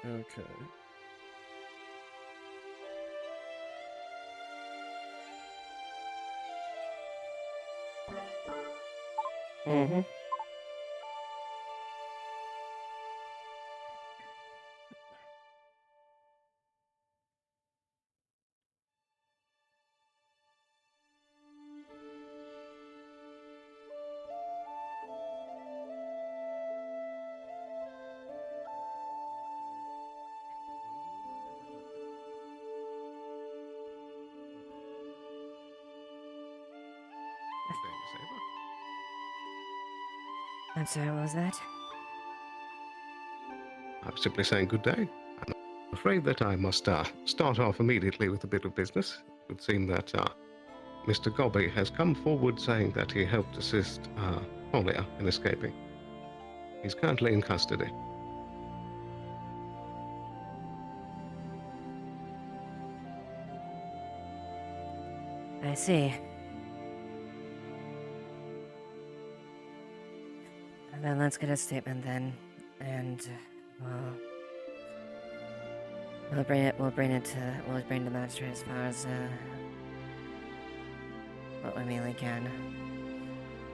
Okay. Mm-hmm. Good day, Miss Ava. I'm sorry, what was that? I'm simply saying good day. I'm afraid that I must start off immediately with a bit of business. It would seem that Mr. Gobby has come forward saying that he helped assist Talia in escaping. He's currently in custody. I see. Then let's get a statement then, and well, we'll bring it to the magistrate as far as what we mainly can.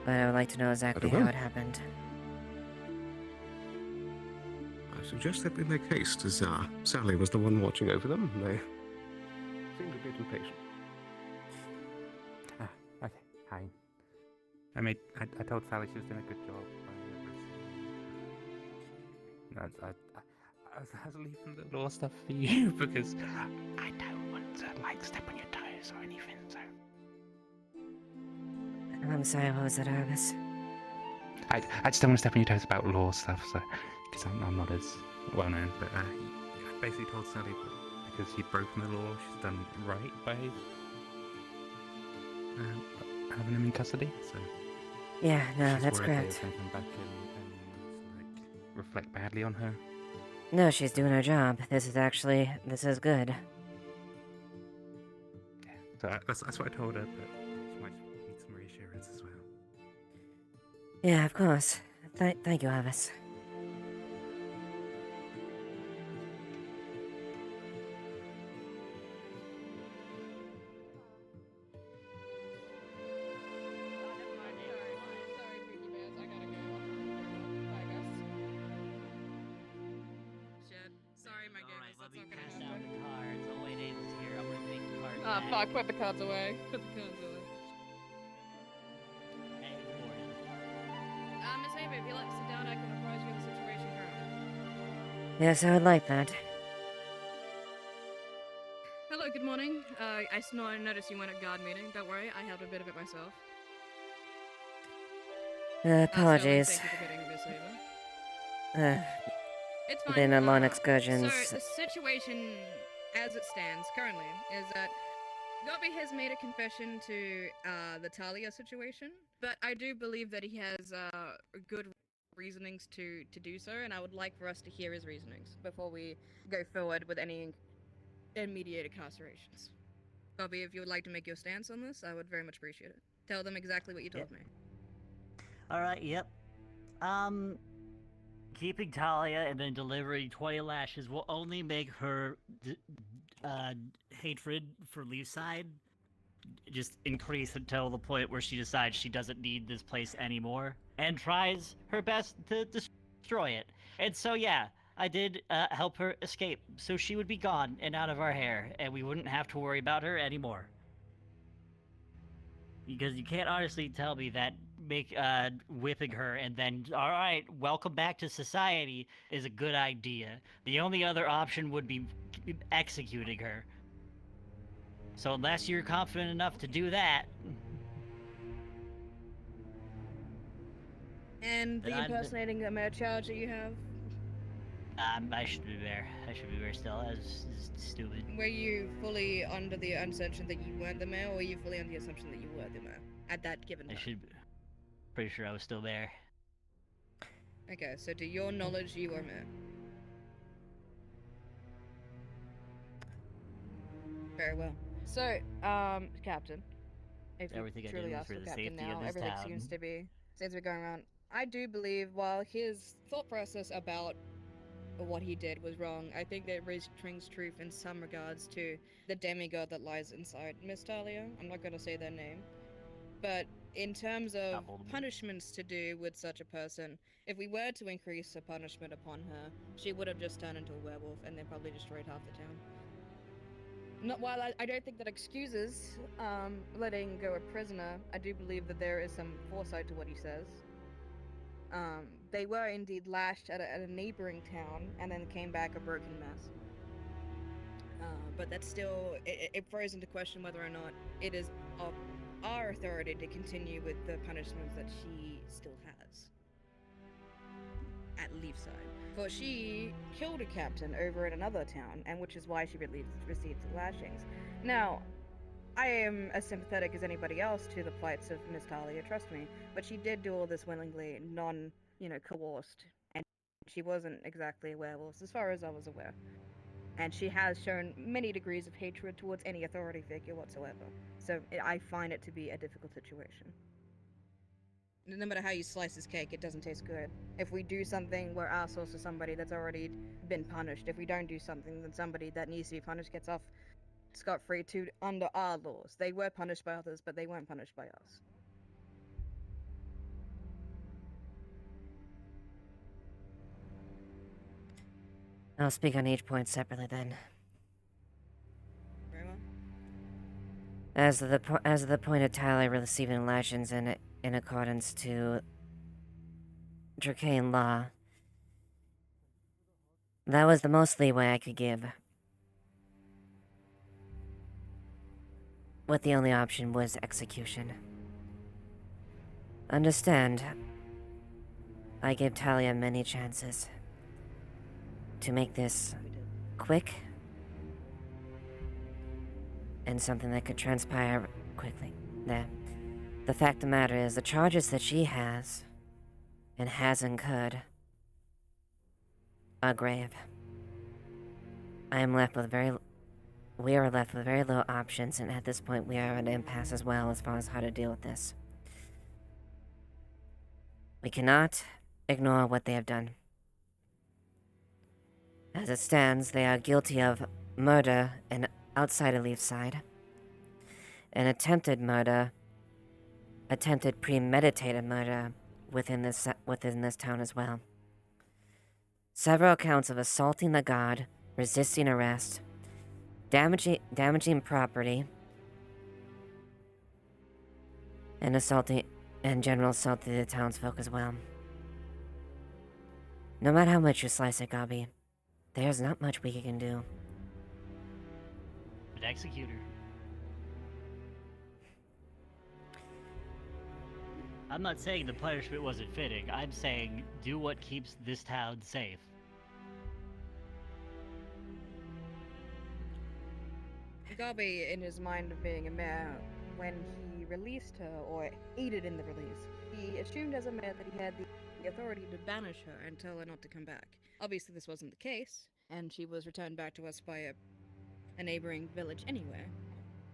But I would like to know exactly Very how well. it happened. I suggest that we make haste, as Sally was the one watching over them, and they seemed a bit impatient. Okay, hi. I told Sally she was doing a good job. I was leaving the law stuff for you because I don't want to step on your toes or anything. So I'm sorry, what was that, Arvis? I just don't want to step on your toes about law stuff. So because I'm not as well known, but I basically told Sally that because she'd broken the law, she's done right by having him in custody. So Yeah, no, she's that's worried that correct. he'll come back and reflect badly on her. No, she's doing her job. This is good. Yeah, so that's what I told her, but she might need some reassurance as well. Yeah, of course. Thank you, Arvis. Sorry, my Alright, goodness, let that's me not pass gonna out happen. the cards. Oh wait, Ava's here. I'm gonna take the cards Ah, back. fuck, put the cards away. Put the cards away. Hey, Warden. Miss Ava, if you'd like to sit down, I can apprise you of the situation currently. Yes, I would like that. Hello, good morning. I noticed you went at guard meeting. Don't worry, I held a bit of it myself. Apologies. Thank you for getting Miss Ava. It's fine. Been on long So excursions. the situation, as it stands currently, is that Gobby has made a confession to the Talia situation, but I do believe that he has good reasonings to do so, and I would like for us to hear his reasonings before we go forward with any immediate incarcerations. Gobby, if you would like to make your stance on this, I would very much appreciate it. Tell them exactly what you told me. Alright, yep. Keeping Talia and then delivering 20 lashes will only make her hatred for Leafside just increase until the point where she decides she doesn't need this place anymore and tries her best to destroy it. And so, yeah, I did help her escape, so she would be gone and out of our hair, and we wouldn't have to worry about her anymore. Because you can't honestly tell me that whipping her and then, all right, welcome back to society is a good idea. The only other option would be executing her. So unless you're confident enough to do that, And the impersonating the mayor charge that you have? I should be there. I should be there still. That's stupid. Were you fully under the assumption that you weren't the mayor, or were you fully under the assumption that you were the mayor at that given time? I should. Pretty sure I was still there. Okay, so to your knowledge, you are mayor. Very well. So, Captain, if Everything I you did truly was are for still the Captain safety now, of this everything town. seems to be going around. I do believe while his thought process about what he did was wrong. I think that rings truth in some regards to the demigod that lies inside Miss Talia. I'm not going to say their name. But in terms of Voldemort. punishments to do with such a person, if we were to increase the punishment upon her, she would have just turned into a werewolf and then probably destroyed half the town. Not while I don't think that excuses letting go a prisoner, I do believe that there is some foresight to what he says. They were indeed lashed at a neighboring town and then came back a broken mess. But that still, it throws into question whether or not it is of our authority to continue with the punishments that she still has at Leafside. For she killed a captain over in another town, and which is why she received lashings. Now, I am as sympathetic as anybody else to the plights of Miss Talia, trust me, but she did do all this willingly, coerced, and she wasn't exactly a werewolf, as far as I was aware. And she has shown many degrees of hatred towards any authority figure whatsoever. So I find it to be a difficult situation. No matter how you slice this cake, it doesn't taste good. If we do something, we're assholes to somebody that's already been punished. If we don't do something, then somebody that needs to be punished gets off scot-free too under our laws. They were punished by others, but they weren't punished by us. I'll speak on each point separately then. Very well. As to the point of Tyler receiving lashings in accordance to Draconian law, that was the most leeway I could give. What the only option was execution. Understand, I gave Talia many chances to make this quick and something that could transpire quickly. The fact of the matter is, the charges that she has and has incurred are grave. We are left with very low options, and at this point we are at an impasse as well as far as how to deal with this. We cannot ignore what they have done. As it stands, they are guilty of murder and outside of Leafside, and attempted premeditated murder within this town as well. Several accounts of assaulting the god, resisting arrest, damaging property, and general assault to the townsfolk as well. No matter how much you slice it, Gobby, there's not much we can do. But execute her. I'm not saying the punishment wasn't fitting. I'm saying do what keeps this town safe. Gobby, in his mind of being a mayor, when he released her, or aided in the release, he assumed as a mayor that he had the authority to banish her and tell her not to come back. Obviously this wasn't the case, and she was returned back to us by a neighboring village anyway.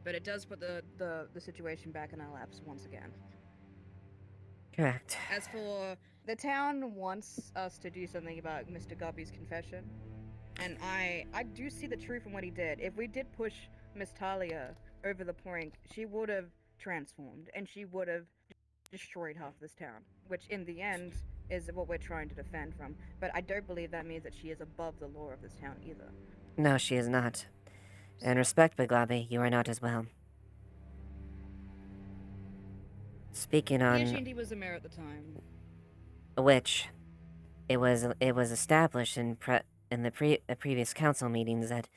But it does put the situation back in our laps once again. Correct. As for the town wants us to do something about Mr. Gobby's confession, and I do see the truth in what he did. If we did push Miss Talia over the point, she would have transformed, and she would have destroyed half this town, which in the end is what we're trying to defend from. But I don't believe that means that she is above the law of this town either. No, she is not. And respectfully, Globby, you are not as well. Speaking on Yeah, she was the mayor at the time. which, it was established in the previous council meetings that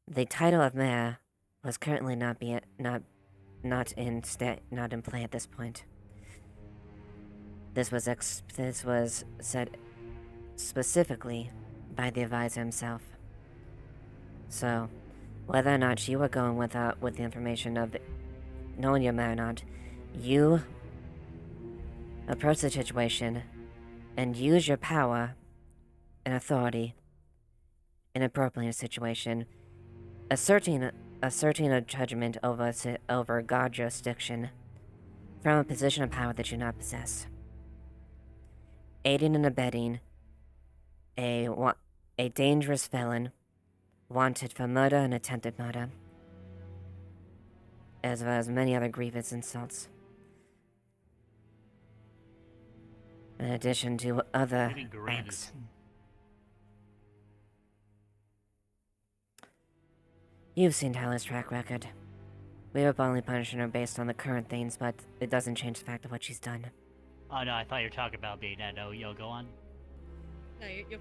the title of mayor was currently not in play at this point. This was said specifically by the advisor himself. So, whether or not you were going with the information of knowing your mayor or not, you approach the situation and use your power and authority inappropriately in a situation, asserting a judgment over God jurisdiction from a position of power that you do not possess. Aiding and abetting a dangerous felon, wanted for murder and attempted murder, as well as many other grievous insults. In addition to other Maybe grievous. acts. You've seen Tyler's track record. We were only punishing her based on the current things, but it doesn't change the fact of what she's done. Oh no, I thought you were talking about being that. No, you'll go on. No, you're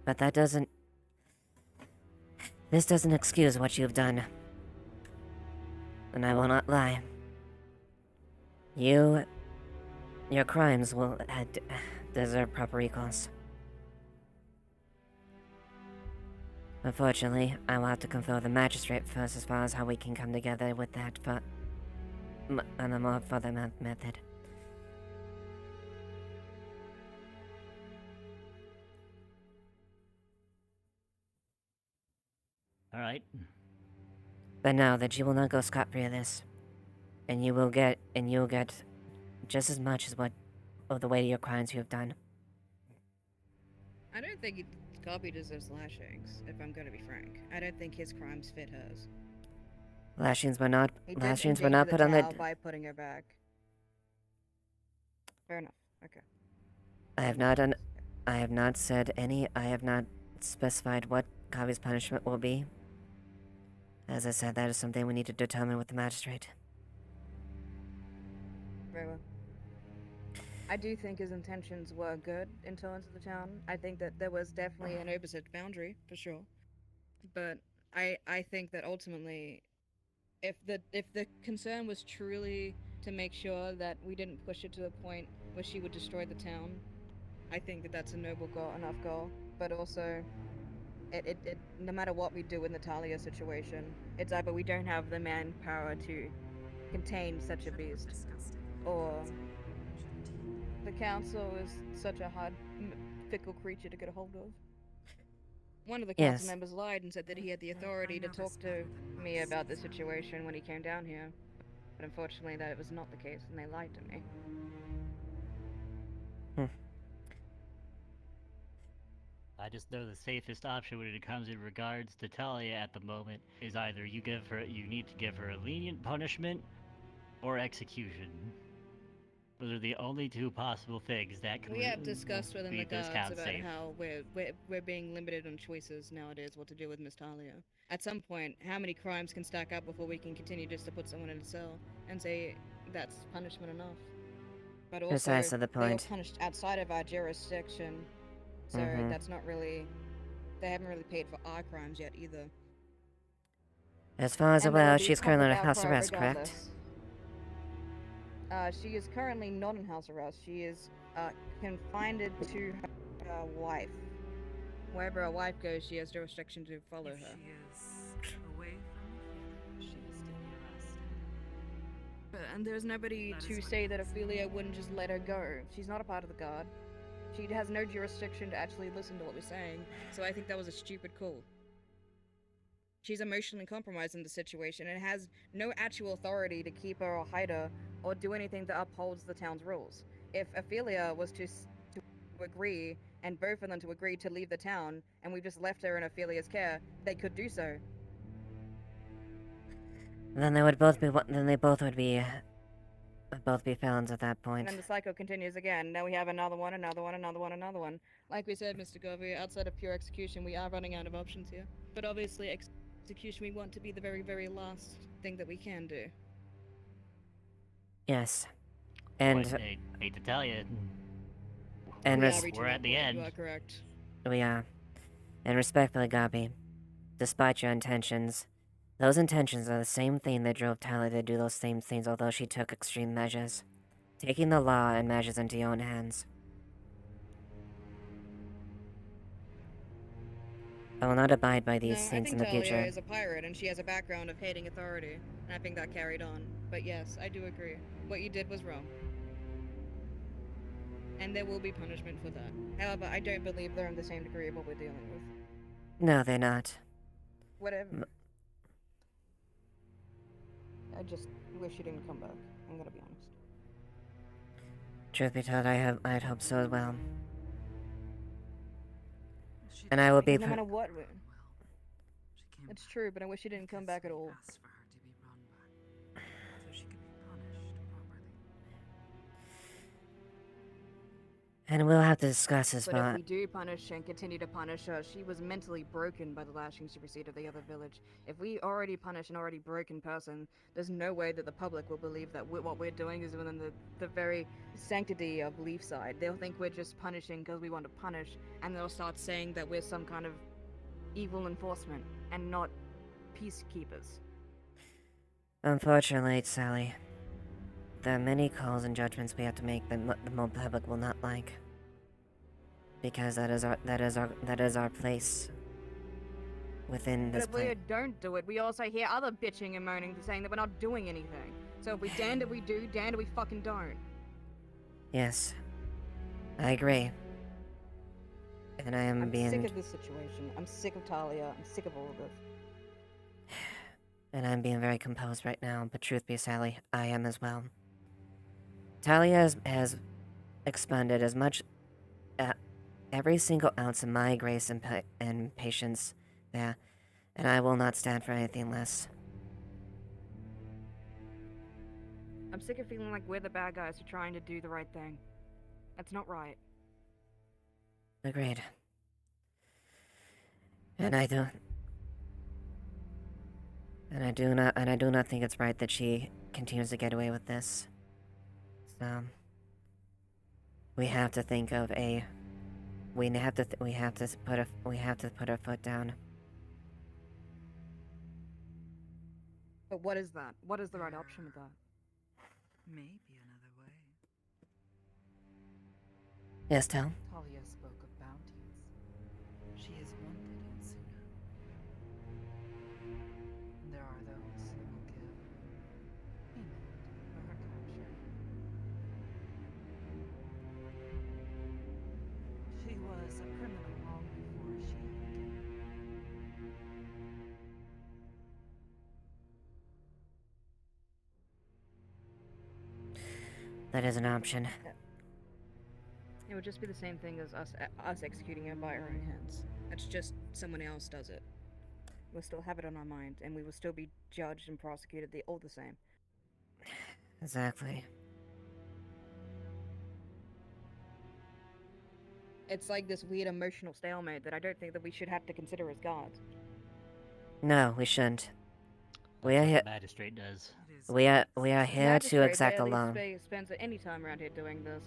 But that doesn't... This doesn't excuse what you've done. And I will not lie. Your crimes will deserve proper recourse. Unfortunately, I will have to confer with the magistrate first as far as how we can come together with that for... on a more further method. Alright. But know that you will not go scot-free of this. And you'll get just as much as what of the weight of your crimes you have done. I don't think Gobby deserves lashings, if I'm gonna be frank. I don't think his crimes fit hers. Lashings were not He did lashings were endanger not put on child the by putting her back. Fair enough. Okay. I have not said any I have not specified what Gobby's punishment will be. As I said, that is something we need to determine with the magistrate. Very well. I do think his intentions were good until into the town. I think that there was definitely An opposite boundary, for sure. But I think that ultimately, if the concern was truly to make sure that we didn't push it to the point where she would destroy the town, I think that that's a noble goal. enough goal, but also, it no matter what we do in the Talia situation, it's either we don't have the manpower to contain such a beast, or the council is such a hard, fickle creature to get a hold of. One of the council Yes. members lied and said that he had the authority to talk to Me about the situation when he came down here, but unfortunately that was not the case, and they lied to me. I just know the safest option when it comes in regards to Talia at the moment is either you need to give her a lenient punishment or execution. Those are the only two possible things that can We have discussed within the leave this guards town about safe. how we're being limited on choices nowadays what to do with Miss Talia. At some point, how many crimes can stack up before we can continue just to put someone in a cell and say that's punishment enough? But also, Precisely the they were point. punished outside of our jurisdiction, so Mhm. that's not really. they haven't really paid for our crimes yet either. As far as And there will aware, be she's currently public under house outcry arrest, correct? regardless. She is currently not in house arrest. She is confined to her wife. Wherever a wife goes, she has jurisdiction to follow If her. she is away from here, she is to be arrested. And there's nobody That To is say what that it is. Ophelia wouldn't just let her go. She's not a part of the guard. She has no jurisdiction to actually listen to what we're saying. So I think that was a stupid call. She's emotionally compromised in the situation and has no actual authority To keep her or hide her, or do anything that upholds the town's rules. If Ophelia was to agree, and both of them to agree to leave the town, and we just left her in Ophelia's care, they could do so. Then they would both be. Then they both would be felons at that And point. then the cycle continues again. Now we have another one, another one, another one, another one. Like we said, Mr. Govey, outside of pure execution, we are running out of options here. But obviously, execution we want to be the very, very last thing that we can do. Yes, and I hate to tell you, and We are res- reaching we're that at the point, end. You are correct. we are. And respectfully, Gabi, despite your intentions, those intentions are the same thing that drove Tyler to do those same things, although she took extreme measures. Taking the law and measures into your own hands. I will not abide by these No, I things in think the Talia future. is a pirate, and she has a background of hating authority, and I think that carried on. But yes, I do agree. What you did was wrong. And there will be punishment for that. However, I don't believe They're in the same degree of what we're dealing with. No, they're not. Whatever. M- I just wish you didn't come back. I'm gonna be honest. Truth be told, I'd hope so as well. She And I will did be Because no matter what, well. She came it's back true, but I wish she didn't come because back at we all. asked for her to be run back, so she could be punished properly. and we'll have to discuss this, But if but we do punish and continue to punish her, she was mentally broken by the lashings she received of the other village. If we already punish an already broken person, there's no way that the public will believe that what we're doing is within the very sanctity of Leafside. They'll think we're just punishing because we want to punish, and they'll start saying that we're some kind of evil enforcement and not peacekeepers. unfortunately, Sally, there are many calls and judgments we have to make that the public will not like. Because that is our place within But this if we place. don't do it, we also hear other bitching and moaning saying that we're not doing anything. So if we damned if we do, damned if we fucking don't. Yes, I agree. And I am I'm being sick of this situation. I'm sick of Talia. I'm sick of all of this. and I'm being very composed right now. But truth be Sally, I am as well. Talia has expended as much, every single ounce of my grace and patience there, and I will not stand for anything less. I'm sick of feeling like we're the bad guys who are trying to do the right thing. That's not right. Agreed. And I do not think it's right that she continues to get away with this. So we have to think of a we have to put our foot down. But what is that? What is the right option with that? Maybe another way. Yes, Tal? Talia spoke of bounties. She is wanted in Suna. There are those who will give payment for her capture. She was a criminal long before she came. That is an option. It would just be the same thing as us executing it by our own hands. That's just someone else does it. We'll still have it on our mind, and we will still be judged and prosecuted all the same. Exactly. It's like this weird emotional stalemate that I don't think that we should have to consider as gods. No, we shouldn't. We are That's what here. the magistrate does. It is We are necessary. here to Magistrate exact the barely law. spends any time around here doing this.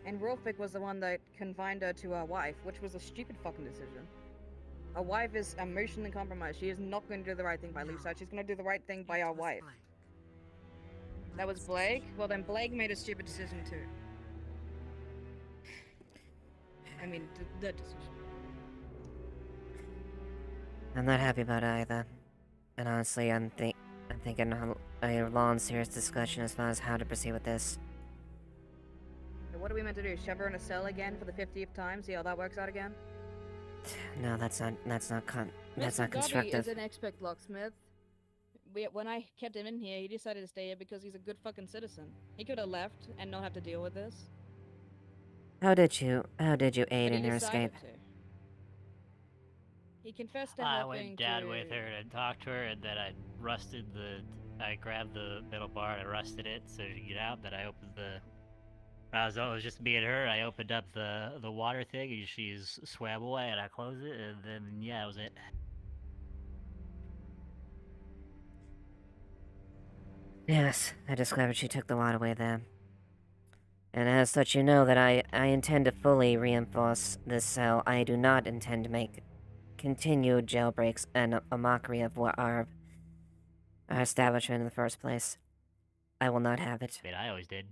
And Rolfic was the one that confined her to our wife, which was a stupid fucking decision. A wife is emotionally compromised. She is not going to do the right thing by Leafside. She's going to do the right thing by It our was wife. Blake. That was Blake's Blake? decision. Well, then Blake made a stupid decision too. I mean, the decision. I'm not happy about it either. And honestly, I'm thinking a long, serious discussion as far as how to proceed with this. So what are we meant to do? Shove her in a cell again for the 50th time? See how that works out again? No, that's not Mr. Gobby constructive. is an expert locksmith. When I kept him in here, he decided to stay here because he's a good fucking citizen. He could have left and not have to deal with this. How did you aid But he in her decided escape? to. He confessed to I helping went down to... with her and talked to her, and then I grabbed the middle bar and I rusted it so to get out. Then I opened it was just me and her. I opened up the water thing, and she's swam away, and I closed it, and then yeah, that was it. Yes, I discovered she took the water away there. And as such, you know that I intend to fully reinforce this cell. I do not intend to make continued jailbreaks and a mockery of what our establishment in the first place. I will not have it. I mean, I always did.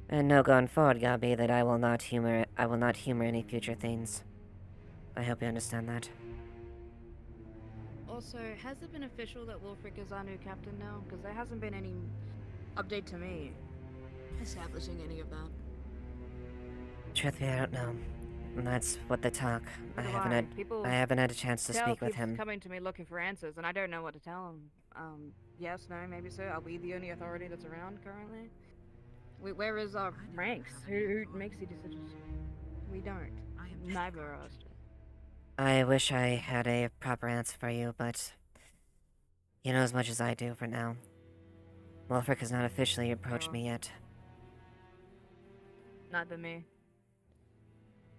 And no, going forward, Gabi, that I will not humor any future things. I hope you understand that. Also, has it been official that Wolfric is our new captain now? Because there hasn't been any update to me establishing any of that. Truthfully, I don't know. And that's what they talk. I Neither do haven't I. had People I haven't had a chance to Tell speak with keeps him. coming to me looking for answers, and I don't know what to tell him. Yes, no, maybe so. Are we the only authority that's around currently? Where is our I don't ranks? have any Who authority makes the over you. decisions? We don't. I am Neither of us do. I wish I had a proper answer for you, but you know as much as I do for now. Wolfric has not officially approached Sure. me yet. Neither me.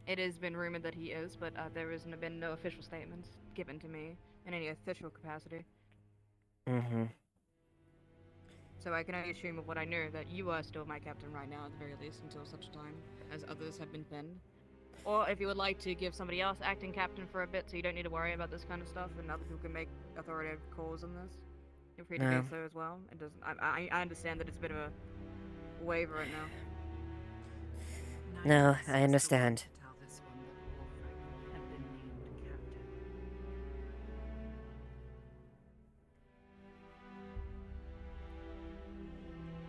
It has been rumored that he is, but there has been no official statements given to me in any official capacity. Mm-hmm. So I can only assume of what I know that you are still my captain right now, at the very least, until such time as others have been pinned. Or if you would like to give somebody else acting captain for a bit, so you don't need to worry about this kind of stuff, and other people can make authoritative calls on this, feel free to No. do so as well. It doesn't. I understand that it's a bit of a wave right now. No, Neither of us I was the one understand. to tell this one that Wolfric had been named captain.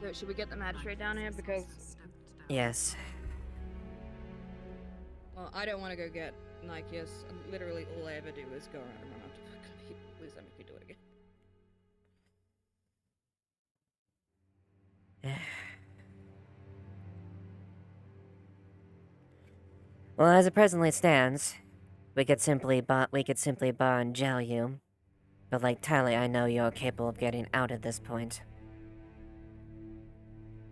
So should we get the magistrate Neither down of here? us Because also stepped down. Yes. Well, I don't want to go get Nikeus. Literally, all I ever do is go around and run after fucking people. Please let me do it again. Well, as it presently stands, we could simply bar and jail you. But like Tally, I know you're capable of getting out at this point.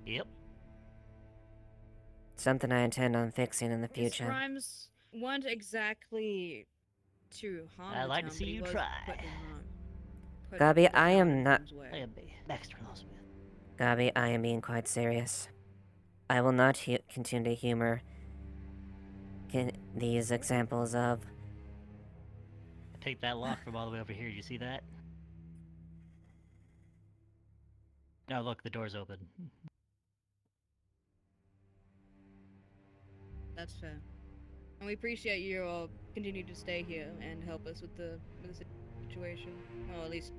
Yep. Something I intend on fixing in the His future. crimes weren't exactly to harm I'd the like to town, see but he you was try. putting Gabi, the I town am in not- harm's way. I am Baxter Lawsmith. Gabi, I am being quite serious. I will not continue to humor these examples of... Take that lock from all the way over here. You see that? No, look, the door's open. That's fair. And we appreciate you all continue to stay here and help us with the situation. Or at least,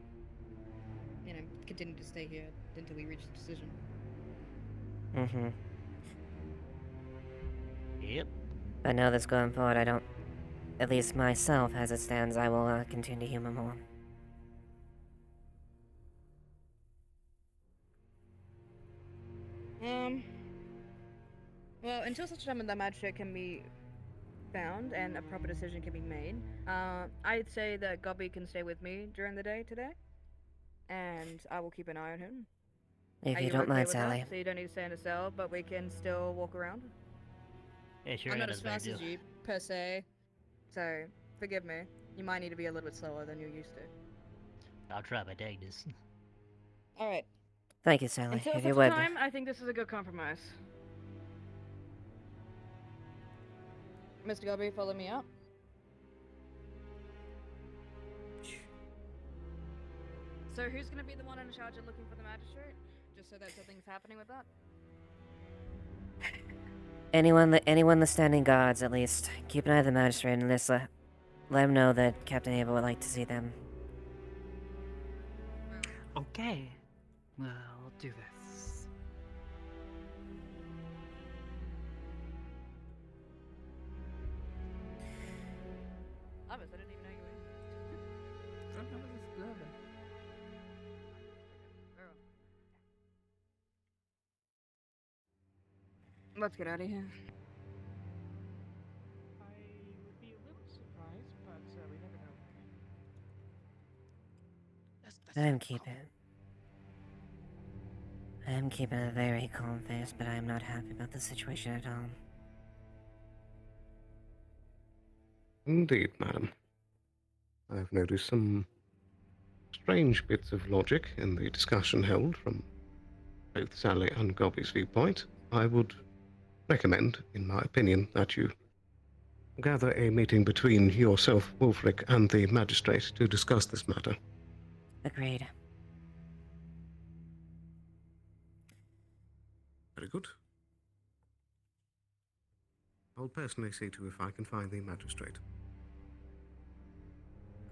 continue to stay here until we reach a decision. Mm-hmm. Yep. But now that's going forward, I don't... At least myself, as it stands, I will continue to humor more. Well, until such time as that magistrate can be found and a proper decision can be made, I'd say that Gobby can stay with me during the day today, and I will keep an eye on him. If Are you you don't okay mind, with Sally. that? So you don't need to stay in a cell, but we can still walk around? Yeah, sure. I'm not that's as what I fast as do. you, per se. So, forgive me. You might need to be a little bit slower than you're used to. I'll try my dangest. Alright. Thank you, Sally. Until If such you a would... time, I think this is a good compromise. Mr. Gobby, follow me up. So who's gonna be the one in charge of looking for the magistrate? Just so that nothing's happening with that? Anyone the standing guards, at least. Keep an eye on the magistrate and let him know that Captain Ava would like to see them. Okay. Well, I'll do this. Obvious, I didn't even know you were. Let's get out of here. I would be a little surprised, but we never know. I am keeping a very calm face, but I am not happy about the situation at all. Indeed, madam. I've noticed some strange bits of logic in the discussion held from both Sally and Gobby's viewpoint. I would recommend, in my opinion, that you gather a meeting between yourself, Wulfric, and the magistrate to discuss this matter. Agreed. Very good. I'll personally see to if I can find the magistrate.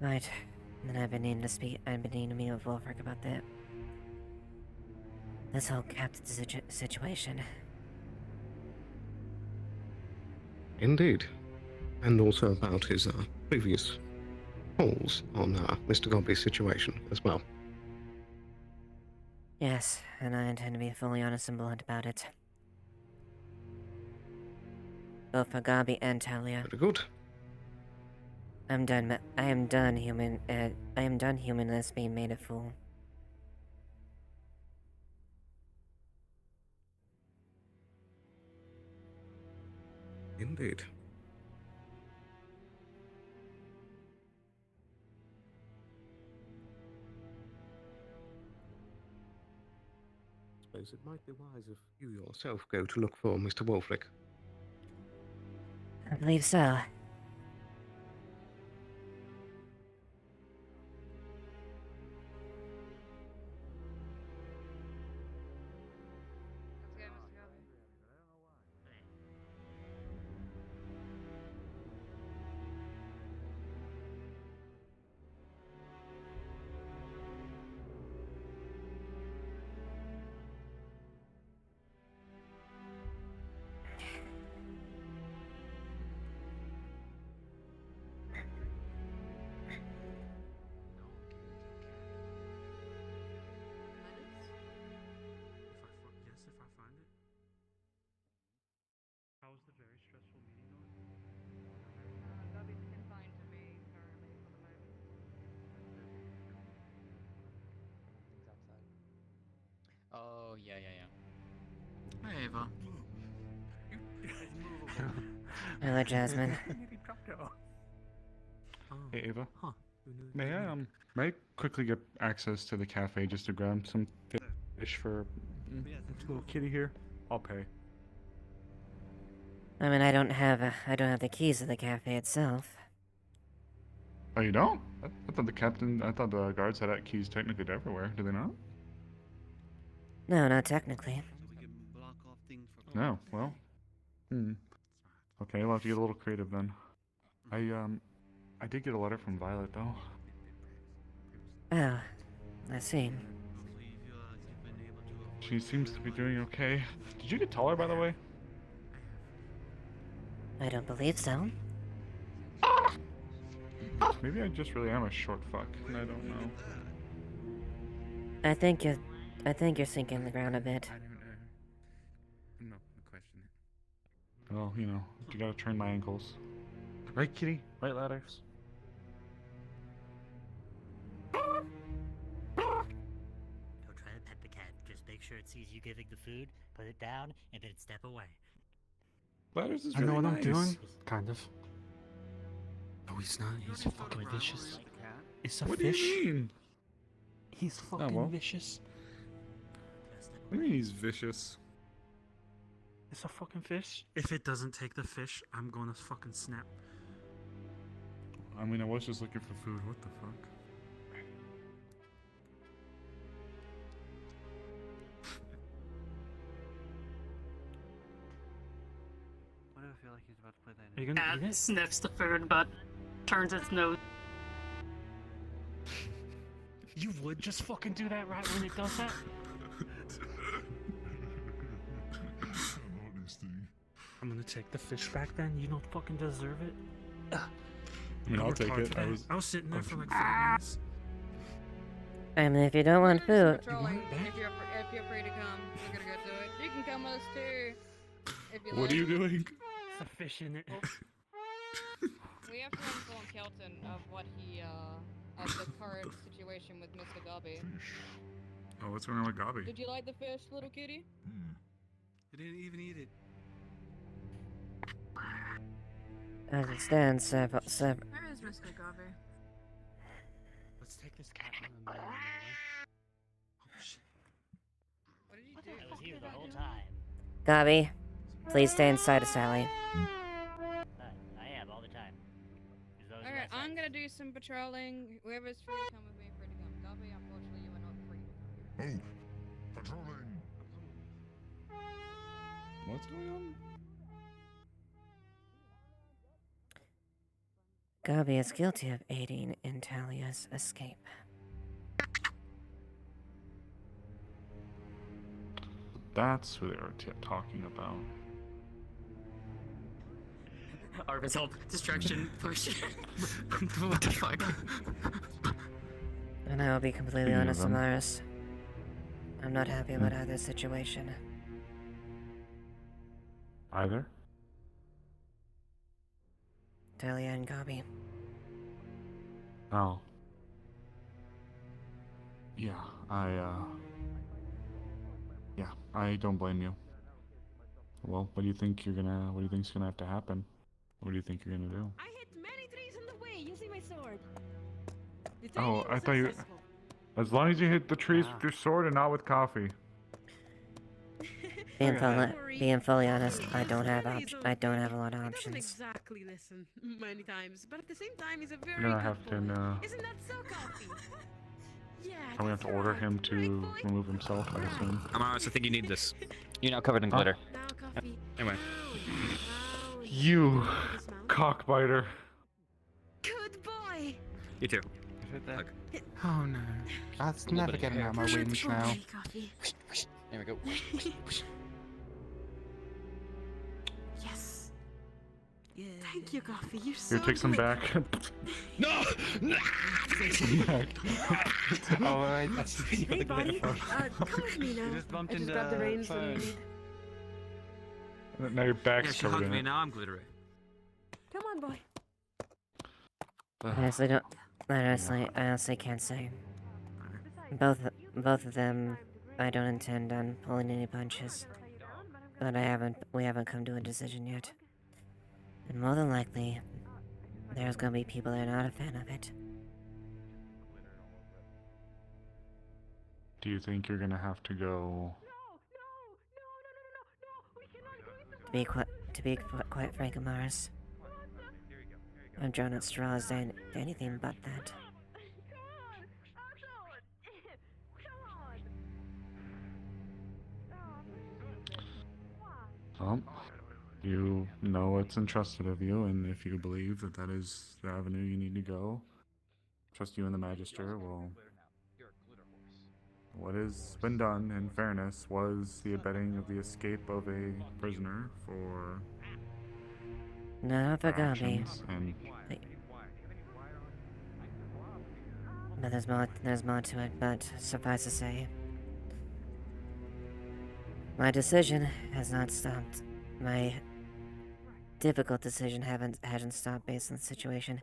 Right. Then I've been needing to meet with Wolfric about that. This whole captain situation. Indeed. And also about his previous calls on Mr. Gobby's situation as well. Yes, and I intend to be fully honest and blunt about it. both for Gabi and Talia. Very good. I am done humanist being made a fool. Indeed. Suppose it might be wise if you yourself go to look for Mr. Wolfric. I believe so. Let's go, Mr. Garvey. If I find it. How was the very stressful meeting going? Garvey's confined to me currently for the moment. Things outside. Oh, yeah. Hey, Ava. Hello, Jasmine. Hey, Ava. Huh. May I quickly get access to the cafe just to grab some fish for little kitty here? I'll pay. I mean, I don't have the keys to the cafe itself. Oh, you don't? I thought the guards had keys technically to everywhere. Do they not? No, not technically. So we can block off things for. No. Well. Okay, we'll have to get a little creative then. I did get a letter from Violet though. Oh, I see. Hopefully you've been able to. She seems to be doing okay. Did you get taller, by the way? I don't believe so. Maybe I just really am a short fuck, and I don't know. I think you're sinking the ground a bit. I don't know. I'm not gonna question it. Well, you gotta turn my ankles. Right, kitty? Right, ladders? Don't try to pet the cat. Just make sure it sees you giving the food, put it down, and then step away. Ladders is I really know what nice. I'm doing. Kind of. No, he's not. He's fucking vicious. It's a What fish. do you mean? He's fucking well. vicious. What do you mean he's vicious? It's a fucking fish. If it doesn't take the fish, I'm gonna fucking snap. I mean, I was just looking for food. What the fuck? Why do I feel like he's about to play that? Are you gonna eat Cat it? sniffs the food but turns its nose. You would just fucking do that right when it does that? I'm gonna take the fish back then. You don't fucking deserve it. I mean, I'll take it. I was sitting there for like 5 minutes. I mean, if you don't want food, Patrolling. want it back? If you're free to come, we're gonna go do it. You can come with us too. If you What like. are you doing? It's a fish in it. We have to inform Kelton of what he of the current situation with Mr. Gobby. Oh, what's going on with Gabi? Did you like the fish, little kitty? I didn't even eat it. as it stands, Where is Mr. Gobby? Let's take this cat on the middle. Oh shit. What did you do? I was here the whole time. Gabi, please stay inside of Sally. I am all the time. Alright, I'm gonna do some patrolling. Whoever's free to come with me, free to come. Gobby, unfortunately, you are not free to come. Patrolling. What's going on? Gabi is guilty of aiding in Talia's escape. That's who they were talking about. Our result, distraction, push. What the fuck? And I will be completely Speaking of honest, them. Amaris. I'm not happy about either situation. Either? Talia and Gabi. Oh. Yeah, yeah, I don't blame you. Well, what do you think's gonna have to happen? What do you think you're gonna do? I hit many trees on the way using my sword. The Oh, training I was thought you... successful. As long as you hit the trees with your sword and not with coffee. Being fully honest, I don't have a lot of He doesn't options. exactly listen many times, but at the same time, he's a very You're gonna good have boy. to, Isn't that so, Coffee? Yeah, I'm gonna have to order him to remove himself, I assume. I'm honest, I think you need this. You're now covered in glitter. Now, Coffee. Anyway. You cockbiter. Good boy. You too. Hug. Oh no. That's little never bit of getting hair. out my Good wings boy, now. Coffee. There we go. Yes. Thank you, Coffee. You're so Here, take some great. back. No! Take some back. Oh, right, that's the video Hey, with the glitter buddy. phone. Come with me now. You just bumped I just into grabbed the the reins when you phone. need. Now your Yeah, back's she covered hugged in me, it. now I'm glittery. Come on, boy. I honestly can't say. Both of them, I don't intend on pulling any punches. But we haven't come to a decision yet. And more than likely, there's gonna be people that are not a fan of it. Do you think you're gonna have to go... To be quite frank, Amaris, I've drawn at straws to anything but that. Well, you know what's entrusted of you, and if you believe that that is the avenue you need to go, trust you and the Magister will... What has been done, in fairness, was the abetting of the escape of a prisoner for... Not for Gabi. actions, and... But there's more to it, but suffice to say, my decision has not stopped. My difficult decision hasn't stopped based on the situation.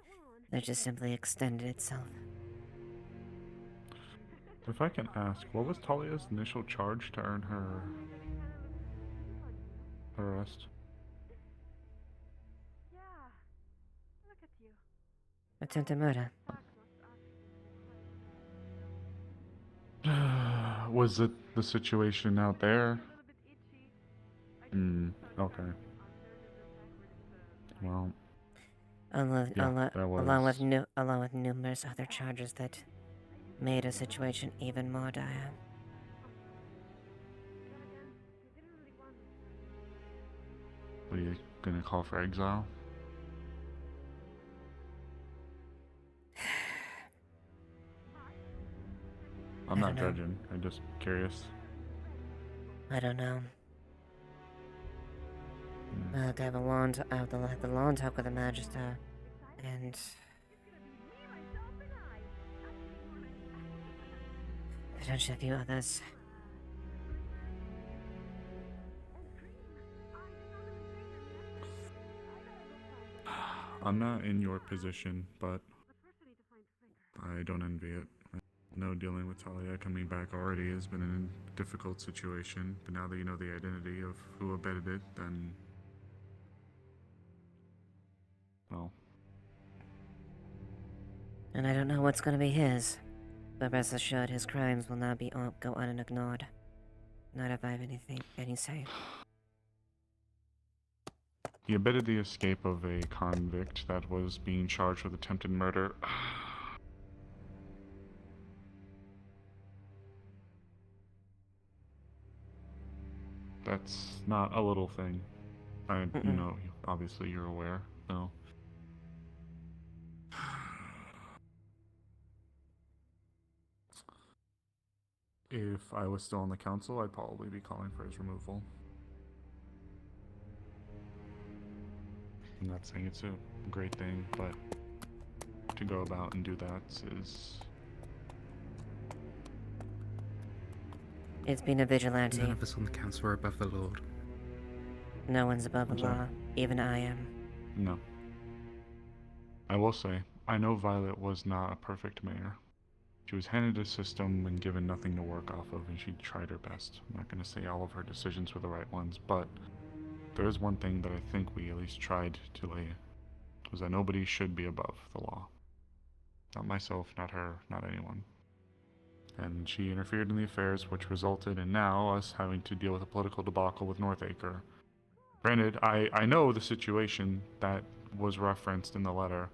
It just simply extended itself. If I can ask, what was Talia's initial charge to earn her arrest? Attempted murder. Was it the situation out there? Okay. Well, Along with numerous other charges that made a situation even more dire. what are you gonna call for exile? I'm not judging, I'm just curious. I don't know. I'll have to have the long talk with the Magister, and potentially a few others. I'm not in your position, but I don't envy it. I know dealing with Talia coming back already has been a difficult situation, but now that you know the identity of who abetted it, then... well... And I don't know what's gonna be his, but rest assured his crimes will not go unignored. Not if I have any say. He abetted the escape of a convict that was being charged with attempted murder. That's not a little thing. You know, obviously you're aware, so... If I was still on the council, I'd probably be calling for his removal. I'm not saying it's a great thing, but to go about and do that is... It's been a vigilante. None of us on the council are above the Lord. No one's above the I'm sorry. law. Even I am. No. I will say, I know Violet was not a perfect mayor. She was handed a system and given nothing to work off of, and she tried her best. I'm not going to say all of her decisions were the right ones, but there is one thing that I think we at least tried to lay, was that nobody should be above the law. Not myself, not her, not anyone. And she interfered in the affairs, which resulted in now us having to deal with a political debacle with Northacre. Granted, I know the situation that was referenced in the letter,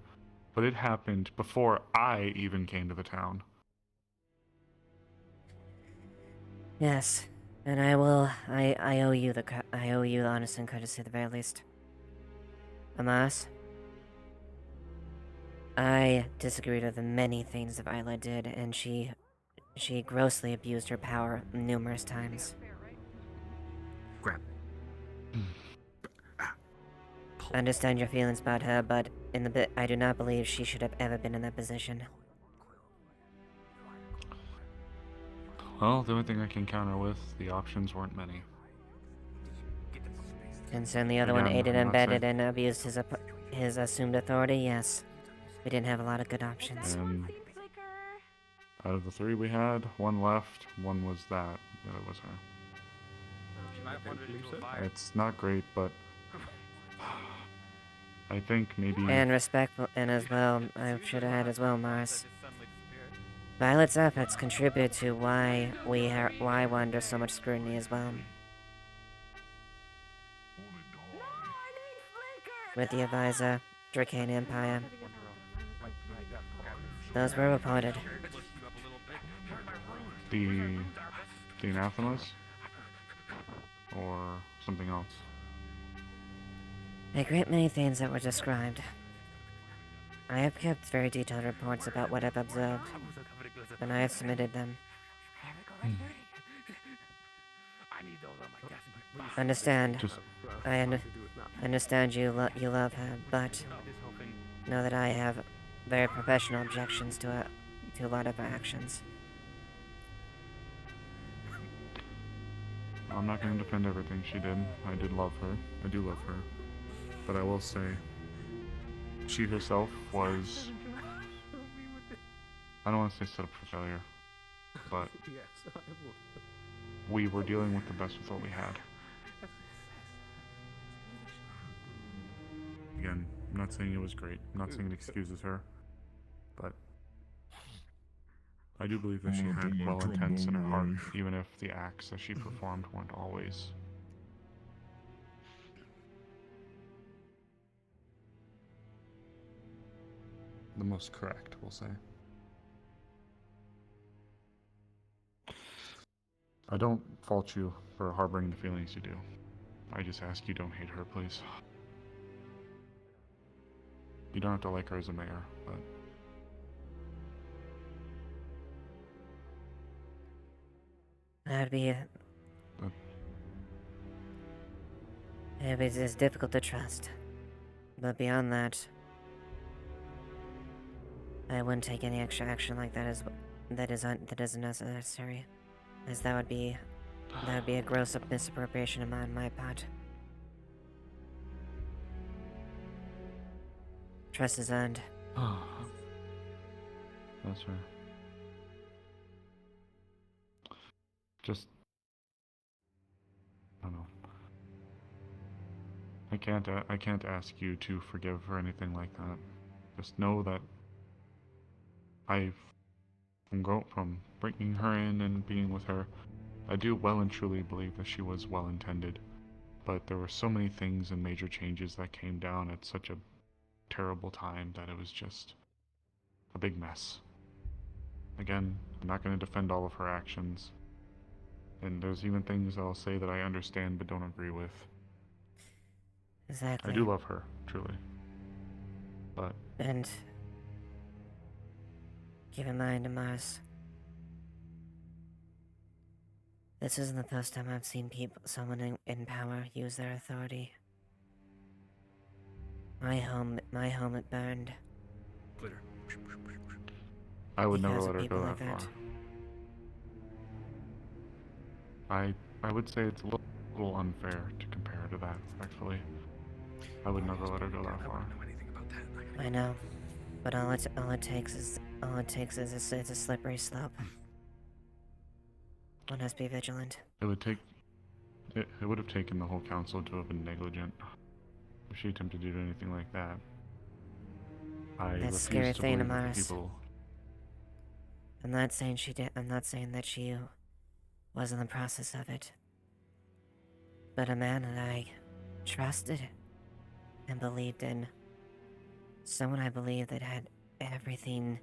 but it happened before I even came to the town. Yes, and I owe you I owe you the honest and courtesy at the very least. Amas, I disagreed with the many things that Isla did, and she grossly abused her power numerous times. Grab. I understand your feelings about her, but I do not believe she should have ever been in that position. Well, the only thing I can counter with, the options weren't many. Concern the other one Again, aided I'm and not abetted saying- and abused his assumed authority, yes. We didn't have a lot of good options. And out of the 3 we had, 1 left, 1 was that, the other was her. She might have wandered into a fire. It's not great, but I think maybe... And respectful, and as well, I should add as well, Mars. Violet's efforts contribute to why we're under so much scrutiny as well. With the advisor, Dracane Empire. Those were reported. The anathemas? Or something else? A great many things that were described. I have kept very detailed reports about what I've observed, and I have submitted them. Understand. I understand you love her, but know that I have very professional objections to a lot of her actions. I'm not going to defend everything she did. I did love her. I do love her. But I will say, she herself was... I don't want to say set up for failure, but we were dealing with the best with what we had. Again, I'm not saying it was great. I'm not saying it excuses her, but I do believe that she had well intents in her heart, even if the acts that she performed weren't always the most correct, we'll say. I don't fault you for harboring the feelings you do. I just ask you don't hate her, please. You don't have to like her as a mayor, but... That'd be... It's difficult to trust. But beyond that... I wouldn't take any extra action like that that isn't necessary. As that would be a gross misappropriation on my part. Trust is earned. That's fair. Just... I don't know. I can't ask you to forgive or anything like that. Just know that from bringing her in and being with her, I do well and truly believe that she was well intended. But there were so many things and major changes that came down at such a terrible time that it was just a big mess. Again, I'm not going to defend all of her actions. And there's even things I'll say that I understand but don't agree with. Exactly. I do love her, truly. But... And... keep in mind, Mars. This isn't the first time I've seen someone in power use their authority. My home it burned. Glitter. I would never Because of let her people go like that that. far. I would say it's a little unfair to compare her to that, respectfully. I would never let her go that far. I know. But all it takes is it's a slippery slope. One has to be vigilant. It would have taken the whole council to have been negligent if she attempted to do anything like that. I That's a refuse scary to thing, believe that the Amaris. people. I'm not saying she did. I'm not saying that she was in the process of it. But a man that I trusted and believed in, someone I believed that had everything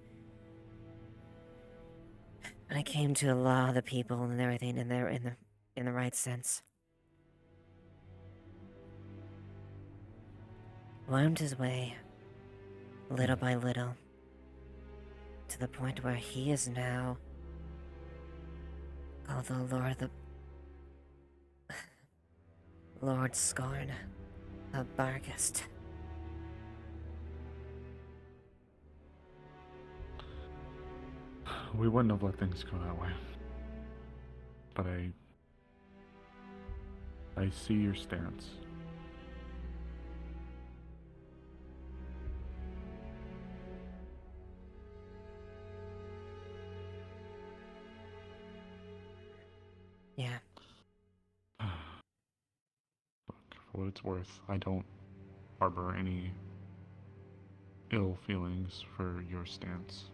when it came to law, the people, and everything in the right sense, wormed his way, little by little, to the point where he is now called the Lord Scorn of Bargast. We wouldn't have let things go that way. But I see your stance. Yeah. Look, for what it's worth, I don't harbor any ill feelings for your stance.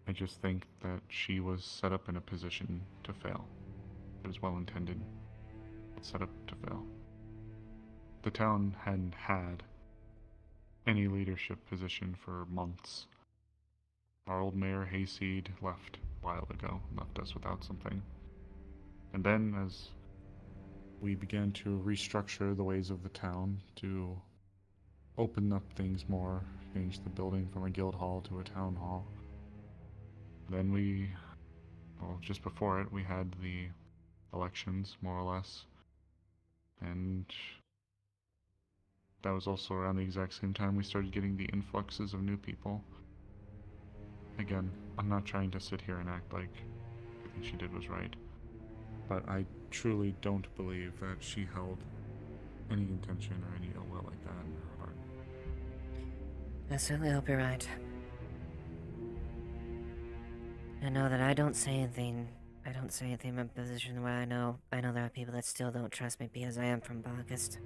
I just think that she was set up in a position to fail. It was well intended, but set up to fail. The town hadn't had any leadership position for months. Our old mayor, Hayseed, left a while ago, left us without something. And then, as we began to restructure the ways of the town to open up things more, change the building from a guild hall to a town hall, then just before it, we had the elections, more or less. And that was also around the exact same time we started getting the influxes of new people. Again, I'm not trying to sit here and act like everything she did was right, but I truly don't believe that she held any intention or any ill will like that in her heart. I certainly hope you're right. I know that I don't say anything in a position where I know there are people that still don't trust me because I am from Bargast.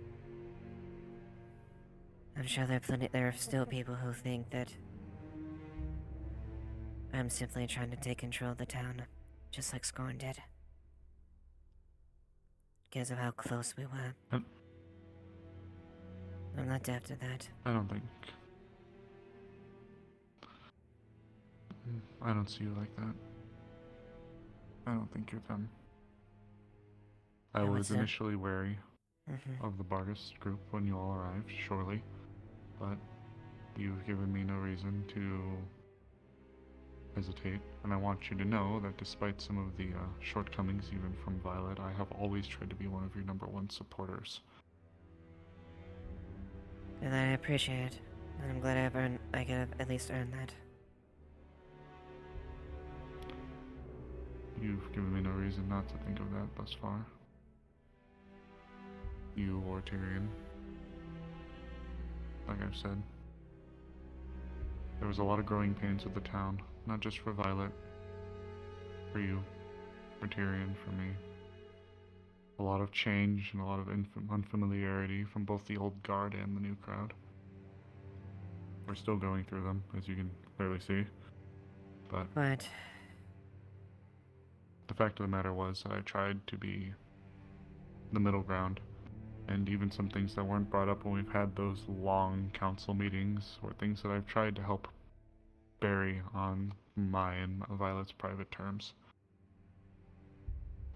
I'm sure there are still people who think that I'm simply trying to take control of the town, just like Scorn did. Because of how close we were. I'm not deaf to that. I don't see you like that. I don't think you're them. I was initially wary of the Bargast group when you all arrived, surely, but you've given me no reason to hesitate, and I want you to know that despite some of the shortcomings even from Violet, I have always tried to be one of your #1 supporters. And I appreciate it, and I'm glad I could have at least earned that. You've given me no reason not to think of that thus far. You or Tyrion. Like I've said, there was a lot of growing pains with the town, not just for Violet, for you, for Tyrion, for me. A lot of change and a lot of unfamiliarity from both the old guard and the new crowd. We're still going through them, as you can clearly see, but the fact of the matter was that I tried to be the middle ground, and even some things that weren't brought up when we've had those long council meetings were things that I've tried to help bury on my and Violet's private terms,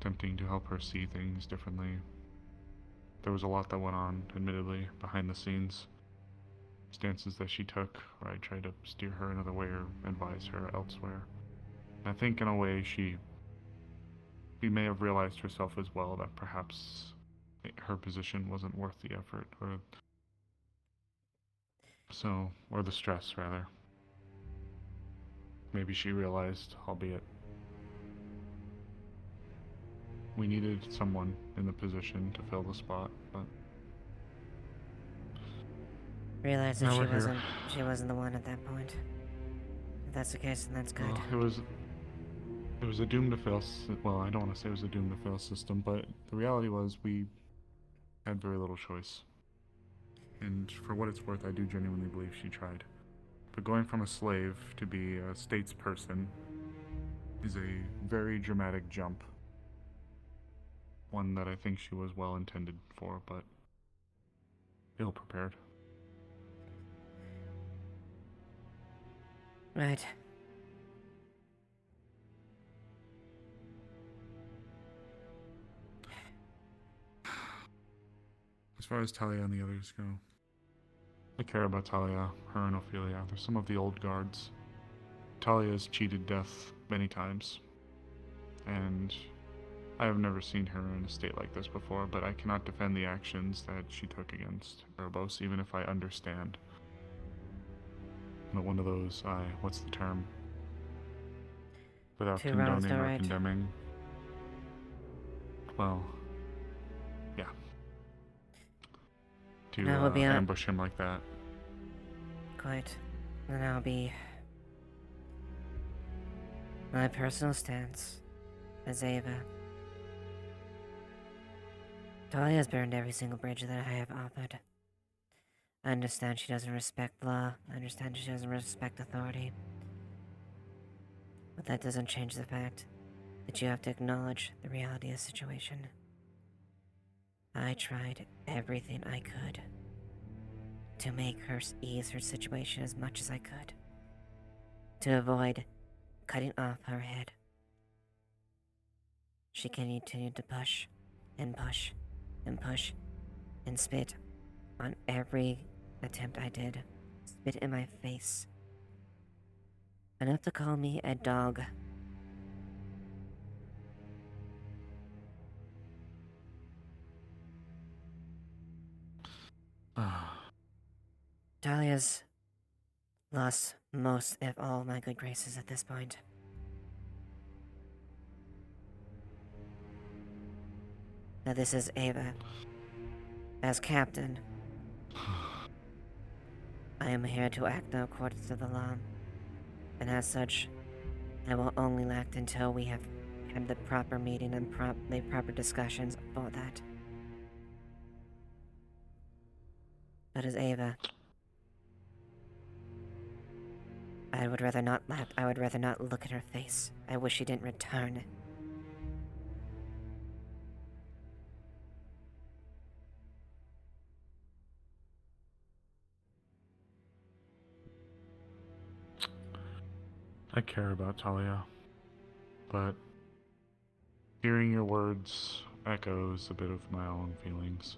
attempting to help her see things differently. There was a lot that went on, admittedly, behind the scenes, stances that she took where I tried to steer her another way or advise her elsewhere. And I think in a way she may have realized herself as well that perhaps her position wasn't worth the effort, or the stress, rather. Maybe she realized, albeit we needed someone in the position to fill the spot, but realized that Now we're here. she wasn't the one at that point. If that's the case, then that's good. Well, it was a doomed to fail. Well, I don't want to say it was a doomed to fail system, but the reality was we had very little choice. And for what it's worth, I do genuinely believe she tried. But going from a slave to be a statesperson is a very dramatic jump. One that I think she was well intended for, but ill prepared. Right. As far as Talia and the others go, I care about Talia, her and Ophelia. They're some of the old guards. Talia has cheated death many times, and I have never seen her in a state like this before, but I cannot defend the actions that she took against Erebos, even if I understand. But one of those, what's the term? Without Two wrongs, condoning no or right. condemning. Well, yeah. To And I will be out. ambush him like that. Quite. And I'll be... My personal stance as Ava. Talia has burned every single bridge that I have offered. I understand she doesn't respect law. I understand she doesn't respect authority. But that doesn't change the fact that you have to acknowledge the reality of the situation. I tried everything I could to make her ease her situation as much as I could. To avoid cutting off her head. She continued to push and push and push and spit on every attempt I did. Spit in my face. Enough to call me a dog. Dahlia's lost most, if all, of my good graces at this point. Now this is Ava. As captain, I am here to act in accordance to the law. And as such, I will only act until we have had the proper meeting and the proper discussions for that. But as Ava, I would rather not look at her face. I wish she didn't return. I care about Talia, but hearing your words echoes a bit of my own feelings.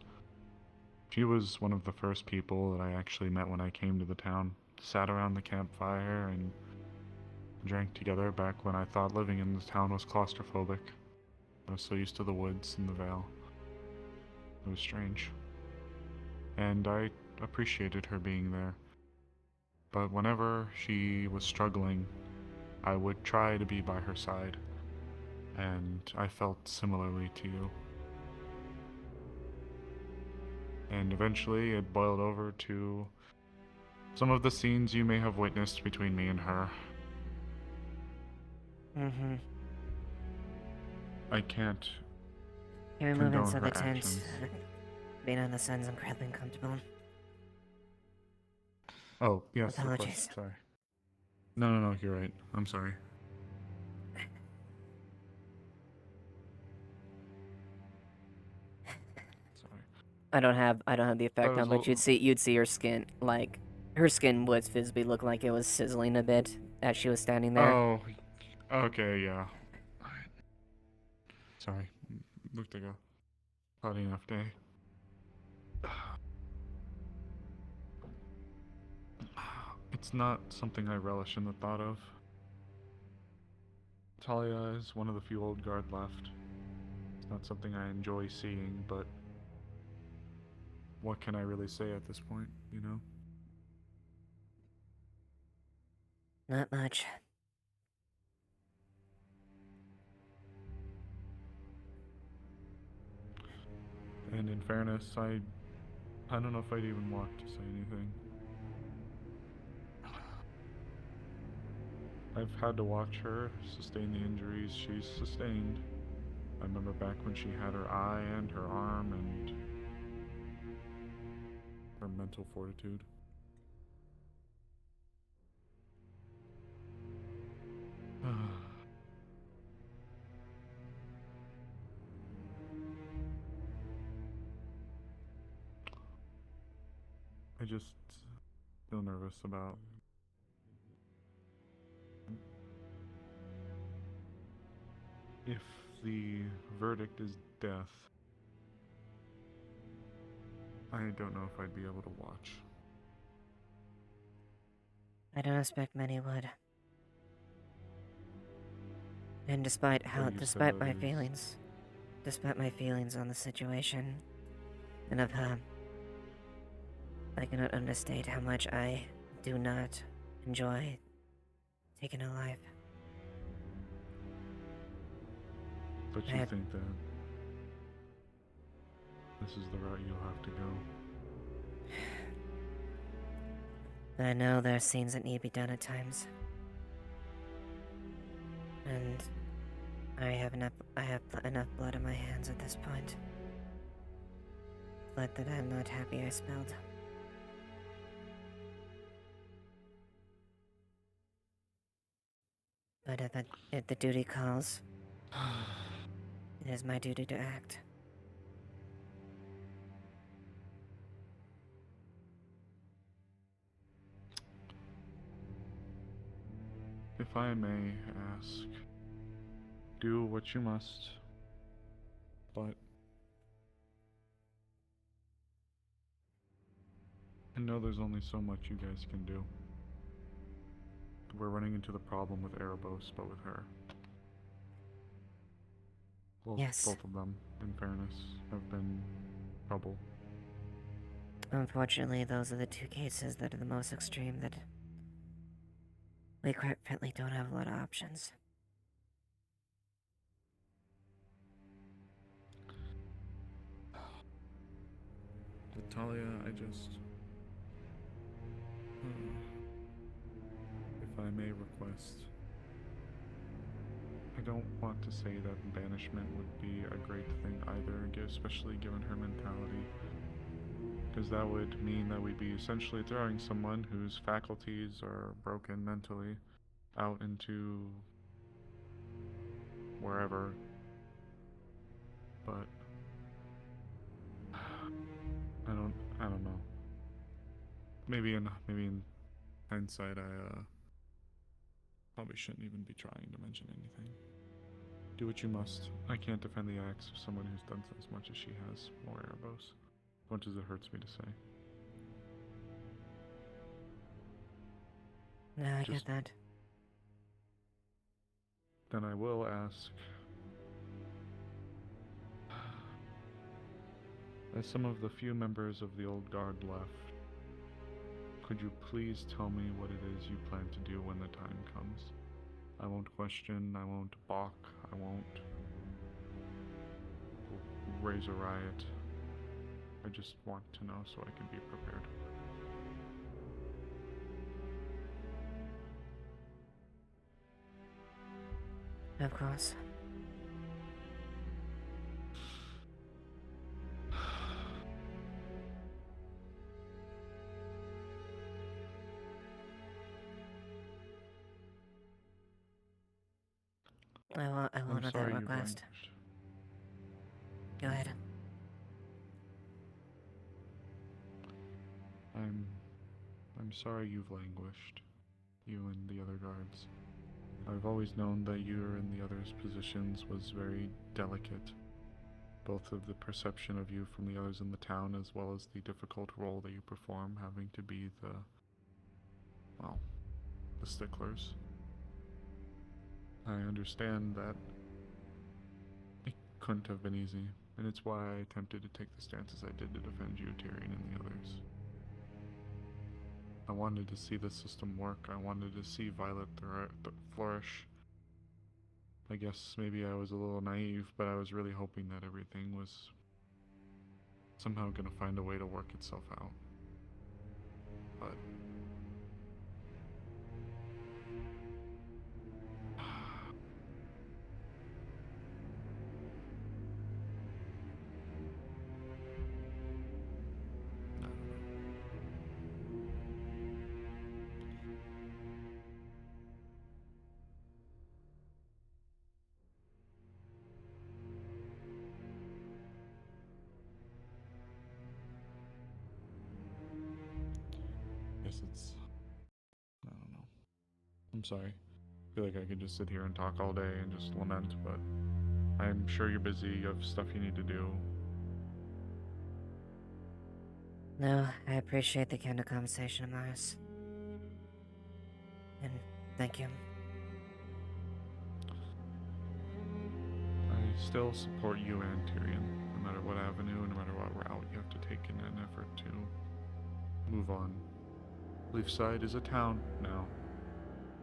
She was one of the first people that I actually met when I came to the town. Sat around the campfire and drank together back when I thought living in the town was claustrophobic. I was so used to the woods and the vale. It was strange. And I appreciated her being there. But whenever she was struggling, I would try to be by her side. And I felt similarly to you. And eventually it boiled over to some of the scenes you may have witnessed between me and her. Mm-hmm. I can't Can we move condone inside her the tent? actions. Being on the sun's incredibly uncomfortable. Oh, yes, of course. Apologies. Sorry. No, you're right. I'm sorry. Sorry. I don't have the effect That on, was but you'd see her skin, like, her skin would visibly look like it was sizzling a bit as she was standing there. Oh, okay, yeah. Alright. Sorry. Looked like a cloudy enough day. It's not something I relish in the thought of. Talia is one of the few old guard left. It's not something I enjoy seeing, but what can I really say at this point, you know? Not much. And in fairness, I don't know if I'd even want to say anything. I've had to watch her sustain the injuries she's sustained. I remember back when she had her eye and her arm and her mental fortitude. I just feel nervous about if the verdict is death. I don't know if I'd be able to watch. I don't expect many would. And despite But my feelings on the situation and of her, I cannot understate how much I do not enjoy taking a life. But you think that this is the route you'll have to go. But I know there are scenes that need to be done at times. And I have enough blood on my hands at this point. Blood that I'm not happy I spilled. But if the duty calls, it is my duty to act. If I may ask, do what you must, but I know there's only so much you guys can do. We're running into the problem with Erebos, but with her. Well, Yes. both of them, in fairness, have been trouble. Unfortunately, those are the two cases that are the most extreme that we quite frankly don't have a lot of options. With Talia, I just... If I may request... I don't want to say that banishment would be a great thing either, especially given her mentality. Because that would mean that we'd be essentially throwing someone whose faculties are broken mentally out into wherever. But I don't know. Maybe in hindsight, I probably shouldn't even be trying to mention anything. Do what you must. I can't defend the acts of someone who's done as much as she has, or Erebos, as much as it hurts me to say. No, I get that. Then I will ask, as some of the few members of the old guard left, could you please tell me what it is you plan to do when the time comes? I won't question, I won't balk, I won't raise a riot. I just want to know so I can be prepared. Of course. I will honor that request. Go ahead. I'm sorry you've languished, you and the other guards. I've always known that your and the others' positions was very delicate, both of the perception of you from the others in the town as well as the difficult role that you perform, having to be the sticklers. I understand that it couldn't have been easy, and it's why I attempted to take the stances I did to defend you, Tyrion, and the others. I wanted to see the system work. I wanted to see Violet flourish. I guess maybe I was a little naive, but I was really hoping that everything was somehow gonna find a way to work itself out. But guess it's... I don't know. I'm sorry. I feel like I could just sit here and talk all day and just lament, but I'm sure you're busy, you have stuff you need to do. No, I appreciate the kind of conversation, Morris. And thank you. I still support you and Tyrion, no matter what avenue, no matter what route you have to take in an effort to move on. Leafside is a town now,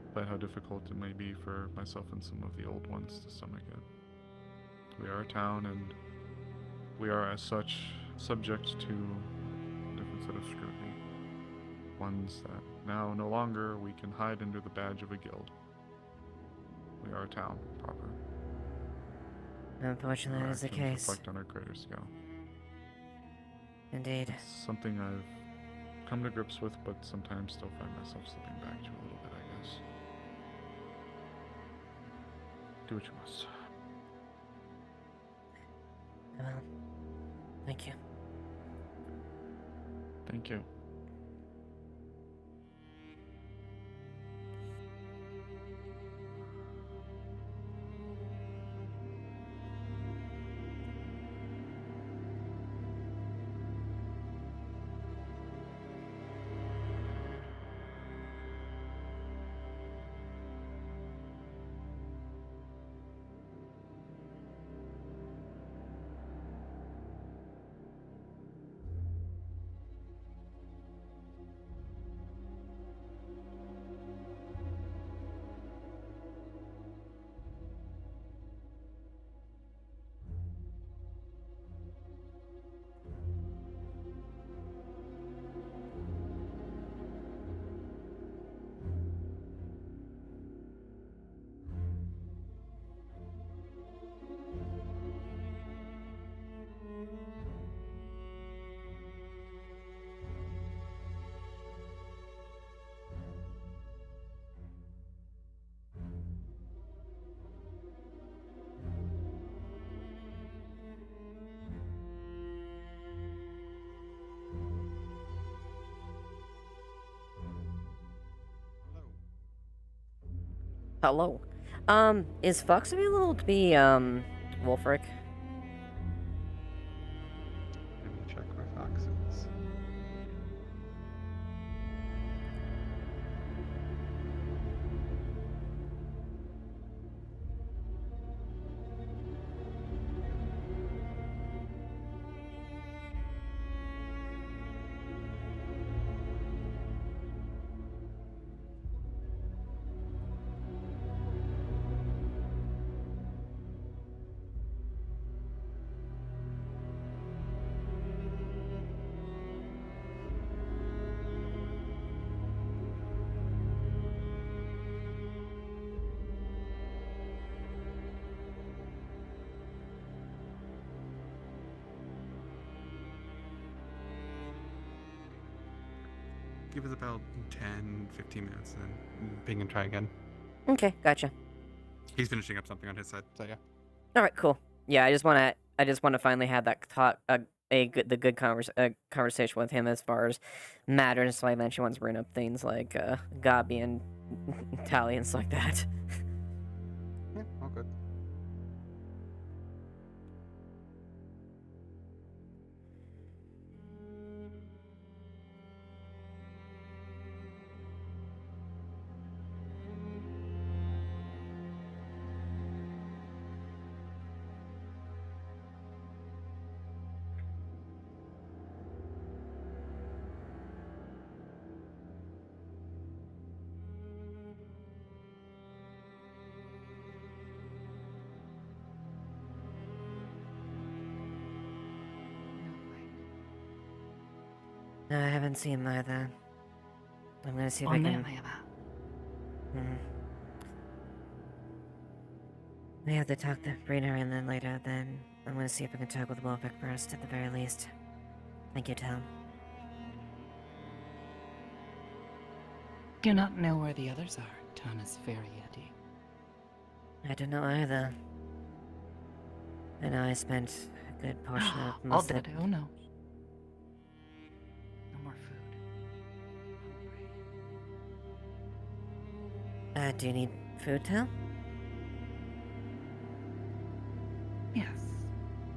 despite how difficult it may be for myself and some of the old ones to stomach it. We are a town, and we are as such subject to a different set of scrutiny. Ones that now no longer we can hide under the badge of a guild. We are a town proper. Unfortunately, Our that is the actions case. reflect on our greater scale. Indeed. It's something I've come to grips with, but sometimes still find myself slipping back to a little bit, I guess. Do what you must. Well, thank you. Thank you. Hello. Is Fox available to be, Wolfric? Let me check where Fox is. Give us about 10, 15 minutes and then ping and try again. Okay, gotcha. He's finishing up something on his side, so yeah. Alright, cool. Yeah, I just wanna finally have that talk, the good conversation with him as far as matters, so I eventually want to bring up things like, Gabi and Tally and stuff like that. Yeah, all good. No, I haven't seen him either. I'm gonna see if I can... I have to talk to Brina and then later, then I'm gonna see if I can talk with Wolfric first, at the very least. Thank you, Tom. Do not know where the others are. Town is very empty. I don't know either. I know I spent a good portion of All most of dead. Oh no. No more food. Hungry. Do you need food, Tal? Yes.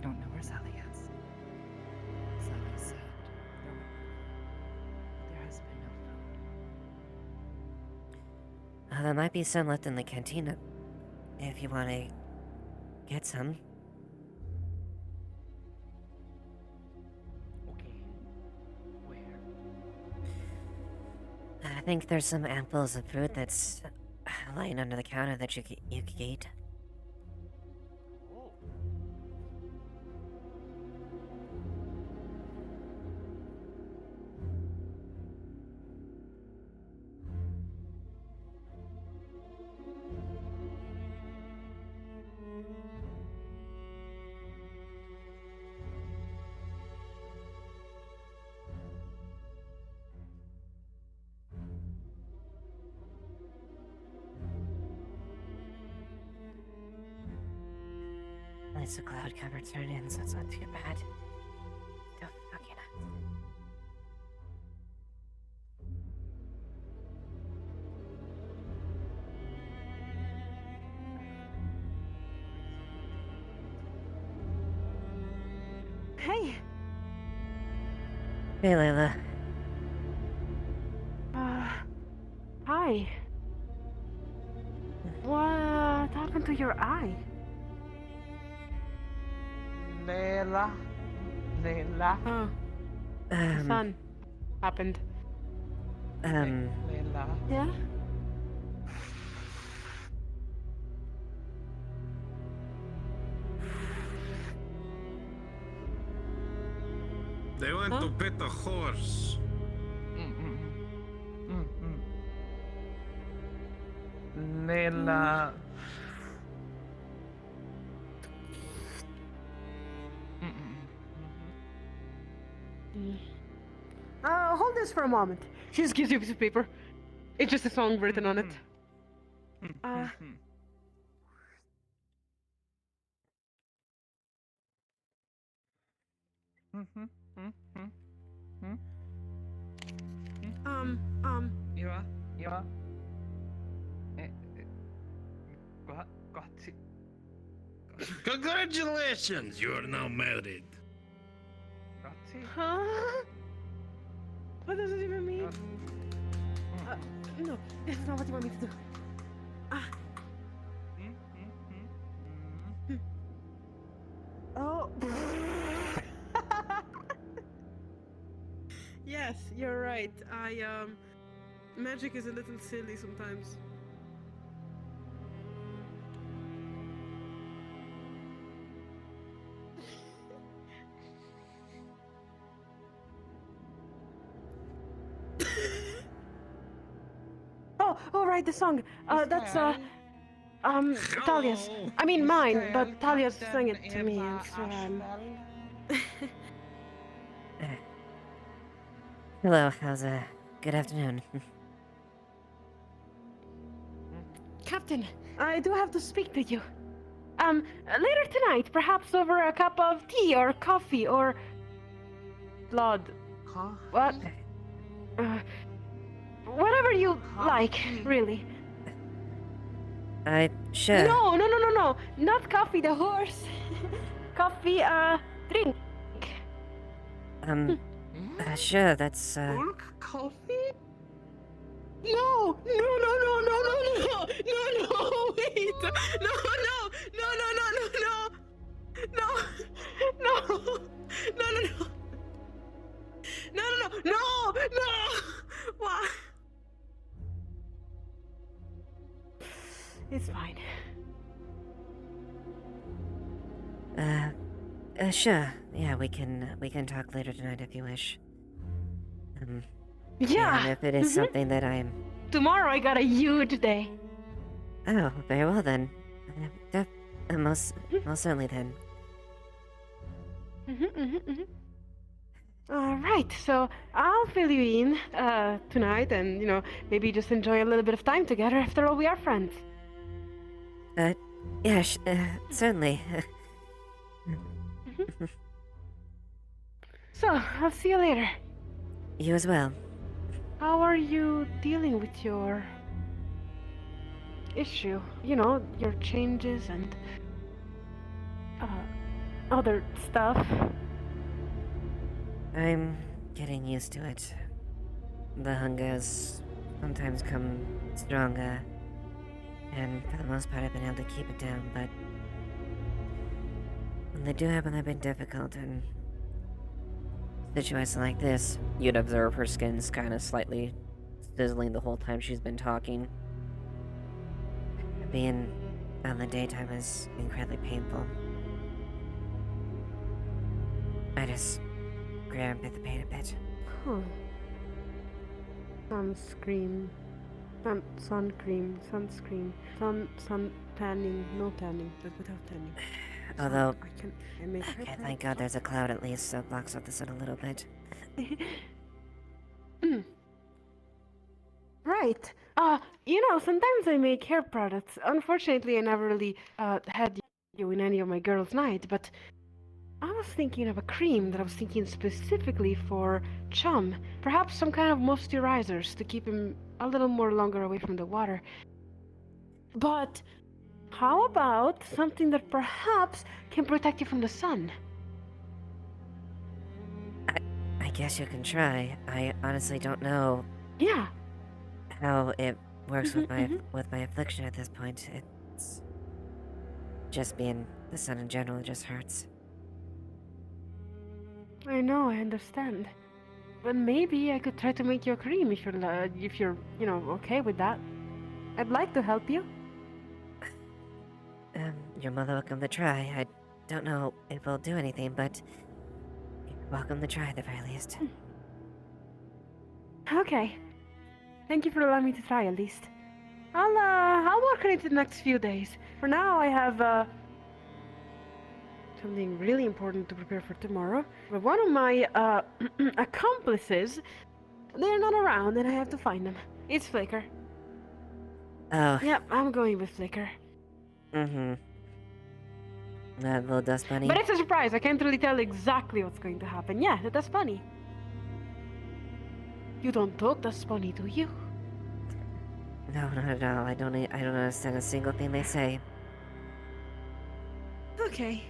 Don't know where Sally is. Sally said there has been no food. There might be some left in the cantina, if you want to get some. Okay. Where? I think there's some apples of fruit that's lying under the counter that you could eat. Oh. At least the cloud cover turned in, so it's not too bad. Okay, Hey. Hey, Layla. Hi. What happened to your eye? Layla. Oh. Son. Happened. Layla. Yeah? They went to pet a horse. Layla. Hold this for a moment. She just gives you a piece of paper. It's just a song written on it. Ja. Got. Congratulations, you are now married. Huh? What does it even mean? No, this is not what you want me to do. Oh. Yes, you're right. Magic is a little silly sometimes. Oh, right, the song. That's, Talia's. I mean, mine, but Talia sang it to me, and so, Hello, good afternoon. Captain, I do have to speak to you. Later tonight, perhaps over a cup of tea or coffee or blood. What? Whatever you like, really. Sure. No. Not coffee, the horse. Coffee, drink. Sure, that's, Coffee? No, wait. No. Why? It's fine. Sure. Yeah, we can talk later tonight if you wish. Yeah. And if it is something that I'm... Tomorrow I got a huge day. Oh, very well then. Most certainly then. Right, so I'll fill you in tonight and, maybe just enjoy a little bit of time together. After all, we are friends. Yeah, certainly. So, I'll see you later. You as well. How are you dealing with your issue. You know, your changes and other stuff. I'm getting used to it. The hungers sometimes come stronger, and for the most part I've been able to keep it down, but when they do happen, they've been difficult, and situations like this, you'd observe her skin's kind of slightly sizzling the whole time she's been talking. Being out in the daytime is incredibly painful. I just grab at the pain a bit. Huh. Sunscreen. Sunscreen. Sun tanning. No tanning, but without tanning. Although, I make okay, thank God there's a cloud at least, so it blocks out the sun a little bit. Right. You know, sometimes I make hair products. Unfortunately, I never really had you in any of my girls' night, but I was thinking of a cream that I was thinking specifically for Chum. Perhaps some kind of moisturizers to keep him a little more longer away from the water. But how about something that perhaps can protect you from the sun? I guess you can try. I honestly don't know. Yeah. How it works with my affliction at this point. It's just being the sun in general just hurts. I know, I understand. But maybe I could try to make you a cream if you're, you know, okay with that. I'd like to help you. You're more than welcome to try. I don't know if it'll do anything, but you're welcome to try at the very least. Okay. Thank you for allowing me to try at least. I'll work on it the next few days. For now, I have something really important to prepare for tomorrow. But one of my accomplices, they're not around, and I have to find them. It's Flicker. Oh. Yep, I'm going with Flicker. That little dust bunny. But it's a surprise. I can't really tell exactly what's going to happen. Yeah, the dust bunny. You don't talk dust bunny, do you? No, not at all. I don't understand a single thing they say. Okay,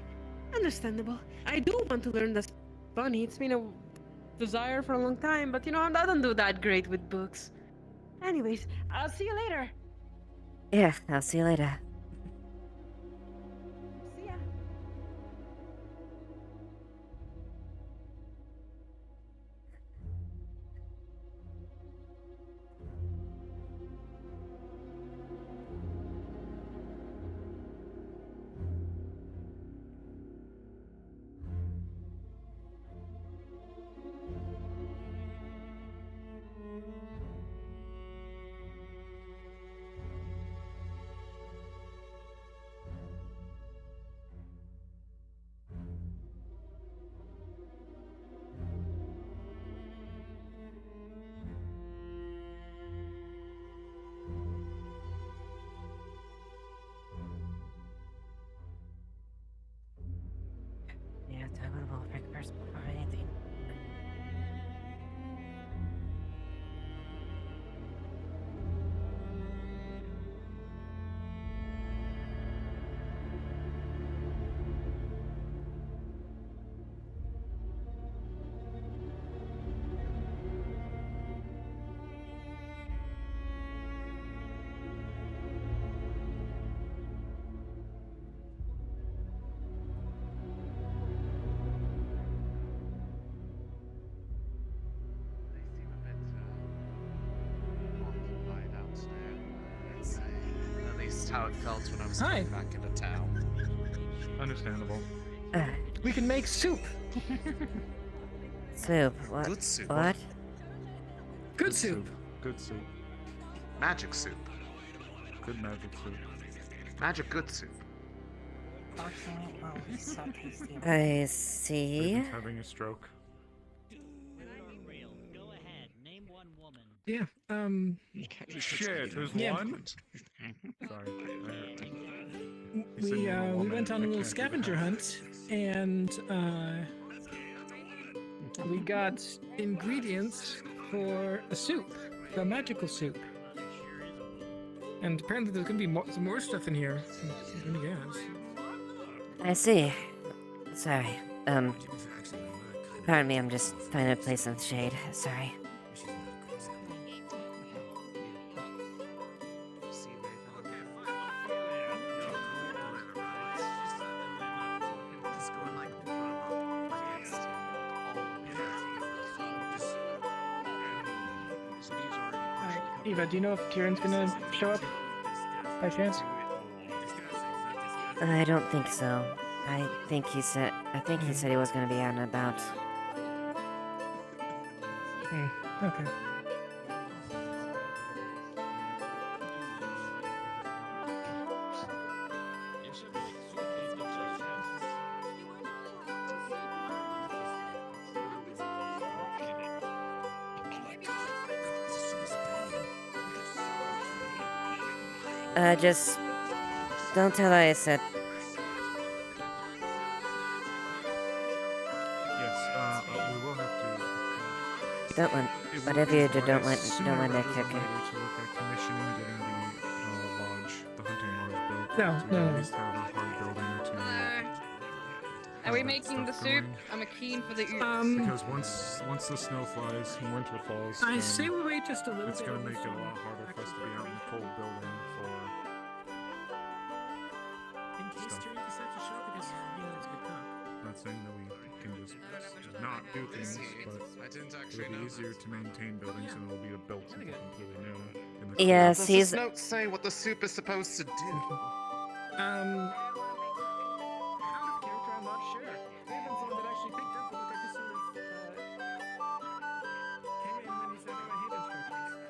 understandable. I do want to learn dust bunny. It's been a desire for a long time, but you know, I don't do that great with books. Anyways, I'll see you later. Yeah, I'll see you later. See ya. Yeah, talk about the whole freaking person before anything. At least how it felt when I was Hi. coming back into town. Understandable. We can make soup. Soup? What? Good soup. What? Good soup. Good soup. Magic soup. Good magic soup. Magic good soup. I see. Raven's having a stroke. Yeah. Shit, there's yeah. one. Sorry. We went on a little scavenger hunt, and we got ingredients for a soup, a magical soup. And apparently there's gonna be some more stuff in here. I'm gonna guess. I see. Sorry. Pardon me, I'm just finding a place in the shade. Sorry. Eva, do you know if Tyrion's gonna show up by chance? I don't think so. I think he said he was gonna be out and about. Okay. Just don't tell I said. Yes, we will have to. Don't let. It Whatever would you be do, don't wise let sooner that rather kick than you. later to look at commissioning getting the lodge, the hunting lodge built. No, so we no, at no. least have a hard building to. Are we that making the stuff soup? going. I'm keen for the Because once the snow flies and winter falls, I then say we wait just a little it's bit. gonna make it a lot harder for us to be out in the cold building for. In case stuff. Tyrion decides to show up because you know he's a good cook. Not saying that we can just not do things, but it'll be easier to maintain buildings and it'll be built something completely new. In the Yes, Does he's. this note say what the soup is supposed to do? Out of character, I'm not sure. Raven's the one that actually picked up the book. I just sort of came in when he said, "Oh, I hate instructions."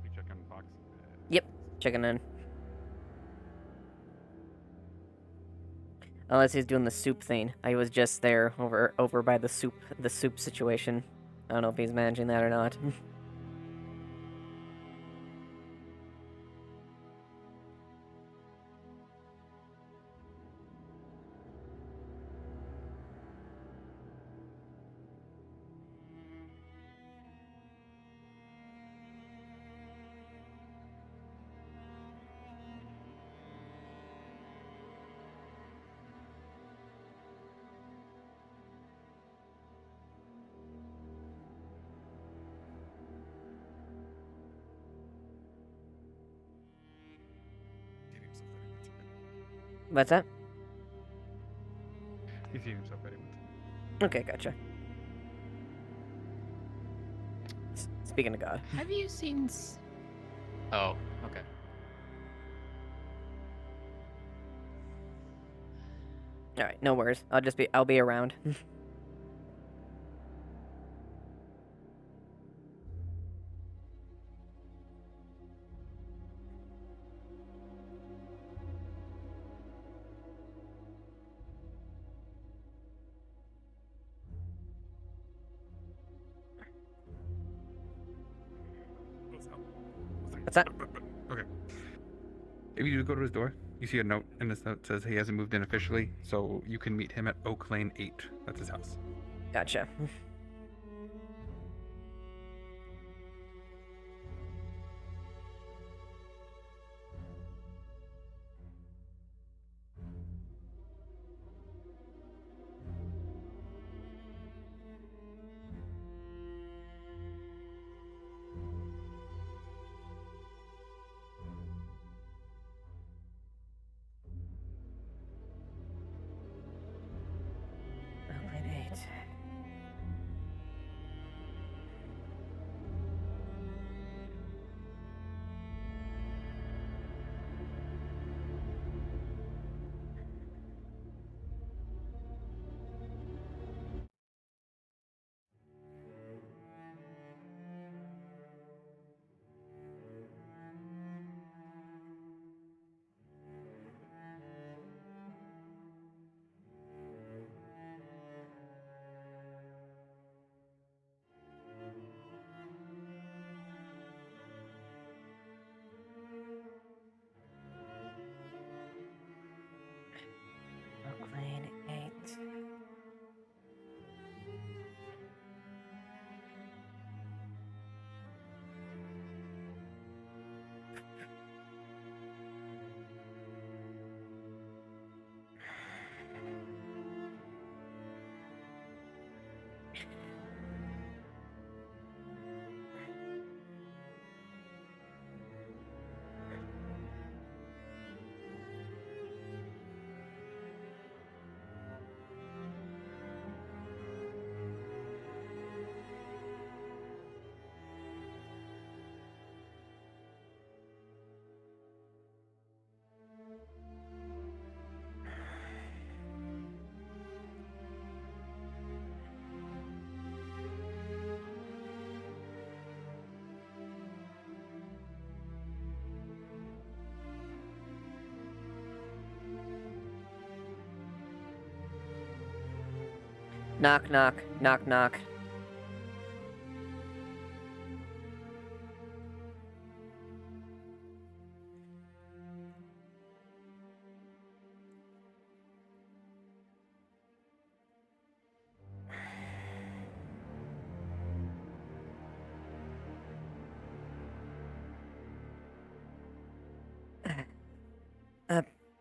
We check on Fox. Yep, checking in. Unless he's doing the soup thing. I was just there over by the soup situation. I don't know if he's managing that or not. What's that? He's getting himself ready. Okay, gotcha. Speaking of God. Have you seen? Oh, okay. All right, no worries. I'll be around. What's that? Okay. If you go to his door, you see a note, and this note says he hasn't moved in officially, so you can meet him at Oak Lane 8. That's his house. Gotcha. Oakland 8. Oakland 8. Knock, knock, knock, knock.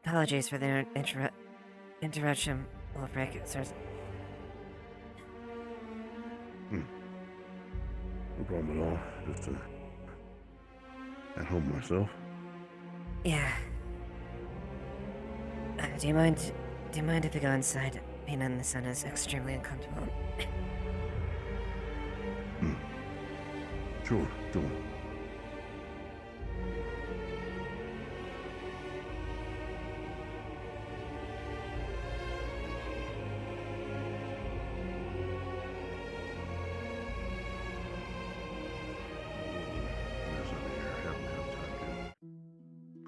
Apologies for the interruption, Wolfric. No problem at all. Just at home myself. Yeah. Do you mind if we go inside? Being in the sun is extremely uncomfortable. Sure.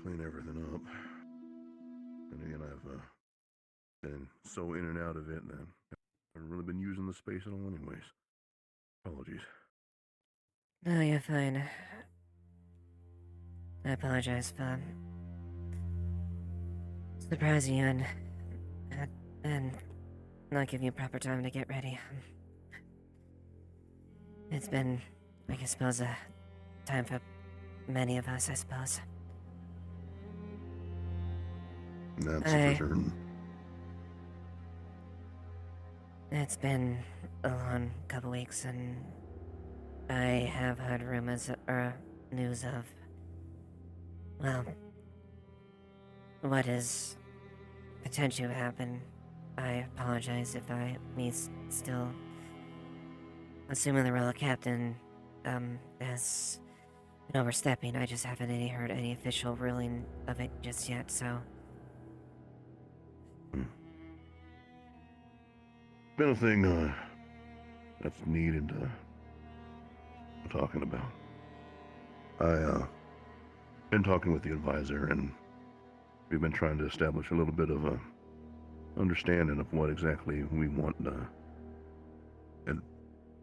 Clean everything up. And again, I've been so in and out of it that I haven't really been using the space at all anyways. Apologies. No, you're fine. I apologize for surprising you and not giving you proper time to get ready. It's been, I suppose, a time for many of us, I suppose. That's for certain. It's been a long couple weeks, and I have heard rumors or news of, well, what is potentially would happen. I apologize if still assuming the role of captain, has been overstepping. I just haven't heard any official ruling of it just yet, so. Been a thing, that's needed, talking about. Been talking with the advisor, and we've been trying to establish a little bit of a understanding of what exactly we want, and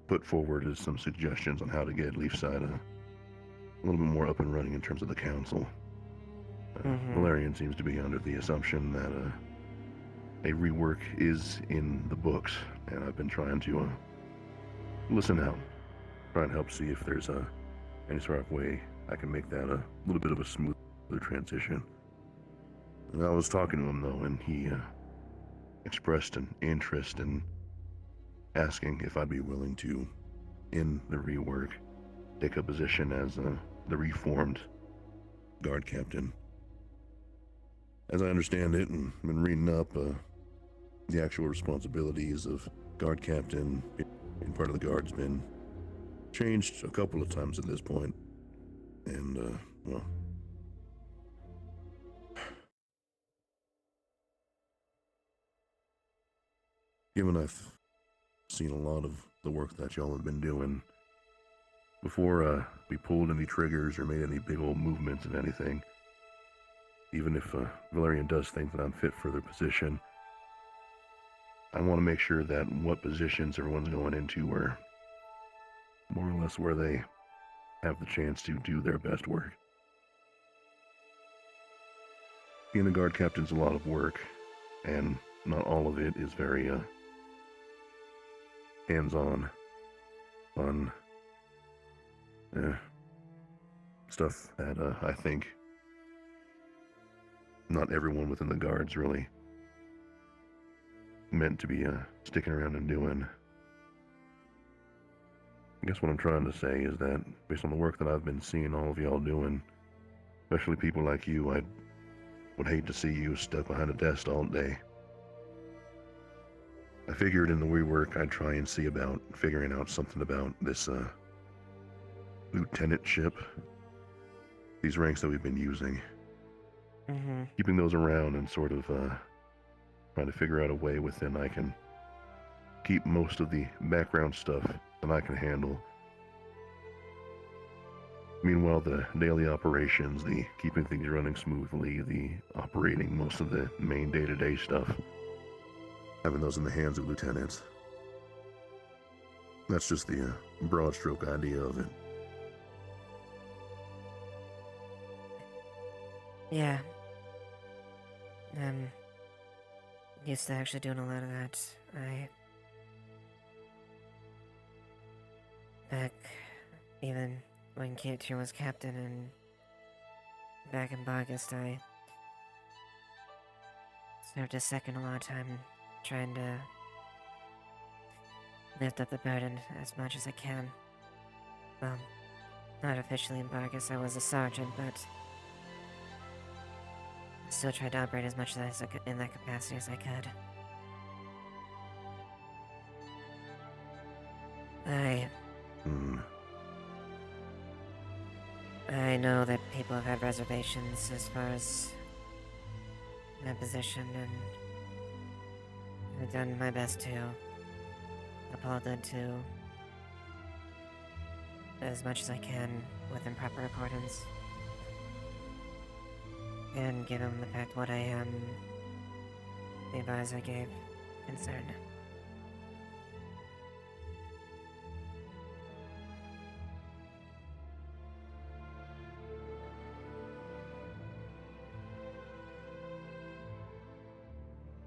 put forward as some suggestions on how to get Leafside a little bit more up and running in terms of the council. Valerian seems to be under the assumption that a rework is in the books, and I've been trying to listen out, try and help see if there's any sort of way I can make that a little bit of a smoother transition. And I was talking to him though, and he expressed an interest in asking if I'd be willing to, in the rework, take a position as the reformed guard captain. As I understand it, and been reading up, the actual responsibilities of guard captain being part of the guard's been changed a couple of times at this point. And, well, given I've seen a lot of the work that y'all have been doing, before we pulled any triggers or made any big old movements of anything, even if Valerian does think that I'm fit for the position, I want to make sure that what positions everyone's going into are more or less where they have the chance to do their best work. Being a guard captain's a lot of work, and not all of it is very hands-on, fun, stuff that I think not everyone within the guards really meant to be sticking around and doing. I guess what I'm trying to say is that based on the work that I've been seeing all of y'all doing, especially people like you, I would hate to see you stuck behind a desk all day. I figured in the rework I'd try and see about figuring out something about this lieutenantship, these ranks that we've been using. Keeping those around and sort of trying to figure out a way within I can keep most of the background stuff that I can handle. Meanwhile, the daily operations, the keeping things running smoothly, the operating most of the main day-to-day stuff, having those in the hands of lieutenants. That's just the broad stroke idea of it. Yeah. Used to actually doing a lot of that. Back even when K2 was captain and back in August, I served as second a lot of time trying to lift up the burden as much as I can. Well, not officially in Vargas, I was a sergeant, but I still tried to operate as much as I could in that capacity as I could. I know that people have had reservations as far as my position, and I've done my best to uphold that to as much as I can within proper accordance. And given the fact what I am, the advice I gave concerned.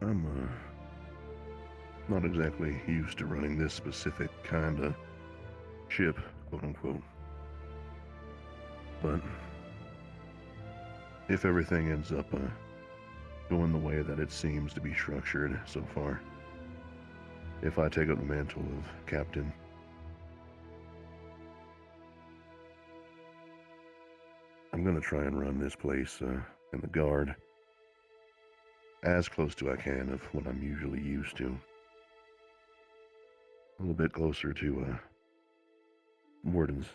I'm not exactly used to running this specific kind of ship, quote unquote. But if everything ends up going the way that it seems to be structured so far, if I take up the mantle of captain, I'm gonna try and run this place and the guard as close to I can of what I'm usually used to. A little bit closer to Wardens,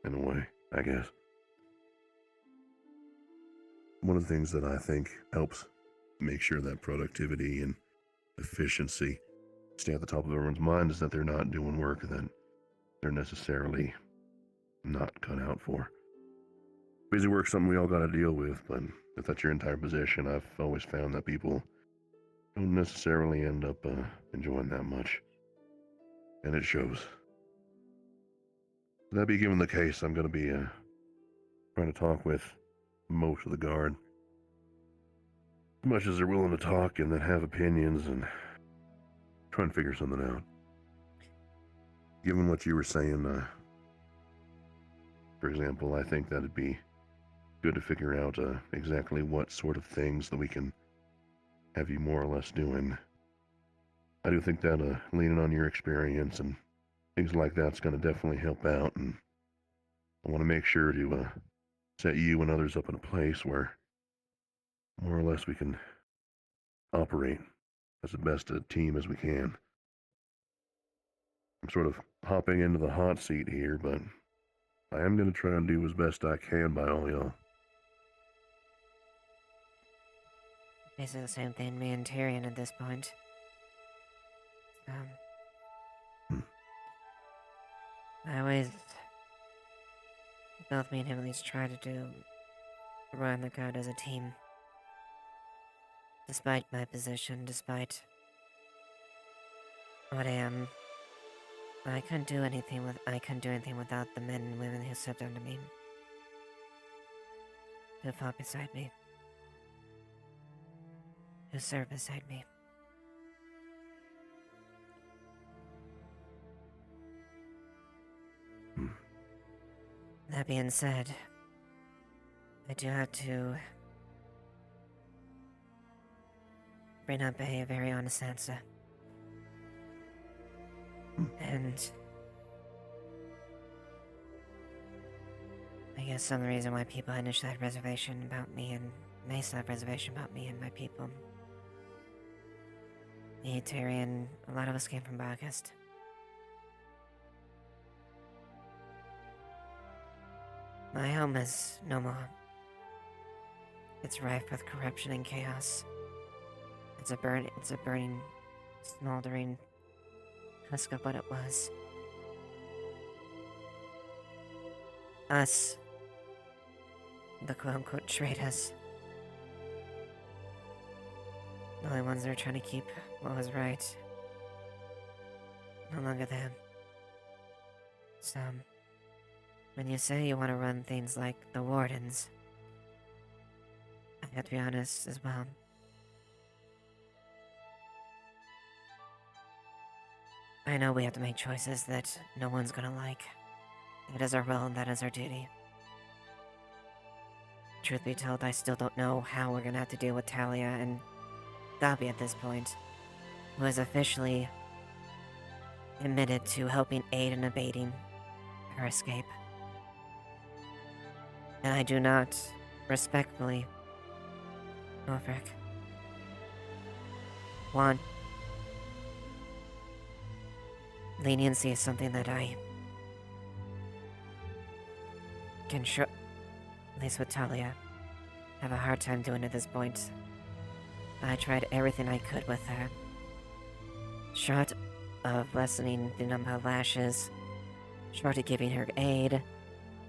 in a way, I guess. One of the things that I think helps make sure that productivity and efficiency stay at the top of everyone's mind is that they're not doing work that they're necessarily not cut out for. Busy work's something we all got to deal with, but if that's your entire position, I've always found that people don't necessarily end up enjoying that much. And it shows. That be given the case, I'm going to be trying to talk with most of the guard. As much as they're willing to talk and then have opinions and try and figure something out. Given what you were saying, for example, I think that'd be good to figure out exactly what sort of things that we can have you more or less doing. I do think that leaning on your experience and things like that's going to definitely help out, and I want to make sure to set you and others up in a place where more or less we can operate as the best a team as we can. I'm sort of hopping into the hot seat here, but I am going to try and do as best I can by all y'all. Basically the same thing me and Tyrion at this point. I always... Both me and him at least try to run the guard as a team. Despite my position, despite what I am, I couldn't do anything without the men and women who stepped under me. Who fought beside me. Who served beside me. That being said, I do have to bring up a very honest answer. And I guess some of the reason why people initially had reservation about me and may still have reservation about me and my people. Me, Tyrion, a lot of us came from Barghest. My home is no more. It's rife with corruption and chaos. It's a burning, smoldering husk of what it was. Us, the quote-unquote traitors, the only ones that are trying to keep what was right, no longer there. So, when you say you want to run things like the Wardens, I have to be honest as well. I know we have to make choices that no one's gonna like. That is our role and that is our duty. Truth be told, I still don't know how we're gonna have to deal with Talia and Gabi at this point, who has officially admitted to helping aid in abating her escape. And I do not, respectfully, Norfolk, want leniency is something that I can at least with Talia, have a hard time doing at this point. I tried everything I could with her. Short of lessening the number of lashes, short of giving her aid,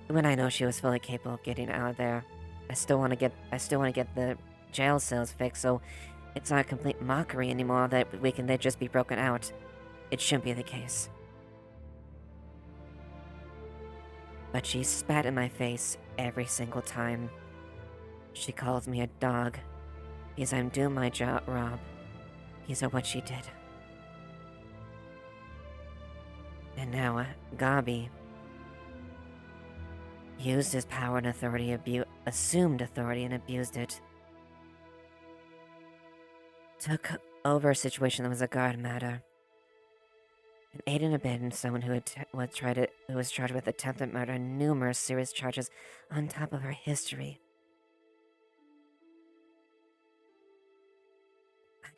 when I know she was fully capable of getting out of there. I still want to get the jail cells fixed, so it's not a complete mockery anymore that they'd just be broken out. It shouldn't be the case. But she spat in my face every single time. She calls me a dog because I'm doing my job, Rob. Because of what she did. And now, Gabi used his power and authority, assumed authority and abused it. Took over a situation that was a guard matter. And aided and abetted someone who was charged with attempted murder and numerous serious charges on top of her history.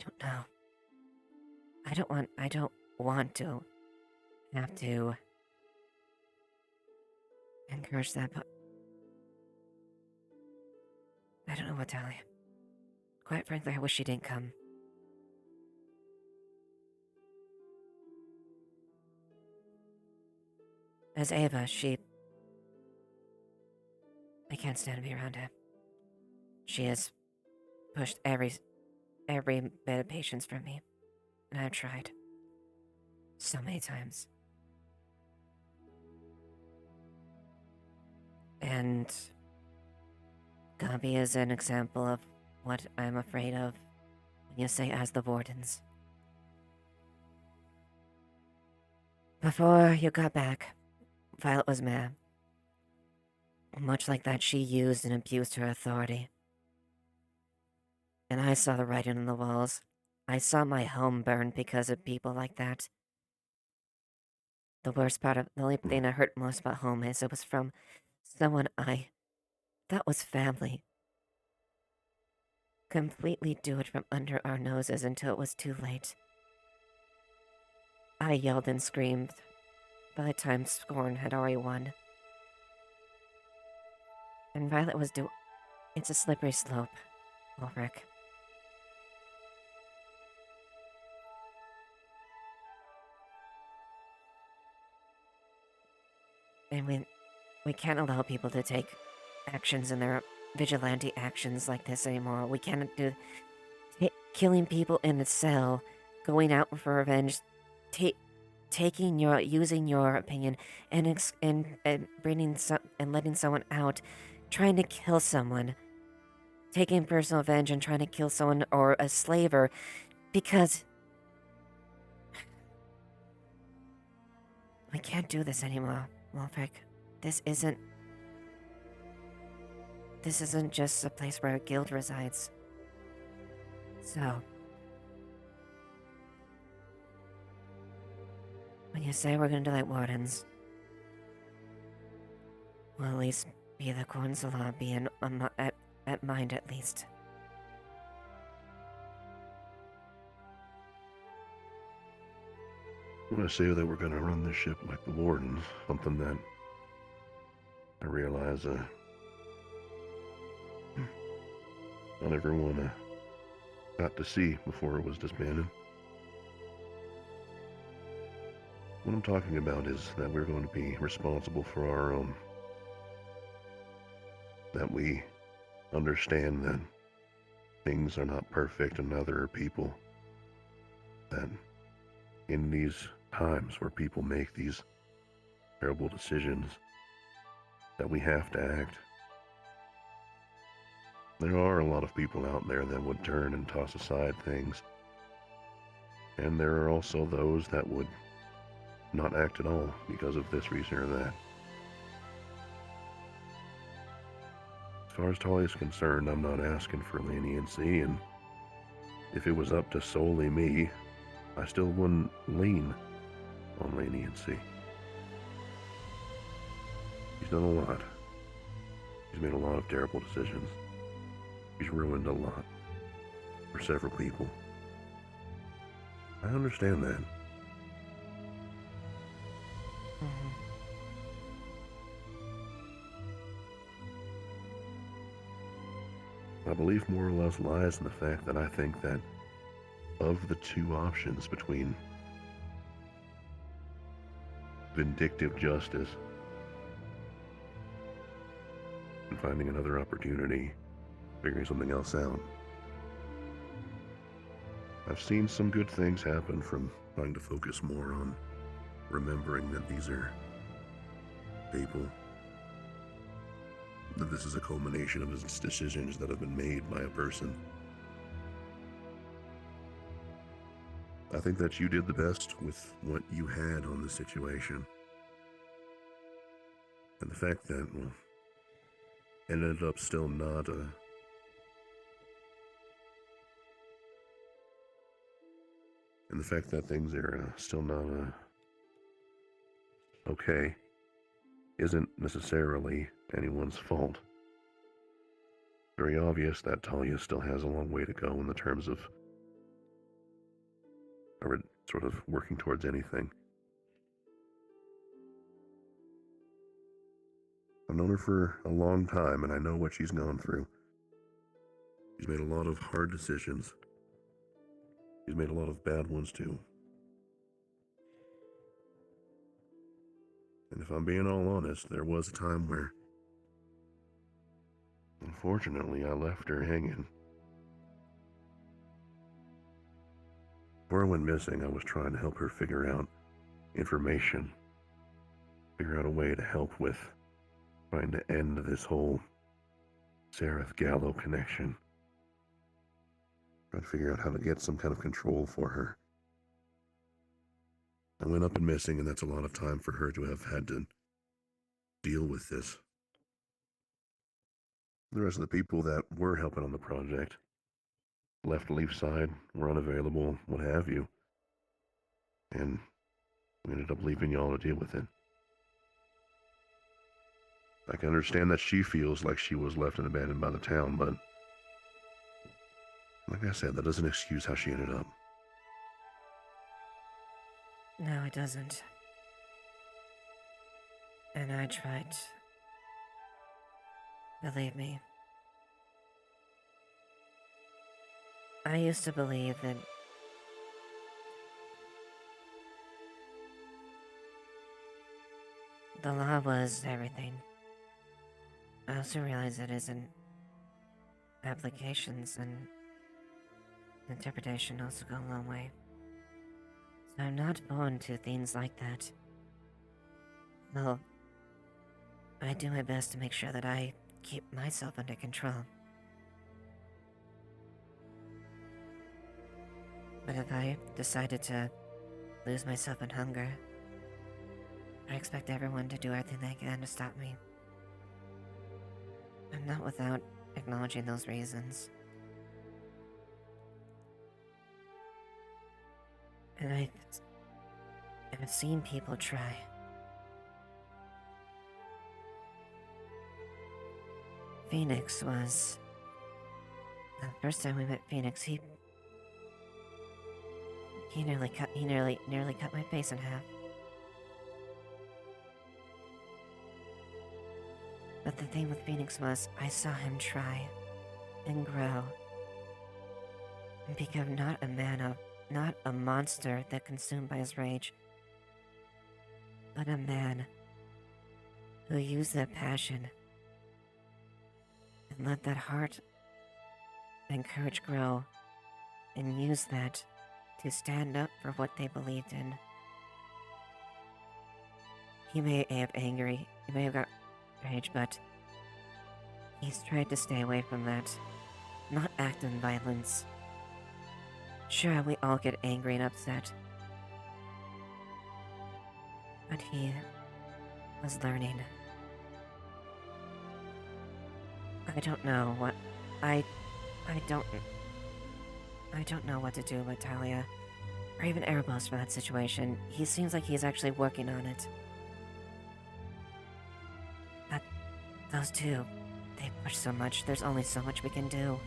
don't know. I don't want to have to encourage that, but I don't know what to tell you. Quite frankly, I wish she didn't come. As Ava, I can't stand to be around her. She has pushed every bit of patience from me, and I've tried so many times. And Gabi is an example of what I'm afraid of when you say as the Wardens. Before you got back, Violet was mad. Much like that, she used and abused her authority. And I saw the writing on the walls. I saw my home burned because of people like that. The only thing that hurt most about home is it was from someone I thought was family. Completely do it from under our noses until it was too late. I yelled and screamed. By the time Scorn had already won. And Violet was It's a slippery slope, Ulrich. And we can't allow people to take actions in their vigilante actions like this anymore. We can't do killing people in a cell, going out for revenge, using your opinion and bringing and letting someone out, trying to kill someone, taking personal revenge and trying to kill someone or a slaver, because we can't do this anymore, Wolfric. This isn't just a place where a guild resides. So, when you say we're gonna do like Wardens, we'll at least be the courts of law, be at mind at least. When I say that we're gonna run this ship like the Wardens, something that I realize not everyone got to see before it was disbanded. What I'm talking about is that we're going to be responsible for our own. That we understand that things are not perfect and neither are people. That in these times where people make these terrible decisions, that we have to act. There are a lot of people out there that would turn and toss aside things. And there are also those that would not act at all because of this reason or that. As far as Talia is concerned, I'm not asking for leniency, and if it was up to solely me, I still wouldn't lean on leniency. She's done a lot. She's made a lot of terrible decisions. She's ruined a lot for several people. I understand that. My belief more or less lies in the fact that I think that of the two options between vindictive justice and finding another opportunity, figuring something else out, I've seen some good things happen from trying to focus more on remembering that these are people, that this is a culmination of decisions that have been made by a person. I think that you did the best with what you had on the situation. And the fact that, well, it ended up still not and the fact that things are still not okay isn't necessarily anyone's fault. Very obvious that Talia still has a long way to go in the terms of or sort of working towards anything. I've known her for a long time, and I know what she's gone through. She's made a lot of hard decisions. She's made a lot of bad ones, too. And if I'm being all honest, there was a time where, unfortunately, I left her hanging. Before I went missing, I was trying to help her figure out information, figure out a way to help with trying to end this whole Seraph Gallo connection. Trying to figure out how to get some kind of control for her. I went up and missing, and that's a lot of time for her to have had to deal with this. The rest of the people that were helping on the project left Leafside, were unavailable, what have you. And we ended up leaving y'all to deal with it. I can understand that she feels like she was left and abandoned by the town, but like I said, that doesn't excuse how she ended up. No, it doesn't. And I tried. Believe me. I used to believe that the law was everything. I also realize it isn't. Applications and interpretation also go a long way. So I'm not born to things like that. Well, I do my best to make sure that I keep myself under control. But if I decided to lose myself in hunger, I expect everyone to do everything they can to stop me. And not without acknowledging those reasons. And I've seen people try. Phoenix was... The first time we met Phoenix, he nearly cut my face in half. But the thing with Phoenix was, I saw him try and grow and become not a monster that consumed by his rage, but a man who used that passion and let that heart and courage grow and use that to stand up for what they believed in. He may have angry, he may have got rage, but he's tried to stay away from that, not act in violence. Sure, we all get angry and upset, but he was learning. I don't know what I don't know what to do with Talia, or even Erebos for that situation. He seems like he's actually working on it. But those two, they push so much, there's only so much we can do.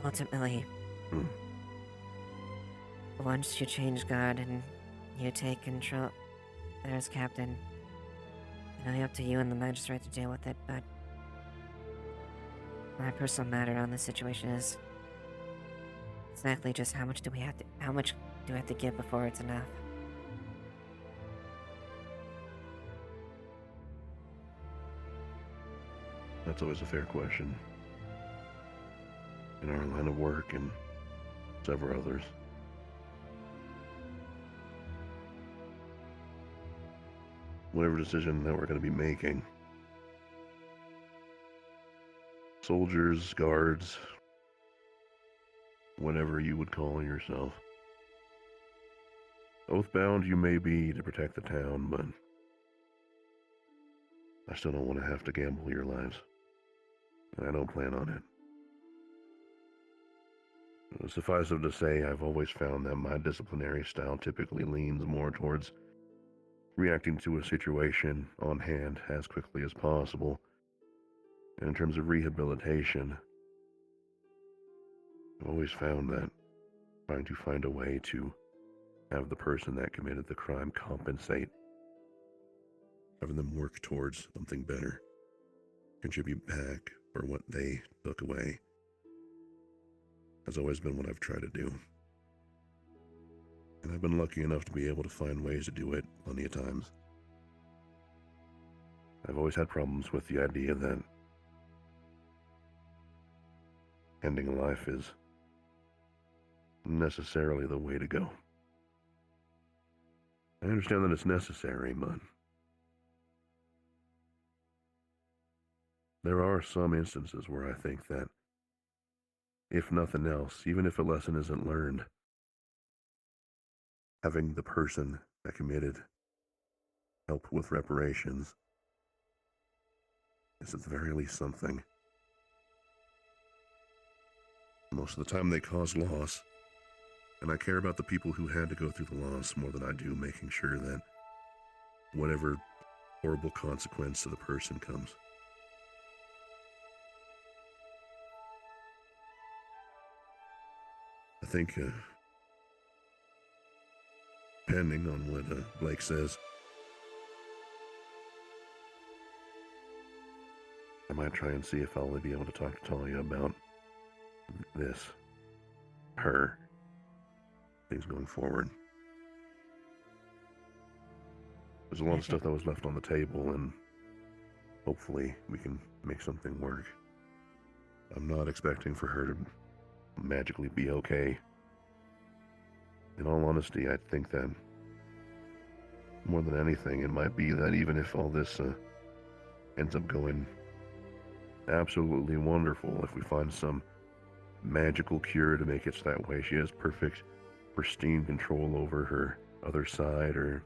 Ultimately, once you change guard and you take control, there's Captain. It'll be up to you and the magistrate to deal with it, but my personal matter on this situation is exactly just how much do I have to give before it's enough? That's always a fair question. In our line of work and several others. Whatever decision that we're going to be making, soldiers, guards, whatever you would call yourself. Oathbound you may be to protect the town, but I still don't want to have to gamble your lives. And I don't plan on it. Suffice it to say, I've always found that my disciplinary style typically leans more towards reacting to a situation on hand as quickly as possible. And in terms of rehabilitation, I've always found that trying to find a way to have the person that committed the crime compensate, having them work towards something better, contribute back for what they took away, has always been what I've tried to do. And I've been lucky enough to be able to find ways to do it plenty of times. I've always had problems with the idea that ending a life is necessarily the way to go. I understand that it's necessary, but there are some instances where I think that, if nothing else, even if a lesson isn't learned, having the person that committed help with reparations is at the very least something. Most of the time they cause loss, and I care about the people who had to go through the loss more than I do making sure that whatever horrible consequence to the person comes. I think, depending on what Blake says, I might try and see if I'll be able to talk to Talia about this, her, things going forward. There's a lot of stuff that was left on the table, and hopefully we can make something work. I'm not expecting for her to magically be okay. In all honesty, I think that more than anything, it might be that even if all this ends up going absolutely wonderful, if we find some magical cure to make it so that way she has perfect, pristine control over her other side, or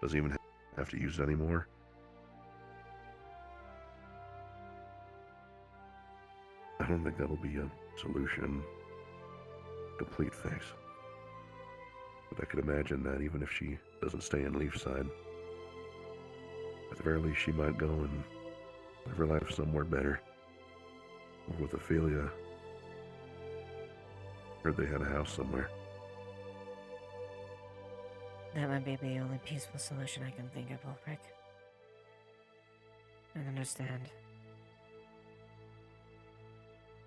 doesn't even have to use it anymore. I don't think that'll be a solution, complete fix. But I could imagine that even if she doesn't stay in Leafside, at the very least she might go and live her life somewhere better. Or with Ophelia, heard they had a house somewhere. That might be the only peaceful solution I can think of, Ulfric. I understand.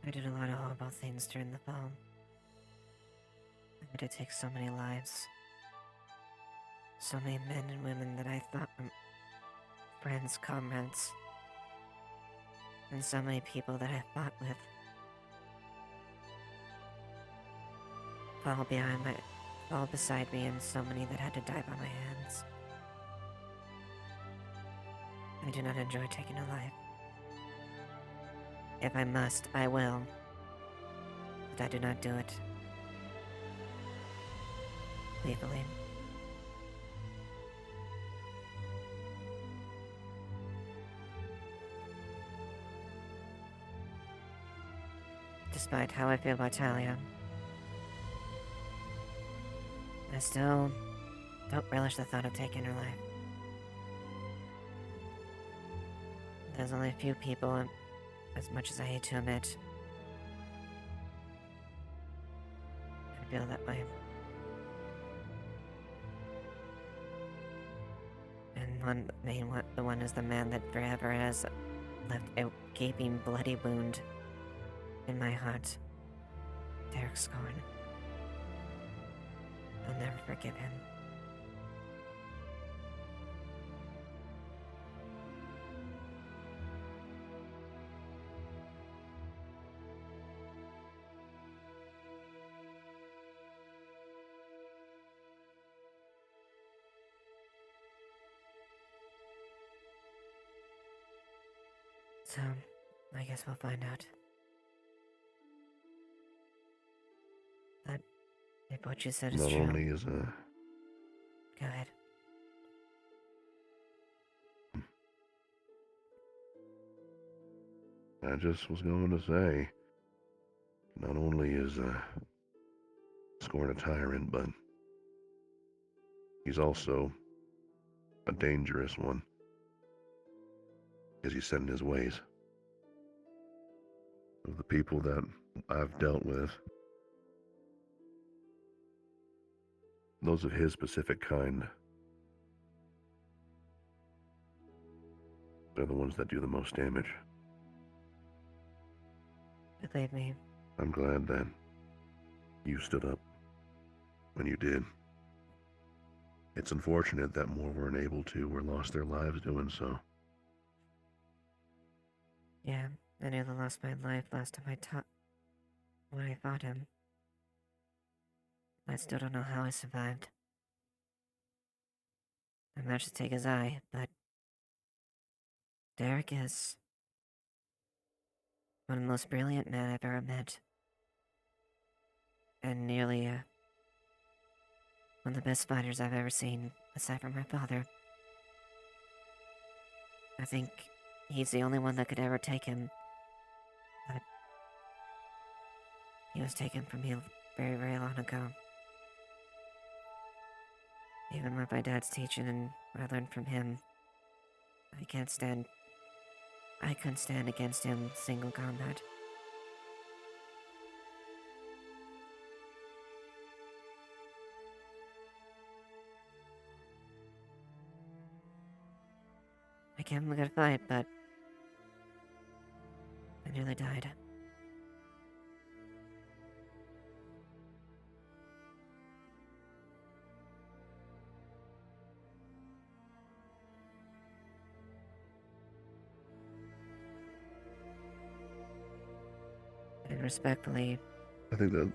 I did a lot of horrible things during the fall. I had to take so many lives. So many men and women that I thought were friends, comrades. And so many people that I fought with fall beside me, and so many that had to die by my hands. I do not enjoy taking a life. If I must, I will. But I do not do it legally. Despite how I feel about Talia, I still don't relish the thought of taking her life. There's only a few people, as much as I hate to admit, I feel that way. And the one is the man that forever has left a gaping, bloody wound in my heart. Derek Scorn. I'll never forgive him. So, I guess we'll find out. But if what you said is Not true... only is Go ahead. I just was going to say, not only is Scorn a tyrant, but he's also a dangerous one, as he's set in his ways. Of the people that I've dealt with, those of his specific kind, they're the ones that do the most damage. Believe me. I'm glad that you stood up when you did. It's unfortunate that more weren't able to or lost their lives doing so. Yeah, I nearly lost my life last time when I fought him. I still don't know how I survived. I managed to take his eye, but Derek is one of the most brilliant men I've ever met. And nearly one of the best fighters I've ever seen, aside from my father. I think he's the only one that could ever take him. But he was taken from me very, very long ago. Even with my dad's teaching and what I learned from him, I couldn't stand against him single combat. I gave him a good fight, but I nearly died. And respectfully, I think that...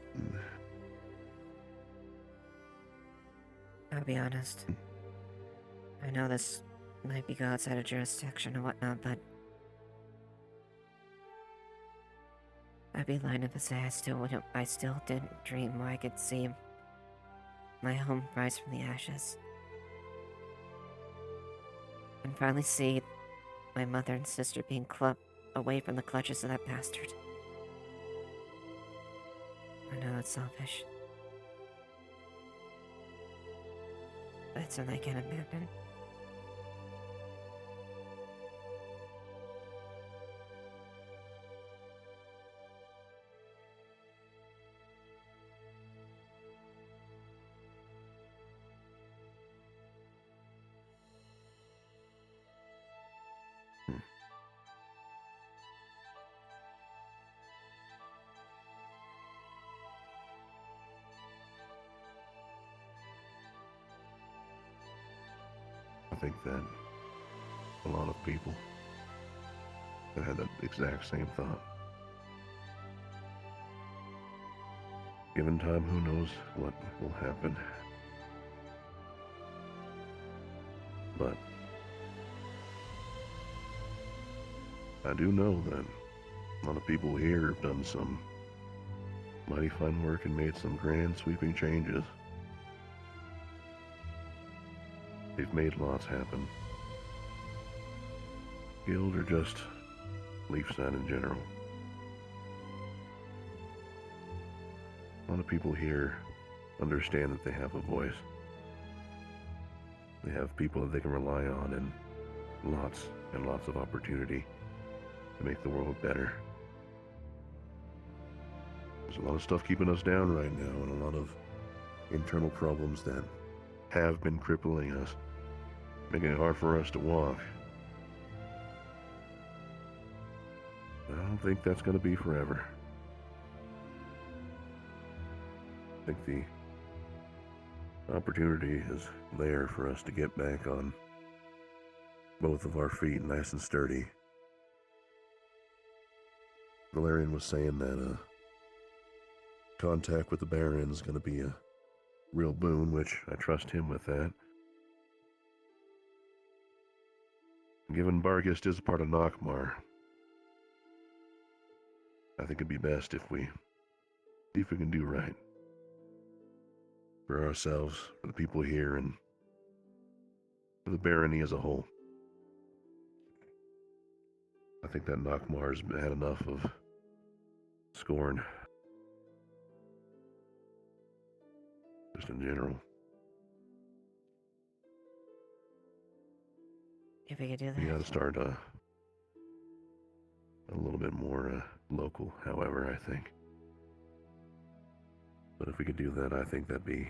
I'll be honest. I know this might be go outside of jurisdiction or whatnot, but I'd be lying if I say I still didn't dream where I could see my home rise from the ashes. And finally see my mother and sister being clubbed away from the clutches of that bastard. I know it's selfish. But it's something I can't abandon. I think that a lot of people have had that exact same thought. Given time, who knows what will happen. But I do know that a lot of people here have done some mighty fine work and made some grand sweeping changes. They've made lots happen. Guild or just Leafside in general. A lot of people here understand that they have a voice. They have people that they can rely on and lots and lots of opportunity to make the world better. There's a lot of stuff keeping us down right now and a lot of internal problems that have been crippling us, making it hard for us to walk. I don't think that's going to be forever. I think the opportunity is there for us to get back on both of our feet nice and sturdy. Valerian was saying that contact with the Baron is going to be a real boon, which I trust him with that. Given Bargist is a part of Nockmar, I think it'd be best if we see if we can do right. For ourselves, for the people here, and for the barony as a whole. I think that Nockmar's had enough of scorn. Just in general. If we could do that. We gotta start a little bit more local, however, I think. But if we could do that, I think that'd be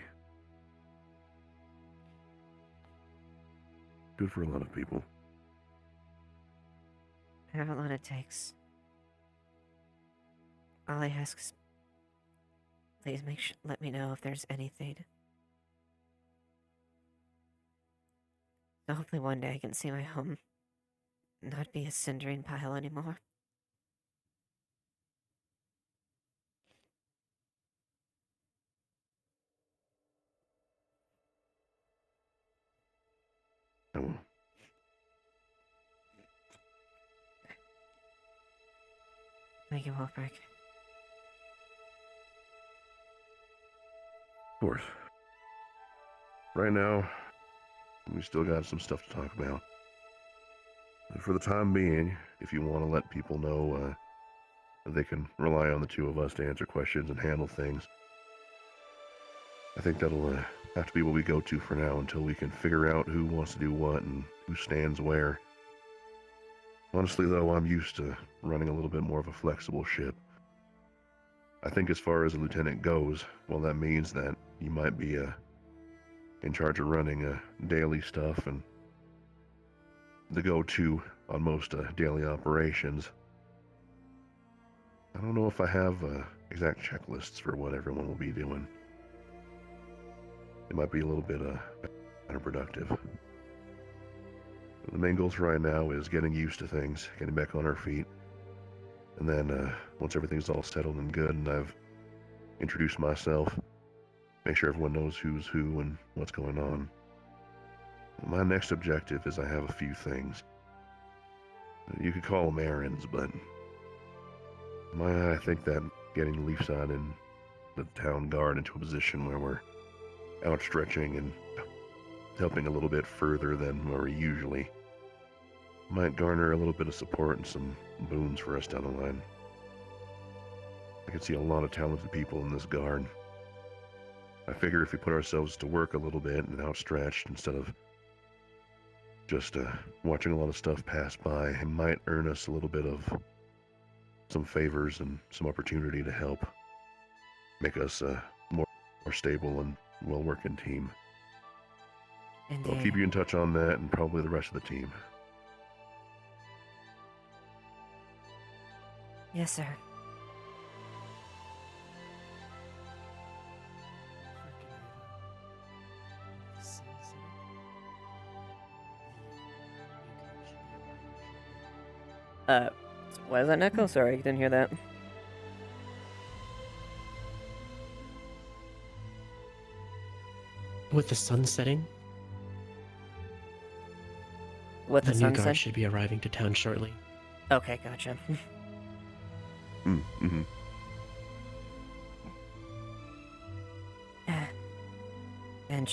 good for a lot of people. I have a lot it takes. All I ask is, please let me know if there's anything. So hopefully one day I can see my home not be a cindering pile anymore. I will. Thank you, Wolfric. Of course. Right now, we still got some stuff to talk about. For the time being, if you want to let people know they can rely on the two of us to answer questions and handle things, I think that'll have to be what we go to for now until we can figure out who wants to do what and who stands where. Honestly, though, I'm used to running a little bit more of a flexible ship. I think as far as a lieutenant goes, well, that means that you might be in charge of running daily stuff and the go-to on most daily operations. I don't know if I have exact checklists for what everyone will be doing. It might be a little bit counterproductive. The main goal for right now is getting used to things, getting back on our feet, and then once everything's all settled and good and I've introduced myself, make sure everyone knows who's who and what's going on. My next objective is I have a few things. You could call them errands, but I think that getting Leafside and the town guard into a position where we're outstretching and helping a little bit further than where we usually might garner a little bit of support and some boons for us down the line. I can see a lot of talented people in this guard. I figure if we put ourselves to work a little bit and outstretched instead of just watching a lot of stuff pass by, it might earn us a little bit of some favors and some opportunity to help make us a more stable and well-working team. Indeed. I'll keep you in touch on that and probably the rest of the team. Yes, sir. Why is that an echo? Sorry, I didn't hear that. With the sun setting, With the new sunset? guard should be arriving to town shortly. Okay, gotcha. Mm-hmm. And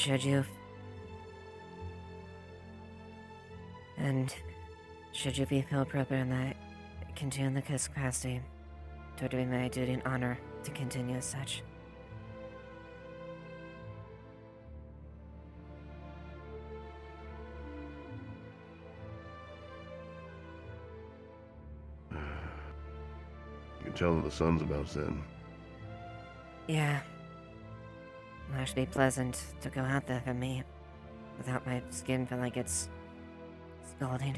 should you be feel appropriate in that, continue in the capacity to doing my duty and honor to continue as such. You can tell that the sun's about setting. Yeah. Well, it should be pleasant to go out there for me without my skin feel like it's scalding.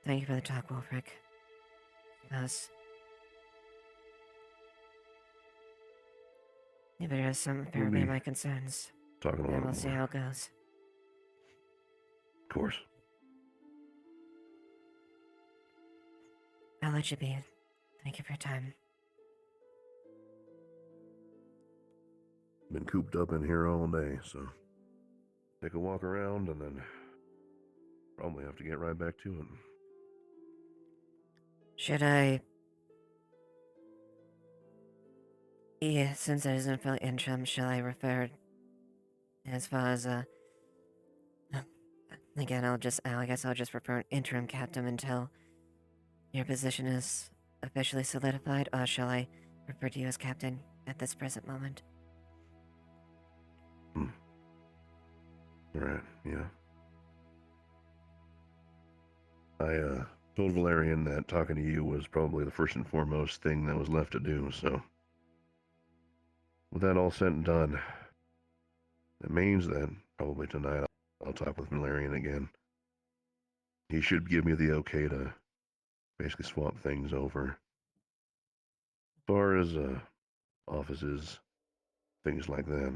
Thank you for the talk, Wolfric. Suppose if there is some apparently my concerns, Talking a then lot we'll see more. how it goes. Of course. I'll let you be. Thank you for your time. Been cooped up in here all day, so take a walk around and then probably have to get right back to it. Should I... Yeah, since it isn't for interim, shall I refer as far as, again, I guess I'll just refer interim captain until your position is officially solidified, or shall I refer to you as captain at this present moment? Alright, yeah. I told Valerian that talking to you was probably the first and foremost thing that was left to do, so with that all said and done, it means that probably tonight I'll talk with Valerian again. He should give me the okay to basically swap things over. As far as offices, things like that.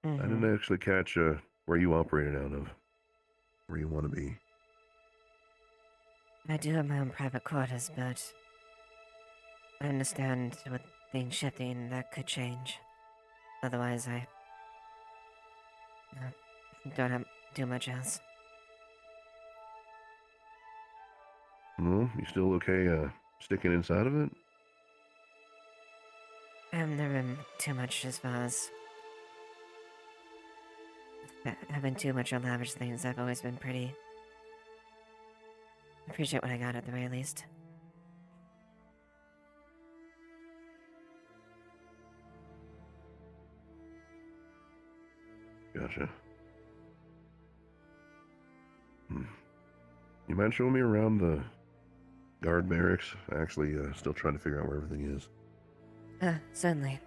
I didn't actually catch where you operated out of, where you want to be. I do have my own private quarters, but I understand with things shifting, that could change. Otherwise, I don't have too much else. No, you still okay sticking inside of it? I've never been too much as far as having too much on lavish things. I've always been pretty. Appreciate what I got at the very least. Gotcha. You mind showing me around the guard barracks? Actually, still trying to figure out where everything is. Certainly.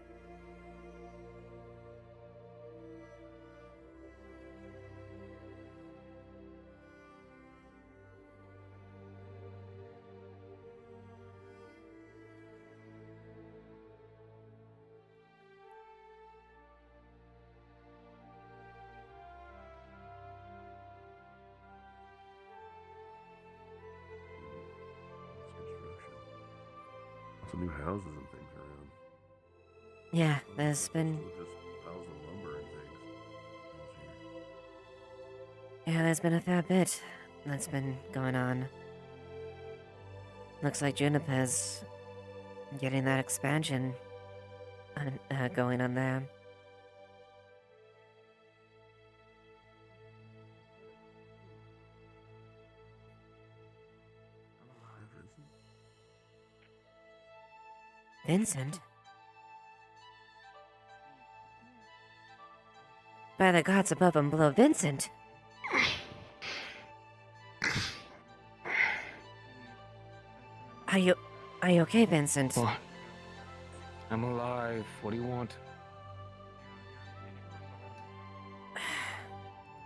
Lots of new houses and things around. Yeah, there's been. Just piles of lumber and things. Yeah, there's been a fair bit that's been going on. Looks like Juniper's getting that expansion going on there. Vincent? By the gods above and below, Vincent! Are you okay, Vincent? What? I'm alive. What do you want?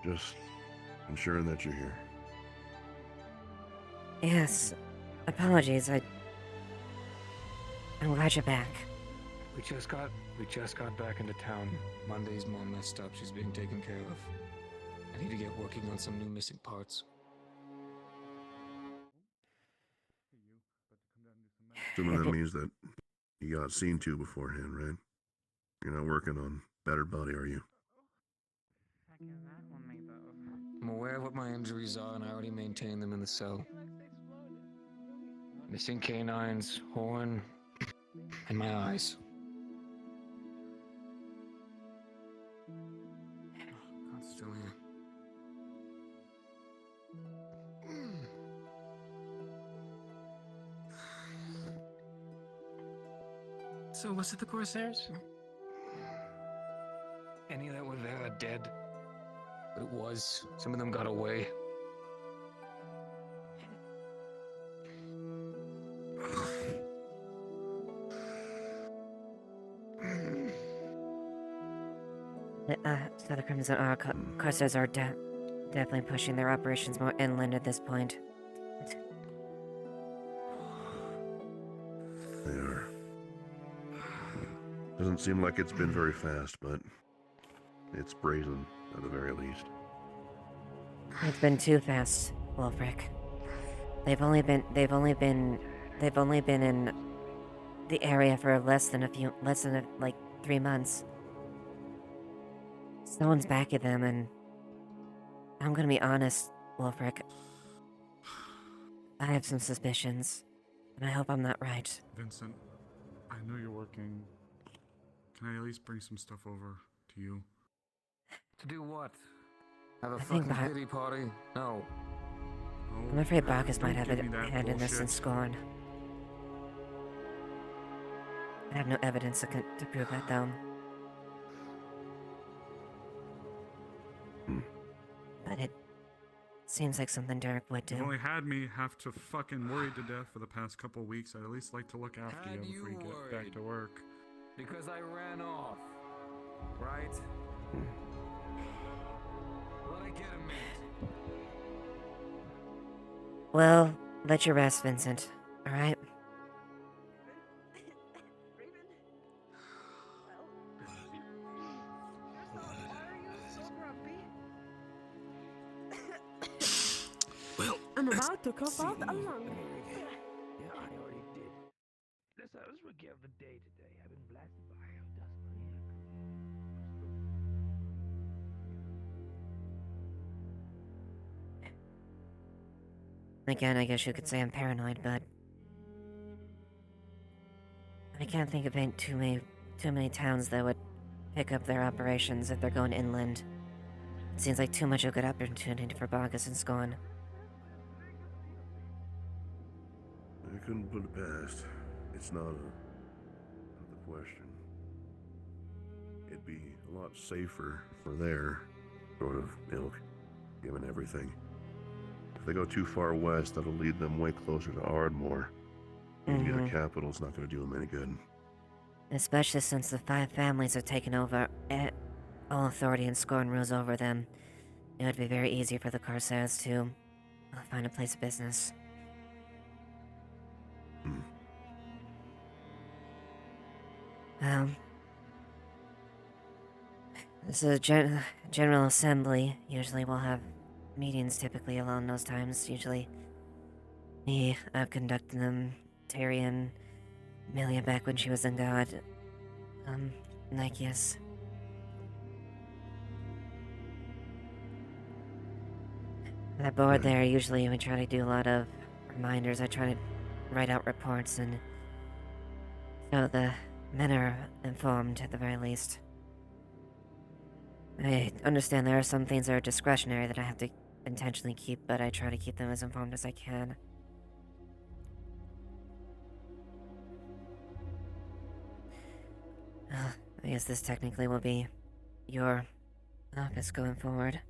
Just ensuring that you're here. Yes. Apologies, I'm glad you're back. We just got back into town. Monday's mom messed up. She's being taken care of. I need to get working on some new missing parts. Assuming that means that you got seen to beforehand, right? You're not working on battered body, are you? I'm aware of what my injuries are, and I already maintain them in the cell. Missing canines, horn, and my eyes. God's still here. So was it the Corsairs? Any that were there are dead. But it was. Some of them got away. So the Crimson Corsairs are definitely pushing their operations more inland at this point. They are. Doesn't seem like it's been very fast, but it's brazen at the very least. It's been too fast, Wolfric. They've only been in the area for less than 3 months. Someone's back at them, and I'm gonna be honest, Wolfric. I have some suspicions, and I hope I'm not right. Vincent, I know you're working. Can I at least bring some stuff over to you? To do what? Have a I think fucking pity party? No. I'm afraid Bacchus might have give a me that hand in this in bullshit. Scorn. I have no evidence to prove that, though. But it seems like something Derek would You've do. only had me have to fucking worry to death for the past couple weeks. I'd at least like to look after you before you get back to work. Because I ran off. Right? Let I get a minute. Well, let you rest, Vincent. Alright? Well, I'm about to cough out a lung. Yeah, I already did. Let's regale the day today. I've been blasted by dust Again, I guess you could say I'm paranoid, but I can't think of too many towns that would pick up their operations if they're going inland. It seems like too much of a good opportunity for Bogus and Scorn. I couldn't put it past. It's not the question. It'd be a lot safer for their sort of ilk, given everything. If they go too far west, that'll lead them way closer to Ardmore. Being near the capital's not going to do them any good. Especially since the 5 families have taken over all authority and Scorn rules over them. It would be very easy for the Corsairs to find a place of business. This is a general assembly. Usually we'll have meetings typically along those times. Usually me, I've conducted them. Tyrion, Amelia back when she was in God. Nikeus. That board there, usually we try to do a lot of reminders. I try to write out reports and so the men are informed at the very least. I understand there are some things that are discretionary that I have to intentionally keep, but I try to keep them as informed as I can. I guess this technically will be your office going forward.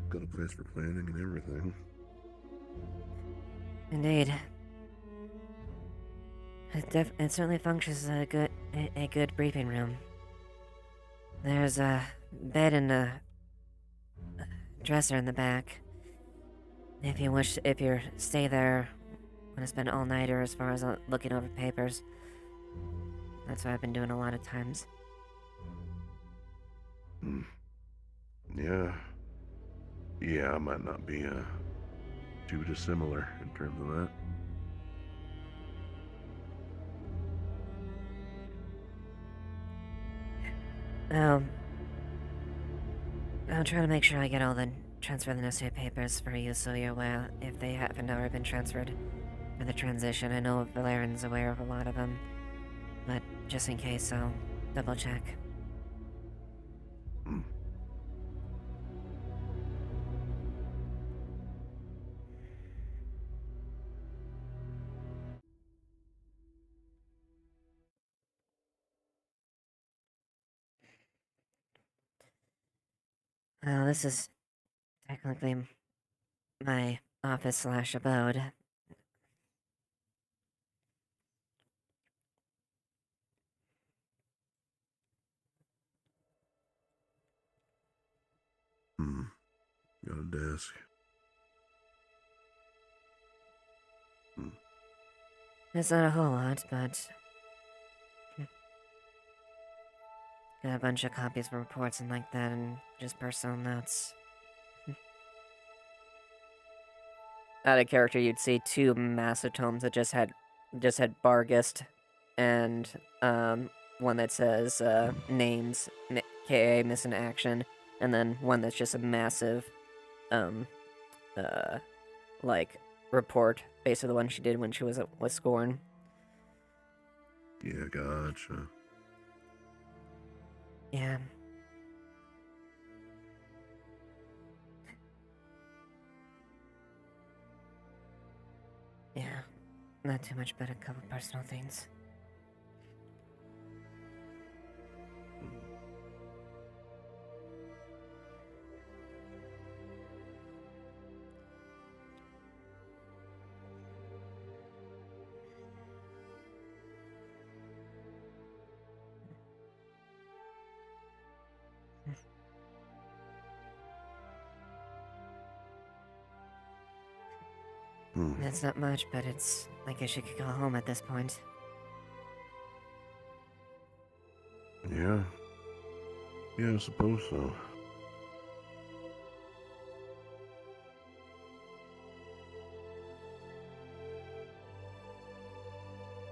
Got a place for planning and everything. Indeed. It certainly functions as a good briefing room. There's a bed and a dresser in the back. If you stay there, want to spend all-nighter as far as looking over papers. That's what I've been doing a lot of times. Yeah. Yeah, I might not be too dissimilar in terms of that. I'll try to make sure I get transfer the necessary papers for you so you're aware if they haven't already been transferred for the transition. I know Valerian's aware of a lot of them, but just in case, I'll double check. Well, this is technically my office/abode. Got a desk. It's not a whole lot, but got a bunch of copies of reports and like that, and just personal notes. Out of character, you'd see 2 massive tomes that just had Bargist, and one that says names, KA missing action, and then one that's just a massive like report based on the one she did when she was with Scorn. Yeah, gotcha. Yeah. Yeah, not too much, but a couple personal things. That's not much, but it's. I guess you could go home at this point. Yeah. Yeah, I suppose so.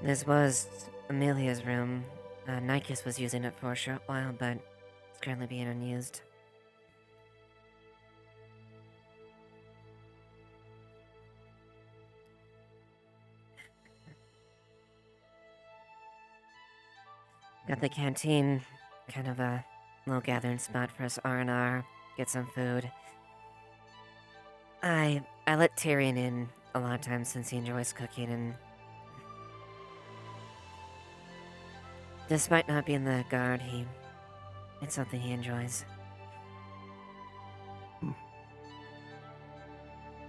This was Amelia's room. Nikes was using it for a short while, but it's currently being unused. Got the canteen, kind of a little gathering spot for us R&R, get some food. I let Tyrion in a lot of times since he enjoys cooking, and despite not being the guard, it's something he enjoys.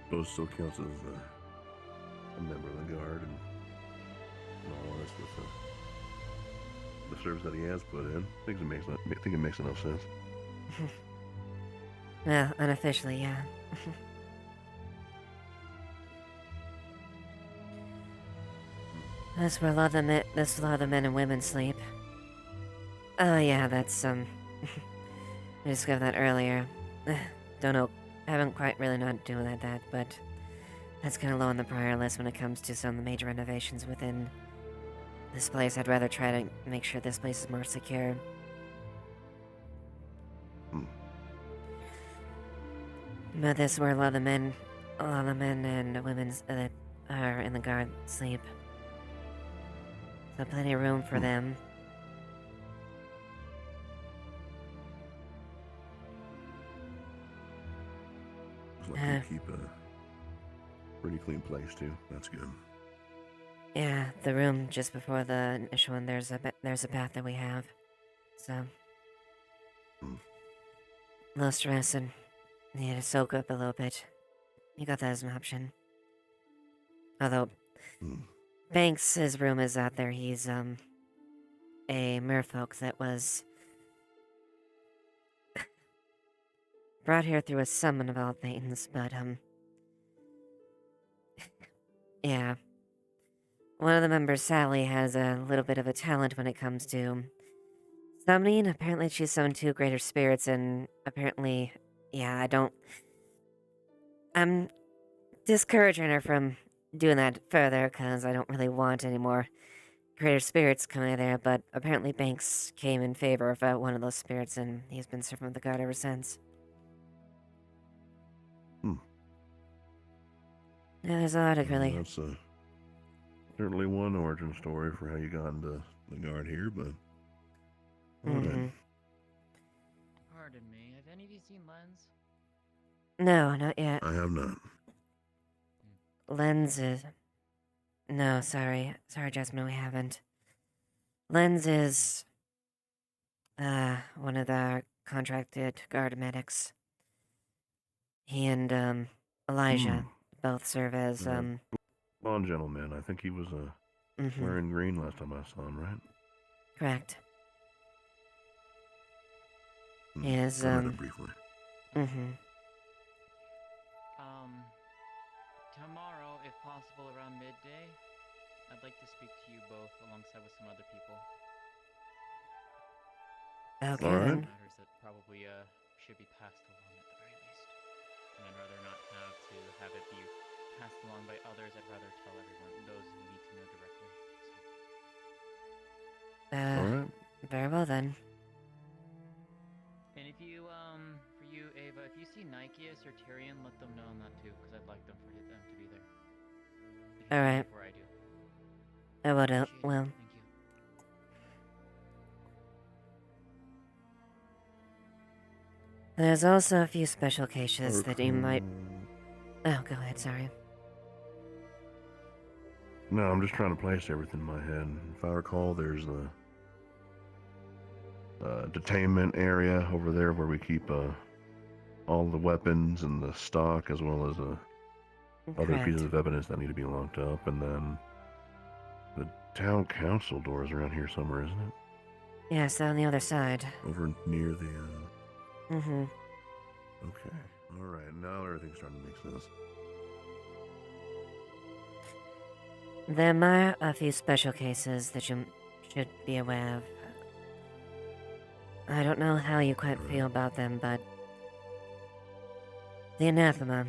Suppose still counts as a member of the guard and all this with the service that he has put in. I think it makes enough sense. Well, unofficially, yeah. That's where a lot of the men and women sleep. Oh yeah, that's I discovered that earlier. Don't know, haven't quite really not doing that, but that's kind of low on the prior list when it comes to some of the major renovations within this place. I'd rather try to make sure this place is more secure. But this is where a lot of the men and women that are in the guard sleep. So plenty of room for them. Looks like you keep a pretty clean place too. That's good. Yeah, the room just before the initial one, there's a bath that we have. So low stress and need to soak up a little bit. You got that as an option. Although Banks' room is out there. He's a merfolk that was brought here through a summon of all things, but yeah. One of the members, Sally, has a little bit of a talent when it comes to summoning. Apparently she's summoned 2 greater spirits, and apparently, yeah, I'm discouraging her from doing that further, because I don't really want any more greater spirits coming in there, but apparently Banks came in favor of one of those spirits, and he's been serving with the guard ever since. Yeah, there's a lot of really... That's certainly one origin story for how you got into the guard here, but... Alright. Pardon me, have any of you seen Lens? No, not yet. I have not. Lens is... No, sorry. Sorry, Jasmine, we haven't. Lens is... one of the contracted guard medics. He and, Elijah both serve as, Blonde gentleman. I think he was wearing green last time I saw him, right? Correct. He is, I met him briefly. Tomorrow, if possible around midday, I'd like to speak to you both alongside with some other people. Okay. Alright. Matters that probably should be passed along at the very least. And I'd rather not have it be passed along by others. I'd rather tell everyone, those who need to know directly. Alright. Very well then. And if you, for you, Ava, if you see Nikeus or Tyrion, let them know that too, because I'd like them to be there. Alright. Before I do. I would, well. Thank you. There's also a few special cases that you might... Oh, go ahead, sorry. No, I'm just trying to place everything in my head. If I recall, there's the detainment area over there where we keep all the weapons and the stock, as well as other pieces of evidence that need to be locked up. And then the town council door is around here somewhere, isn't it? Yes, on the other side. Over near the... Okay. Alright, now everything's starting to make sense. There are a few special cases that you should be aware of. I don't know how you quite feel about them, but the anathema.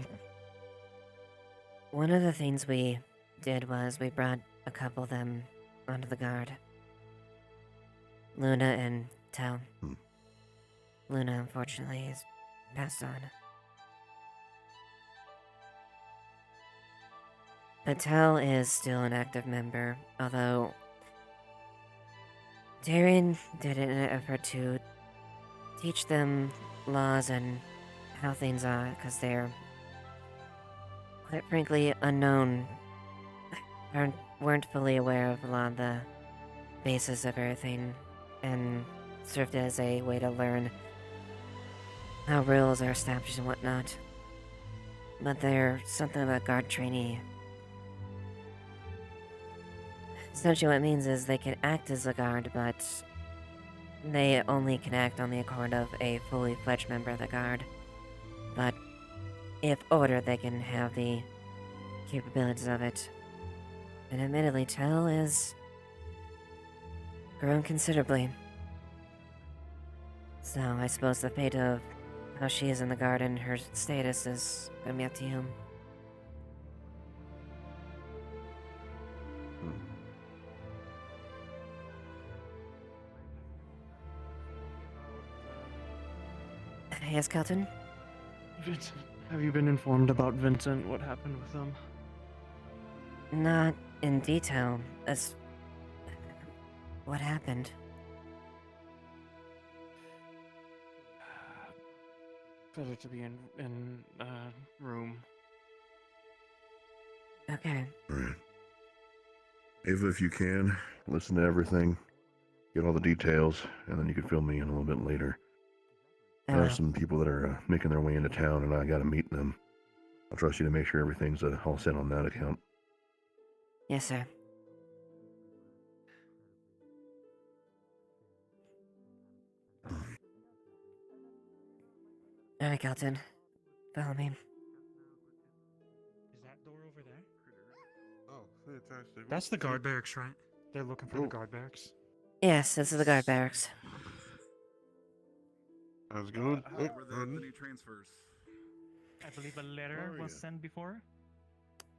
One of the things we did was we brought a couple of them onto the guard. Luna and Tal. Luna, unfortunately, has passed on. But Tal is still an active member, although Darren did it in an effort to teach them laws and how things are, because they're, quite frankly, unknown. Weren't fully aware of a lot of the basis of everything, and served as a way to learn how rules are established and whatnot. But there's something about guard trainee. Essentially what it means is they can act as a guard, but they only can act on the accord of a fully fledged member of the guard. But if ordered, they can have the capabilities of it. And admittedly, Tal is grown considerably. So I suppose the fate of how she is in the guard and her status is gonna be up to you. Yes, Kelton? Vincent, have you been informed about Vincent? What happened with him? Not in detail, as what happened. Better to be in room. Okay. Alright. Ava, if you can, listen to everything, get all the details, and then you can fill me in a little bit later. I have some people that are making their way into town, and I gotta meet them. I'll trust you to make sure everything's all set on that account. Yes, sir. Alright, Kelton. Follow me. Is that door over there? Oh, fantastic. That's the guard barracks, right? They're looking for the guard barracks. Yes, this is the guard barracks. How's it going? How were the new transfers? I believe a letter was sent before.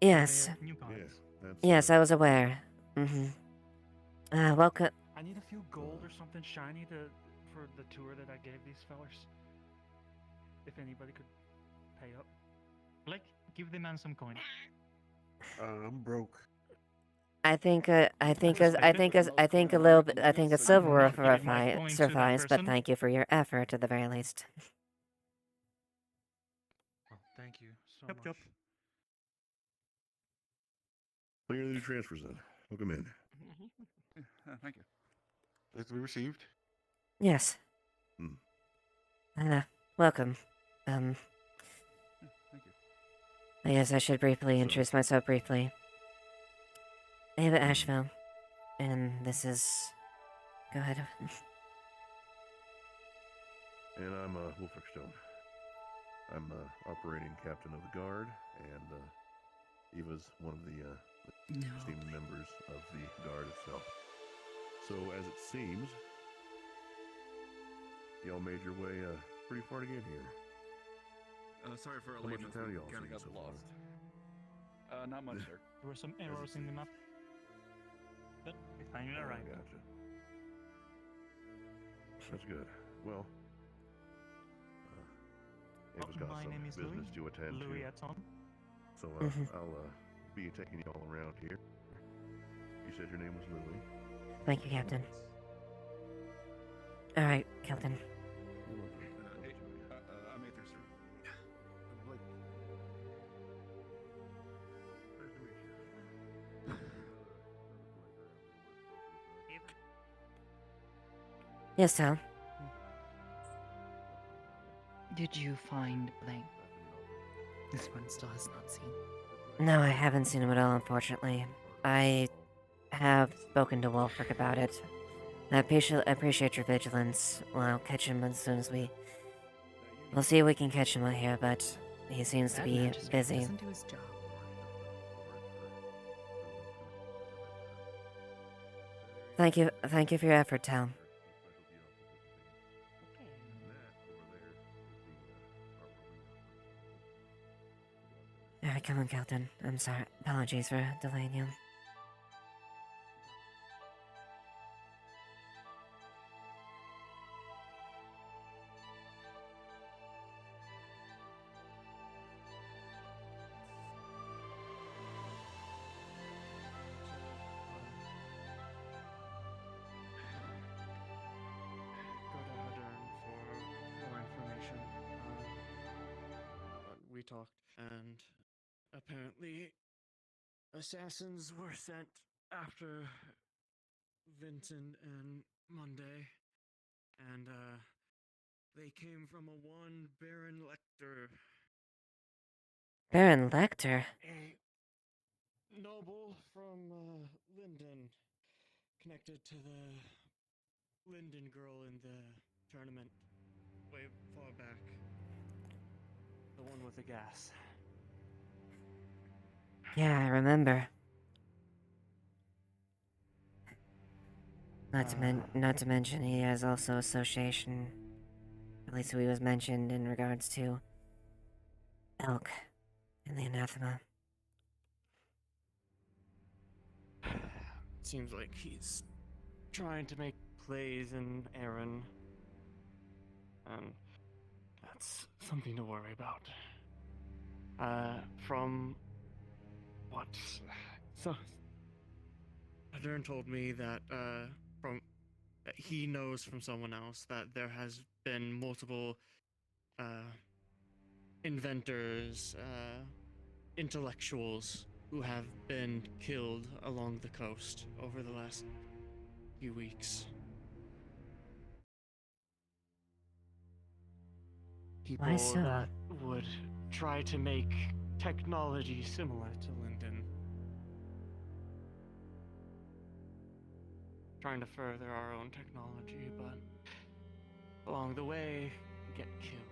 Yes. New guards. Yes, I was aware. Welcome. I need a few gold or something shiny for the tour that I gave these fellers. If anybody could pay up. Blake, give the man some coin. I'm broke. I think a little bit. I think a silver will suffice. But thank you for your effort at the very least. Well, thank you so much. Well, you're the new transfers then. Welcome in. Thank you. Is to be received? Yes. Welcome. Thank you. I guess I should briefly introduce myself briefly. Ava Ashevail, and this is. Go ahead. And I'm Wolfrickstone. I'm operating captain of the guard, and Eva's one of the esteemed members of the guard itself. So, as it seems, y'all made your way pretty far to get here. Sorry for How our much lateness. town We y'all kind of seen got so far? lost. Not much, sir. There were some errors in the map. But we finally arrived. Gotcha. That's good. Well, Ava's got my some name is business Louis. to attend Louis to. Eton. So I'll be taking you all around here. You said your name was Louis. Thank you, Captain. All right, Kelton. I'm Aether, sir. Blake. Nice to meet you. Yes, Tal. Did you find Blank? This one still has not seen. No, I haven't seen him at all, unfortunately. I have spoken to Wolfric about it. I appreciate your vigilance. Well, I'll catch him as soon as we... We'll see if we can catch him out here, but he seems to be busy. Listen to his job. Thank you for your effort, Tal. Alright, come on, Kelton. I'm sorry. Apologies for delaying you. Go to Hadern for more information. But we talked, and apparently, assassins were sent after Vincent and Monday, and they came from a one Baron Lecter, Baron Lecter? a noble from Linden, connected to the Linden girl in the tournament way far back. The one with the gas. Yeah, I remember. Not to mention he has also association, at least he was mentioned in regards to Elk and the anathema. Seems like he's trying to make plays in Aaron, and that's something to worry about. From what? So, Adern told me that that he knows from someone else that there has been multiple inventors, intellectuals who have been killed along the coast over the last few weeks. Why People so? that would try to make technology similar to Linden. Trying to further our own technology, but along the way, get killed.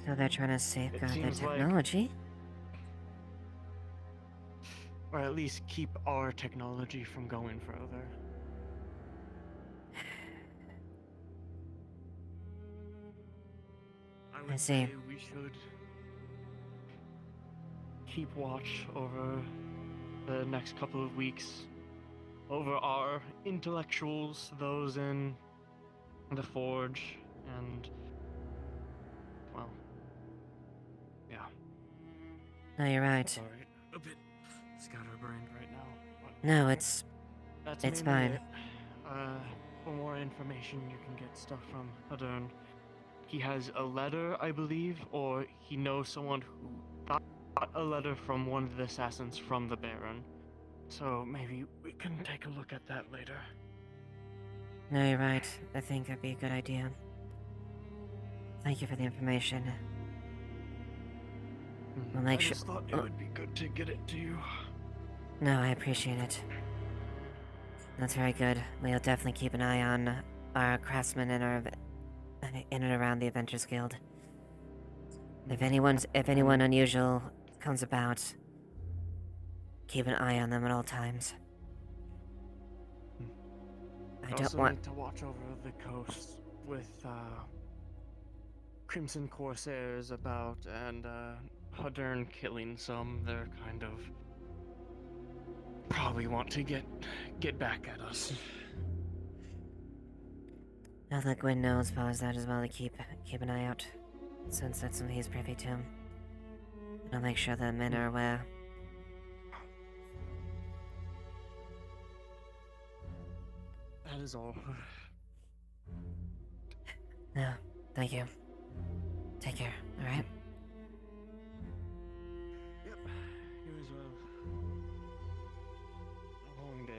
So they're trying to safeguard their seems like- technology? Or at least keep our technology from going further. I would see. say we should keep watch over the next couple of weeks over our intellectuals, those in the forge, and well, yeah. No, you're right. Sorry, a bit scatterbrained right now. But No, it's that's mainly fine. it. For more information, you can get stuff from Hadern. He has a letter, I believe, or he knows someone who got a letter from one of the assassins from the Baron. So maybe we can take a look at that later. No, you're right. I think that'd be a good idea. Thank you for the information. We'll make I sure. just thought it would be good to get it to you. No, I appreciate it. That's very good. We'll definitely keep an eye on our craftsmen in and around the Adventures Guild. If anyone unusual comes about, keep an eye on them at all times. I don't also want. need to watch over the coast with Crimson Corsairs about, and Hadern killing some. They're kind of probably want to get back at us. Now that Gwyn knows, suppose that as well to keep an eye out, since that's something he's privy to. And I'll make sure the men are aware. That is all. No, thank you. Take care, alright? Yep, you as well. A long day.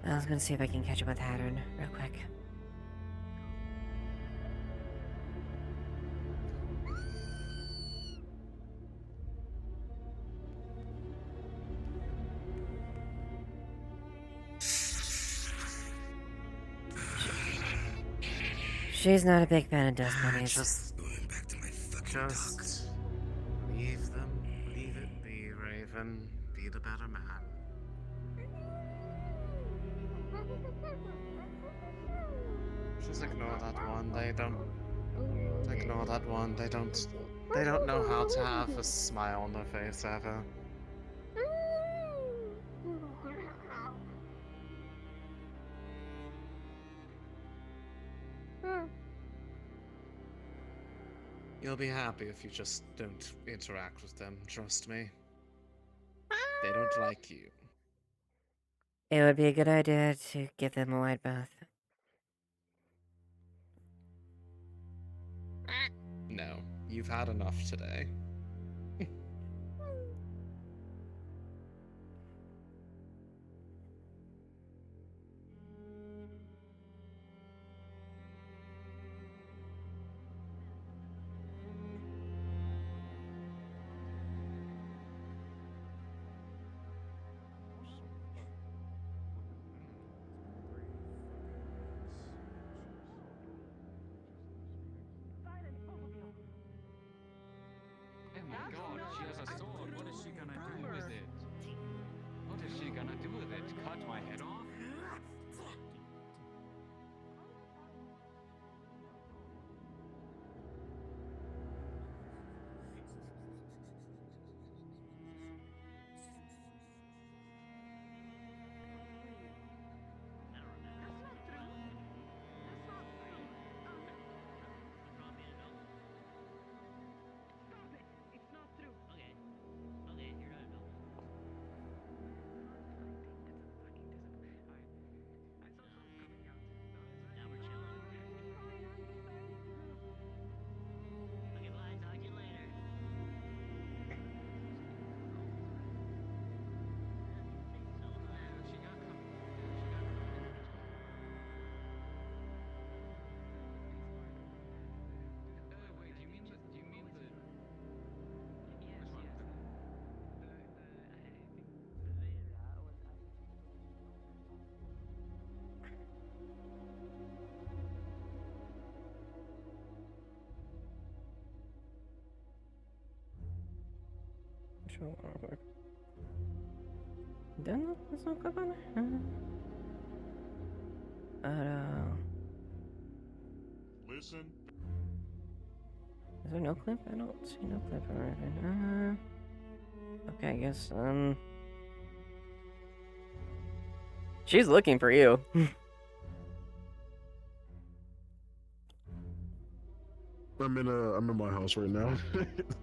I was gonna see if I can catch up with Hattern real quick. She's not a big fan of dust bunnies. Just leave them. Leave it be, Raven. Be the better man. Just ignore that one. They don't. Ignore that one. They don't. They don't know how to have a smile on their face ever. You'll be happy if you just don't interact with them, trust me. They don't like you. It would be a good idea to give them a wide berth. No, you've had enough today. Oh my god, she has a sword. What is she gonna do with it? What is she gonna do with it? Cut my head off? There's no clip on there? Listen. Is there no clip? I don't see no clip or anything. Okay, I guess, she's looking for you. I'm in my house right now.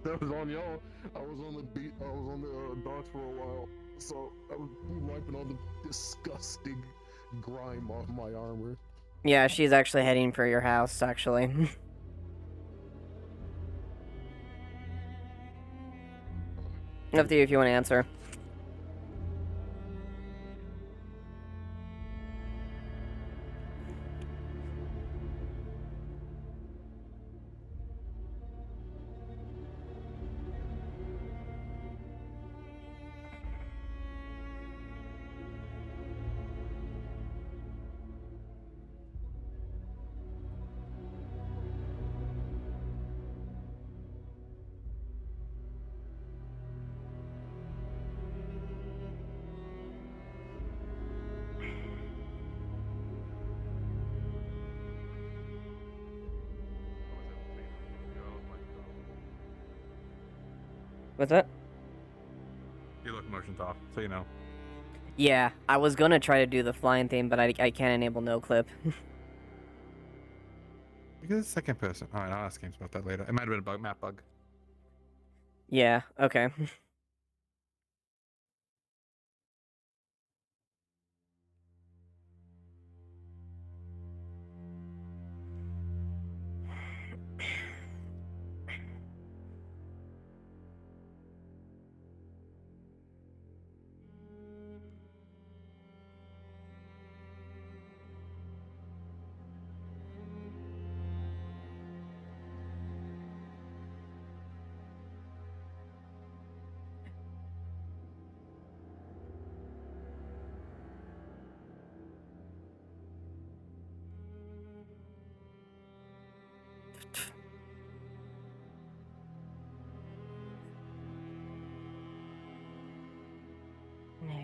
That was on y'all. I was on the beat. I was on the docks for a while, so I was wiping all the disgusting grime off my armor. Yeah, she's actually heading for your house, actually. Up to you if you want to answer. What's that? Your locomotion's off, so you know. Yeah, I was gonna try to do the flying thing, but I can't enable no clip. Because it's second person. Alright, I'll ask games about that later. It might have been a bug, map bug. Yeah, okay.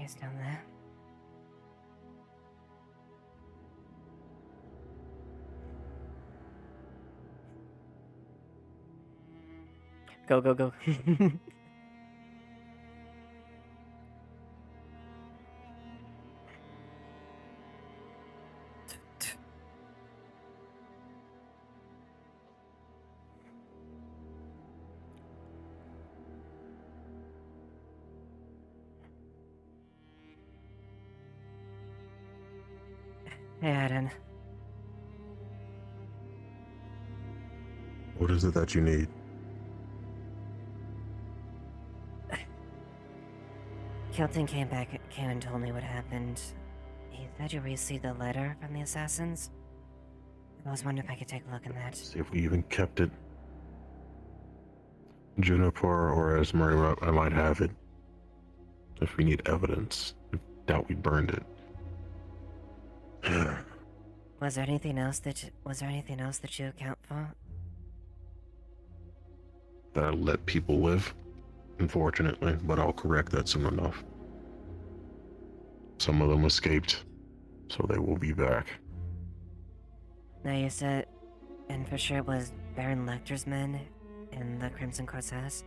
He's down there. Go, go, go. Hey, Adam. What is it that you need? Kelton came and told me what happened. He said you received a letter from the assassins. I was wondering if I could take a look in that. See if we even kept it. Juniper or Esmery, I might have it. If we need evidence. I doubt we burned it. Was there anything else that you account for? That I let people live, unfortunately, but I'll correct that soon enough. Some of them escaped, so they will be back. Now you said, and for sure it was Baron Lecter's men in the Crimson Corsairs?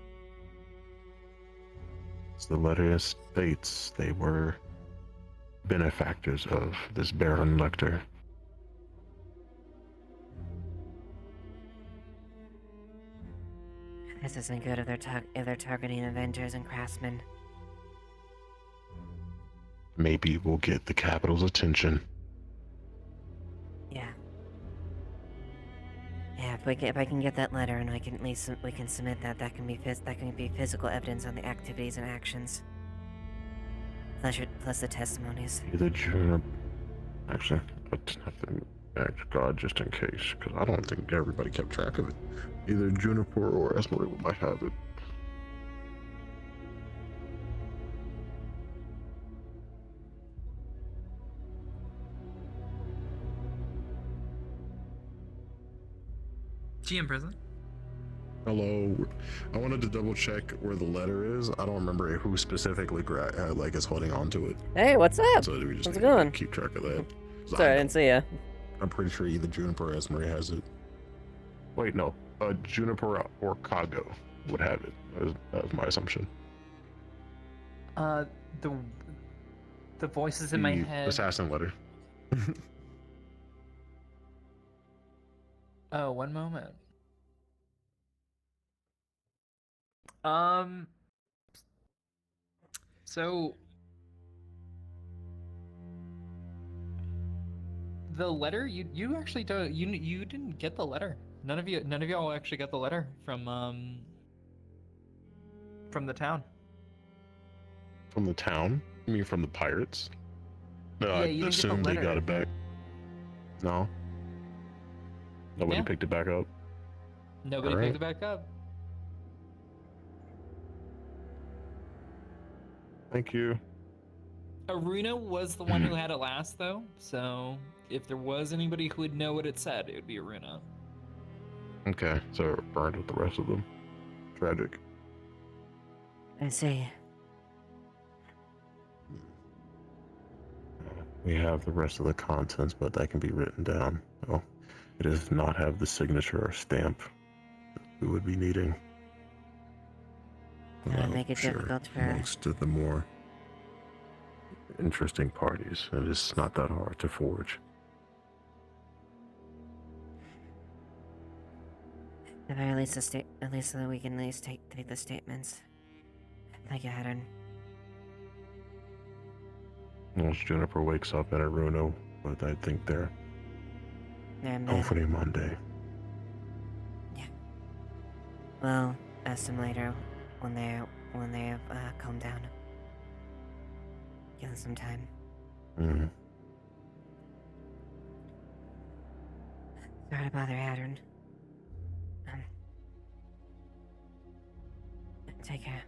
As the letter states, they were benefactors of this Baron Lecter. This isn't good if they're targeting Avengers and Craftsmen. Maybe we'll get the capital's attention. Yeah. Yeah, if I can get that letter and we can submit that, that can be physical evidence on the activities and actions. Plus the testimonies. Either Juniper... Actually, I have to ask God just in case, because I don't think everybody kept track of it. Either Juniper or Esmery might have it. She in prison? Hello. I wanted to double check where the letter is. I don't remember who specifically is holding on to it. Hey, what's up? So we just How's it need to going? keep track of that. Sorry, I didn't see ya. I'm pretty sure either Juniper or Esmery has it. Wait, no. Juniper or Kago would have it. That was my assumption. The voices in my head. Assassin letter. Oh, one moment. So the letter you actually don't you didn't get the letter. None of y'all actually got the letter from the town. From the town? You mean from the pirates? No, Yeah, I you didn't get the assumed they letter. got it back. No. Nobody Yeah. picked it back up. Nobody Alright. picked it back up. Thank you. Aruna was the one who had it last, though. So if there was anybody who would know what it said, it would be Aruna. Okay, so it burned with the rest of them. Tragic. I see. We have the rest of the contents, but that can be written down. Oh, it does not have the signature or stamp we would be needing. That would make it Sure, difficult for... amongst the more interesting parties, it is not that hard to forge. At the very least, at least so that we can at least take the statements. Thank you, Haddon. Once Juniper wakes up at Aruno, but I think they're hopefully Monday. Well, ask them later when they calm down. Give them some time. Mm-hmm. Sorry to bother, Haddon. Take care.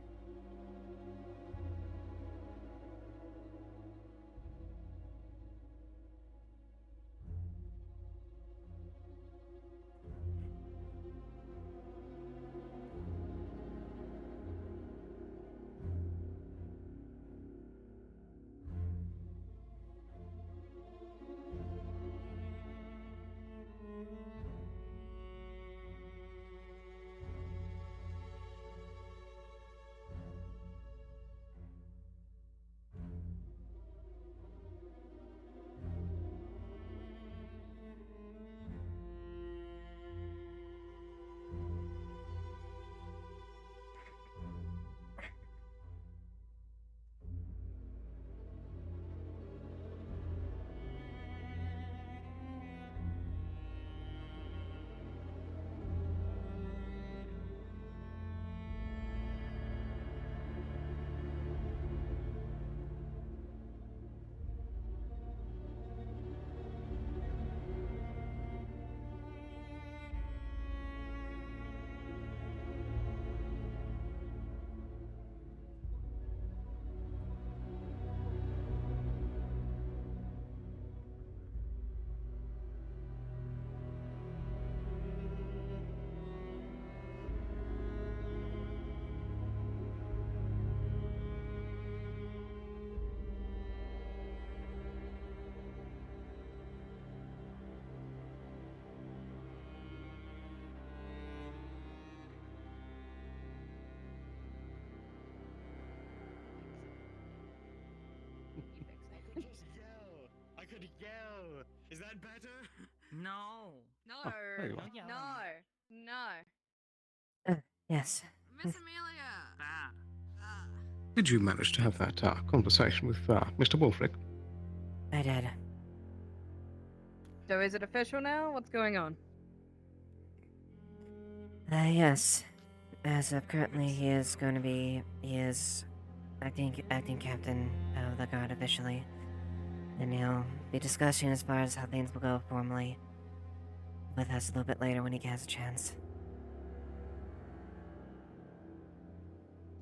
that better? No. No. Oh, there you are. No. Yes. Miss Amelia. Did you manage to have that conversation with Mr. Wolfric? I did. So is it official now? What's going on? Yes. As of currently, he is acting captain of the guard officially. And he'll be discussing as far as how things will go formally with us a little bit later when he has a chance.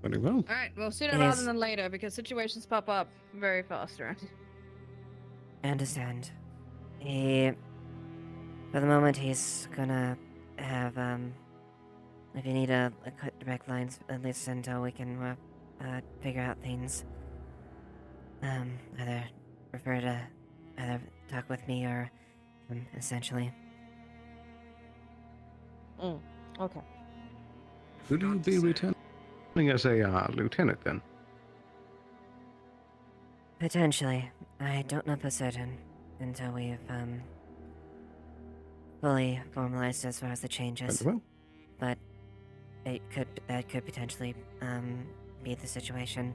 Very well. Alright, well, sooner Yes. rather than later, because situations pop up very fast around. I understand. For the moment, he's gonna have, if you need a cut direct lines, at least until we can, figure out things. Either talk with me or him, essentially. Okay. Would you be returning as a lieutenant then? Potentially. I don't know for certain until we've, fully formalized as far as the changes. Very well. But that could potentially, be the situation.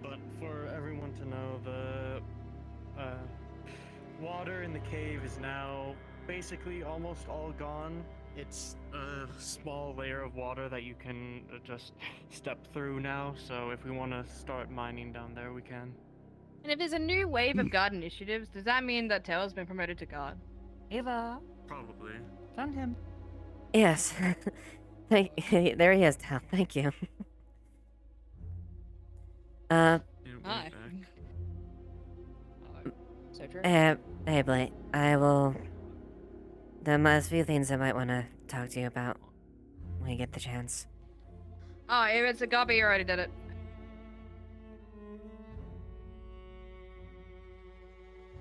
But for everyone to know, the water in the cave is now basically almost all gone. It's a small layer of water that you can just step through now, so if we want to start mining down there, we can. And if there's a new wave of guard initiatives, does that mean that Taylor's been promoted to guard? Eva. Probably. Found him. Yes. There he is, Tal. Thank you. Hi. Back. So true. Hey, Blake. There's a few things I might want to talk to you about when you get the chance. Oh, if it's a copy, you already did it.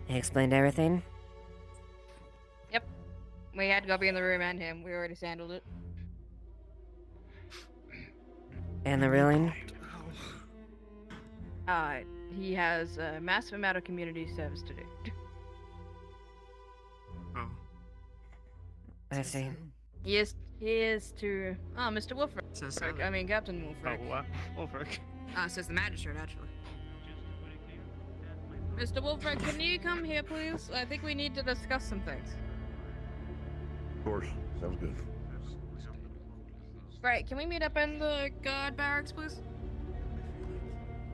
He explained everything? Yep. We had Gubby in the room and him. We already handled it. And the ruling? He has a massive amount of community service to do. Oh. I see. He is to... Oh, Mr. Wolfric. Says Sally. I mean, Captain Wolfric. Wolfric. Says the magistrate, actually. Mr. Wolfric, can you come here, please? I think we need to discuss some things. Of course. Sounds good. Right, can we meet up in the guard barracks, please?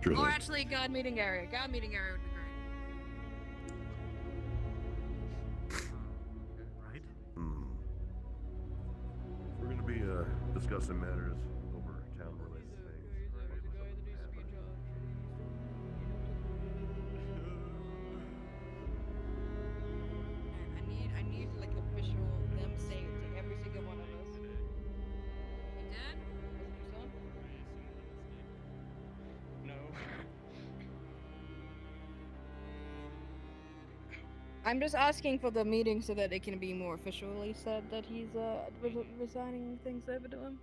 Sure Or thing. actually, guard meeting area. Guard meeting area would be great. Right? We're going to be discussing matters over town-related things. I need like official them saying it to every single one of us. You did? Was it your son? No. I'm just asking for the meeting so that it can be more officially said that he's resigning things over to him.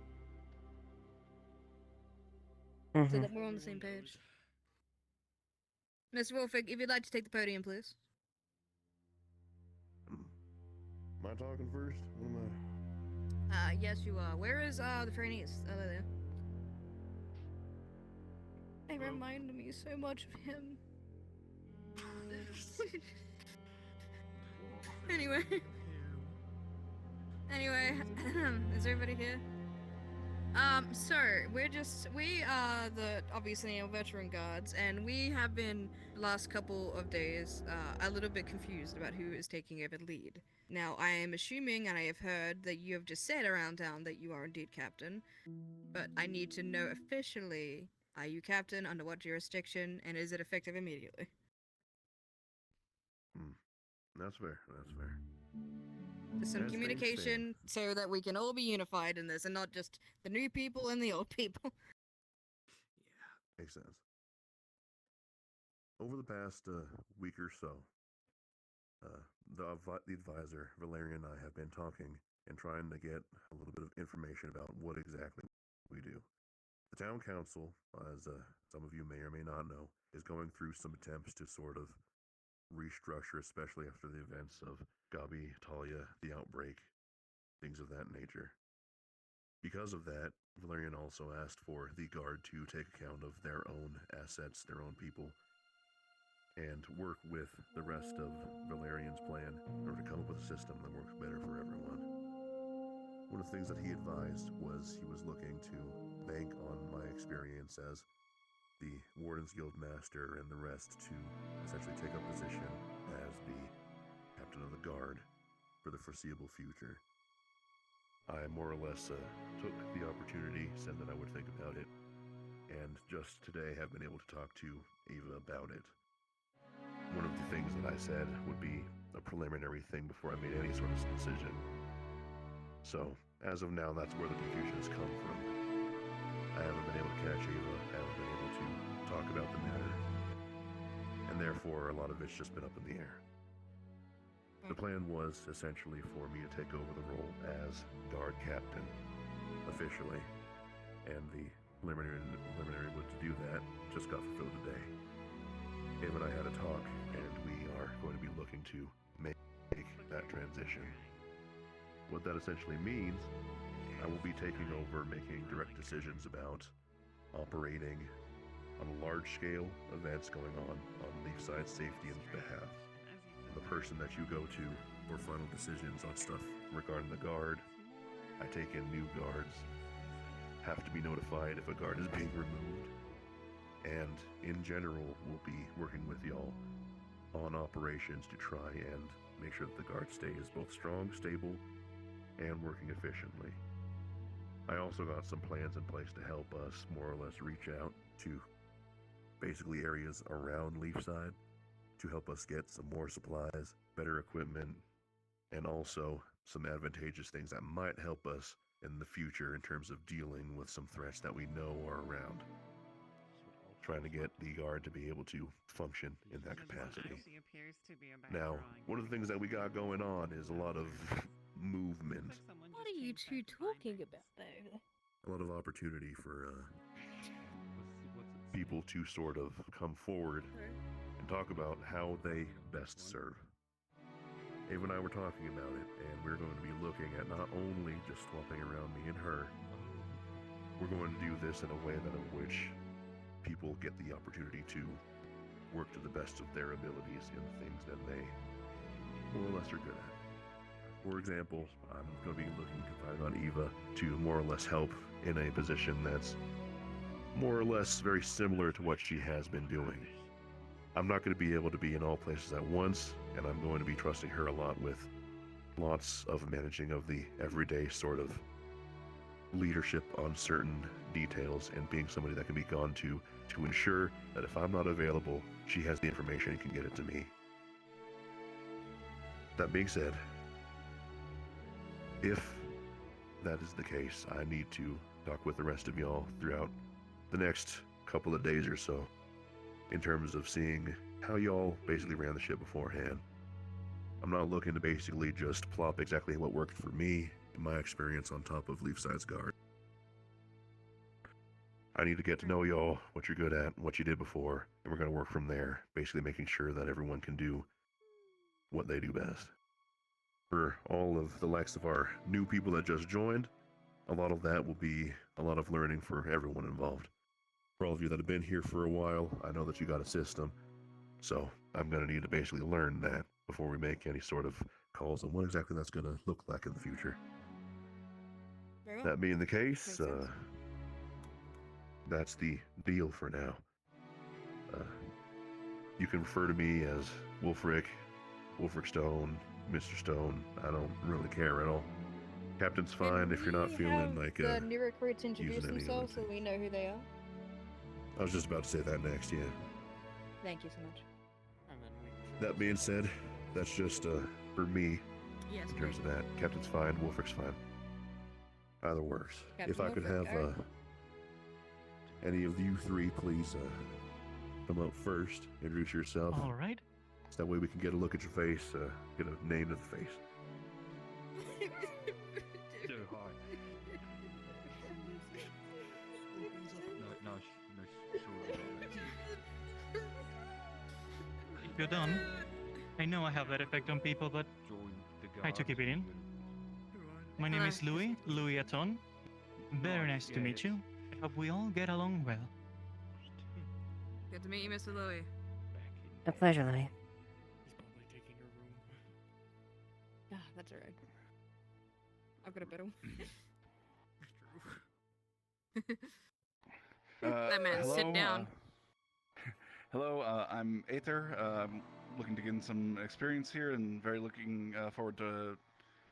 So that we're on the same page. Mr. Wolfric, if you'd like to take the podium, please. Am I talking first? What am I? Yes, you are. Where is the trainees? Oh, they're there. They remind me so much of him. Anyway, is everybody here? So we are obviously our veteran guards, and we have been the last couple of days a little bit confused about who is taking over the lead. Now, I am assuming, and I have heard that you have just said around town that you are indeed captain, but I need to know officially, are you captain, under what jurisdiction, and is it effective immediately? That's fair. That's fair. Just some As things communication so that we can all be unified in this and not just the new people and the old people. Makes sense. Over the past week or so, the advisor, Valerian, and I have been talking and trying to get a little bit of information about what exactly we do. The town council, as some of you may or may not know, is going through some attempts to sort of restructure, especially after the events of Gabi, Talia, the outbreak, things of that nature. Because of that, Valerian also asked for the guard to take account of their own assets, their own people, and work with the rest of Valerian's plan in order to come up with a system that works better for everyone. One of the things that he advised was he was looking to bank on my experience as the Wardens Guild Master and the rest to essentially take up position as the Captain of the Guard for the foreseeable future. I more or less took the opportunity, said that I would think about it, and just today have been able to talk to Ava about it. One of the things that I said would be a preliminary thing before I made any sort of decision. So, as of now, that's where the confusion has come from. I haven't been able to catch Ava, I haven't been able to talk about the matter, and therefore a lot of it's just been up in the air. The plan was essentially for me to take over the role as guard captain, officially, and the preliminary was to do that, just got fulfilled today. Ava and I had a talk, and we are going to be looking to make that transition. What that essentially means, I will be taking over making direct decisions about operating on large-scale events going on Leafside Safety's behalf. The person that you go to for final decisions on stuff regarding the guard. I take in new guards, have to be notified if a guard is being removed, and in general we'll be working with y'all on operations to try and make sure that the guard stays both strong, stable, and working efficiently. I also got some plans in place to help us more or less reach out to basically areas around Leafside to help us get some more supplies, better equipment, and also some advantageous things that might help us in the future in terms of dealing with some threats that we know are around. Trying to get the guard to be able to function in that capacity. Now, one of the things that we got going on is a lot of movement, What are you two talking about, though? a lot of opportunity for people to sort of come forward and talk about how they best serve. Ava and I were talking about it, and we're going to be looking at not only just swapping around me and her, we're going to do this in a way that in which people get the opportunity to work to the best of their abilities in the things that they more or less are good at. For example, I'm going to be looking to find on Eva to more or less help in a position that's more or less very similar to what she has been doing. I'm not going to be able to be in all places at once, and I'm going to be trusting her a lot with lots of managing of the everyday sort of leadership on certain details and being somebody that can be gone to ensure that if I'm not available, she has the information and can get it to me. That being said, if that is the case, I need to talk with the rest of y'all throughout the next couple of days or so in terms of seeing how y'all basically ran the ship beforehand. I'm not looking to basically just plop exactly what worked for me in my experience on top of Leafside's guard. I need to get to know y'all, what you're good at, what you did before, and we're going to work from there, basically making sure that everyone can do what they do best. For all of the likes of our new people that just joined, a lot of that will be a lot of learning for everyone involved. For all of you that have been here for a while, I know that you got a system, so I'm going to need to basically learn that before we make any sort of calls on what exactly that's going to look like in the future. Very well. That being the case, Makes sense. that's the deal for now. You can refer to me as Wolfric, Wolfric Stone, Mr. Stone. I don't really care at all. Captain's fine if you're not feeling like the new recruits introduce using any themselves other so we know who they are. I was just about to say that next, yeah. Thank you so much. That being said, that's just for me Yes, in terms of that. Captain's fine, Wolfric's fine. Either works. If Captain I could Wolfric, have alright. any of you three please come up first, introduce yourself. All right. So that way we can get a look at your face, get a name to the face. So hard. you're done. I know I have that effect on people, but I took it in. My name is Louis Aton. Very nice to meet you. I hope we all get along well. Good to meet you, Mr. Louis. A pleasure, Louis. Ah, that's alright. I've got a better one. That man, hello, sit down. Hello, I'm Aether. Looking to gain some experience here and very looking forward to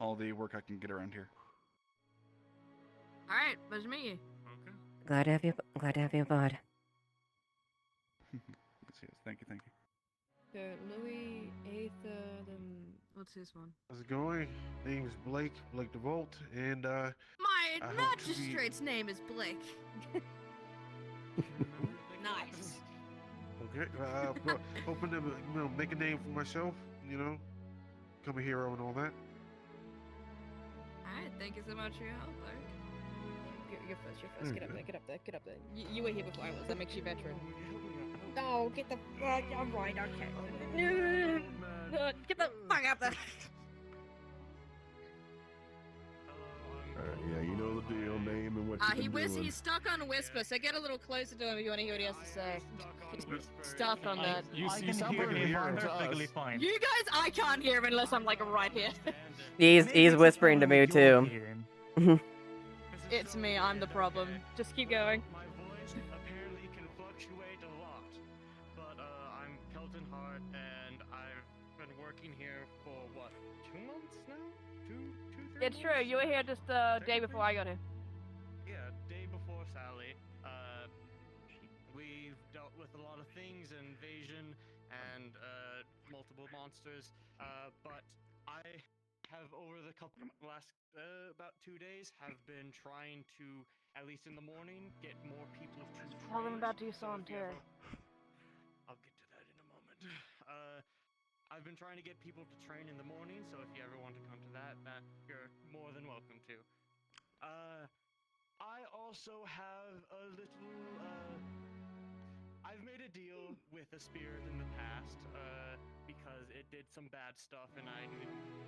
all the work I can get around here. Alright, pleasure to meet you. Glad to have you aboard. Yes, thank you. So, Louis, Aether, then what's this one? How's it going? Name's Blake DeVolt, and My I hope to be- magistrate's name is Blake. Nice. Okay, hoping to make a name for myself, become a hero and all that. Alright, thank you so much for your help, Blake. You're first. Get up there. You were here before I was. That makes you veteran. No, get the fuck. I'm right. Okay. Get the fuck up there. Yeah, you know the deal. Name and what you've been doing. He's stuck on whisper, so get a little closer to him if you want to hear what he has to say. He's stuck on that. You sound perfectly fine. You guys, I can't hear him unless I'm like right here. He's whispering to me too. It's me. I'm the problem. Just keep going. My voice apparently can fluctuate a lot, but I'm Kelton Hart, and I've been working here for what, 2 months now? Two, 3 It's true. You were here just a day before I got here. Yeah, day before Sally. We've dealt with a lot of things, invasion, and multiple monsters. But I have over the last about 2 days have been trying to, at least in the morning, get more people to train. Tell them about Doosan too. I'll get to that in a moment. I've been trying to get people to train in the morning, so if you ever want to come to that, you're more than welcome to. I also have a little, I've made a deal with a spirit in the past, because it did some bad stuff, and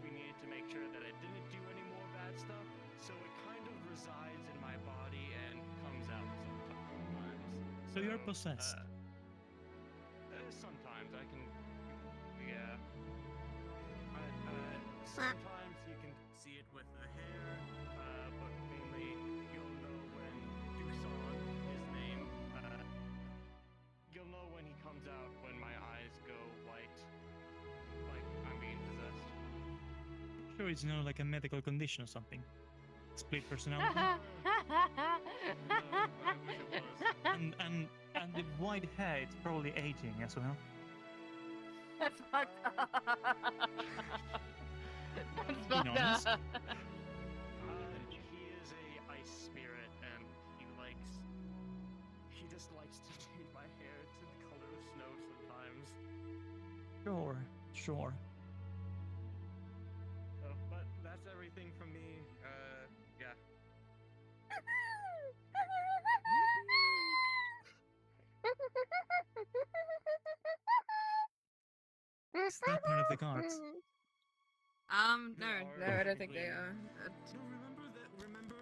we needed to make sure that it didn't do any more bad stuff, so it kind of resides in my body and comes out sometimes. So you're possessed. Sometimes I can, yeah. Sometimes you can see it with the hair, but mainly you'll know when Doosan, his name, you'll know when he comes out when my eyes go white, like I'm being possessed. Sure, it's not like a medical condition or something. Split personality. and the white hair, it's probably aging as well. That's fucked up. That's Being honest. He is a ice spirit, and he just likes to change my hair to the color of snow sometimes. Sure. But that's everything from me. Yeah. Is that part of the guards? No, I don't think they are. Remember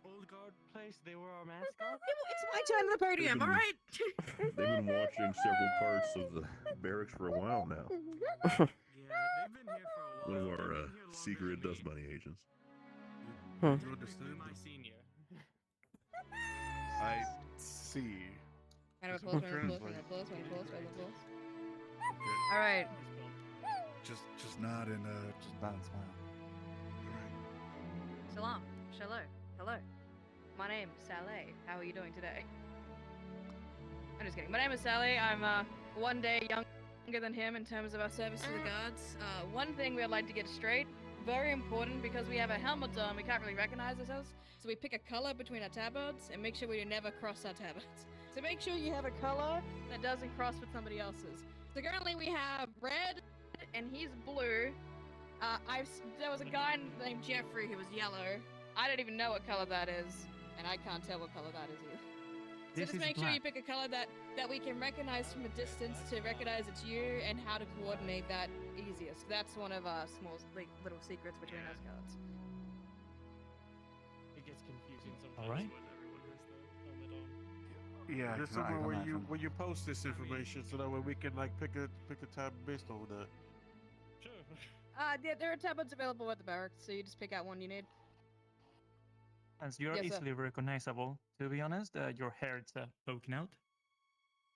Old Guard Place? They were our mascot. It's my turn to the podium, alright? They've been watching several parts of the barracks for a while now. Yeah, they've been here for a while. One of our secret dust bunny agents. My senior. I see. Round of applause. Alright. Just nod and smile. Salam. Hello. My name's Sally. How are you doing today? I'm just kidding. My name is Sally. I'm 1 day younger than him in terms of our service to the guards. One thing we'd like to get straight, very important, because we have our helmets on, we can't really recognize ourselves. So we pick a color between our tabards and make sure we never cross our tabards. So make sure you have a color that doesn't cross with somebody else's. So currently we have red, and he's blue. There was a guy named Jeffrey who was yellow. I don't even know what color that is, and I can't tell what color that is either. So This just is make sure you black. pick a color that we can recognize from a distance to recognize it's you, and how to coordinate that easiest. That's one of our small, like, little secrets between us cards. It gets confusing sometimes Alright. when everyone has the helmet on. Yeah, I there's can- I somewhere can where imagine. you post this information so that way we can like pick a tab based on that. Sure. Yeah, there are tablets available at the barracks, so you just pick out one you need. As you're Yes, sir. easily recognizable, to be honest, your hair is poking out.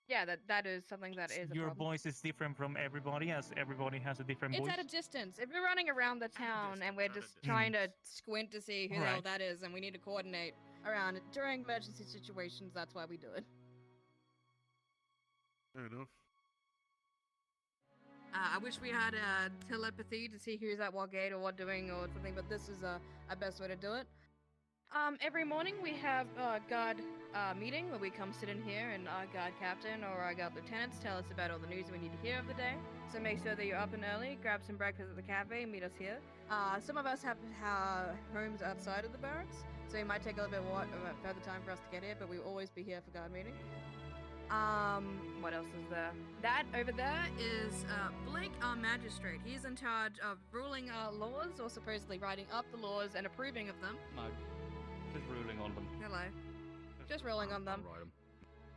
Yeah, that is something that is a Your problem. voice is different from everybody, as everybody has a different It's voice. at a distance. If you're running around the town and we're just trying to squint to see who the hell Alright. that is, and we need to coordinate around it during emergency situations, that's why we do it. Fair enough. I wish we had telepathy to see who's at what gate or what doing or something, but this is a best way to do it. Every morning we have a guard meeting where we come sit in here, and our guard captain or our guard lieutenants tell us about all the news we need to hear of the day. So make sure that you're up and early, grab some breakfast at the cafe, meet us here. Some of us have homes outside of the barracks, so it might take a little bit further time for us to get here, but we'll always be here for guard meeting. What else is there? That over there is Blake, our magistrate. He's in charge of ruling laws, or supposedly writing up the laws and approving of them. No, just ruling on them. Hello. Just rolling on them. Write 'em.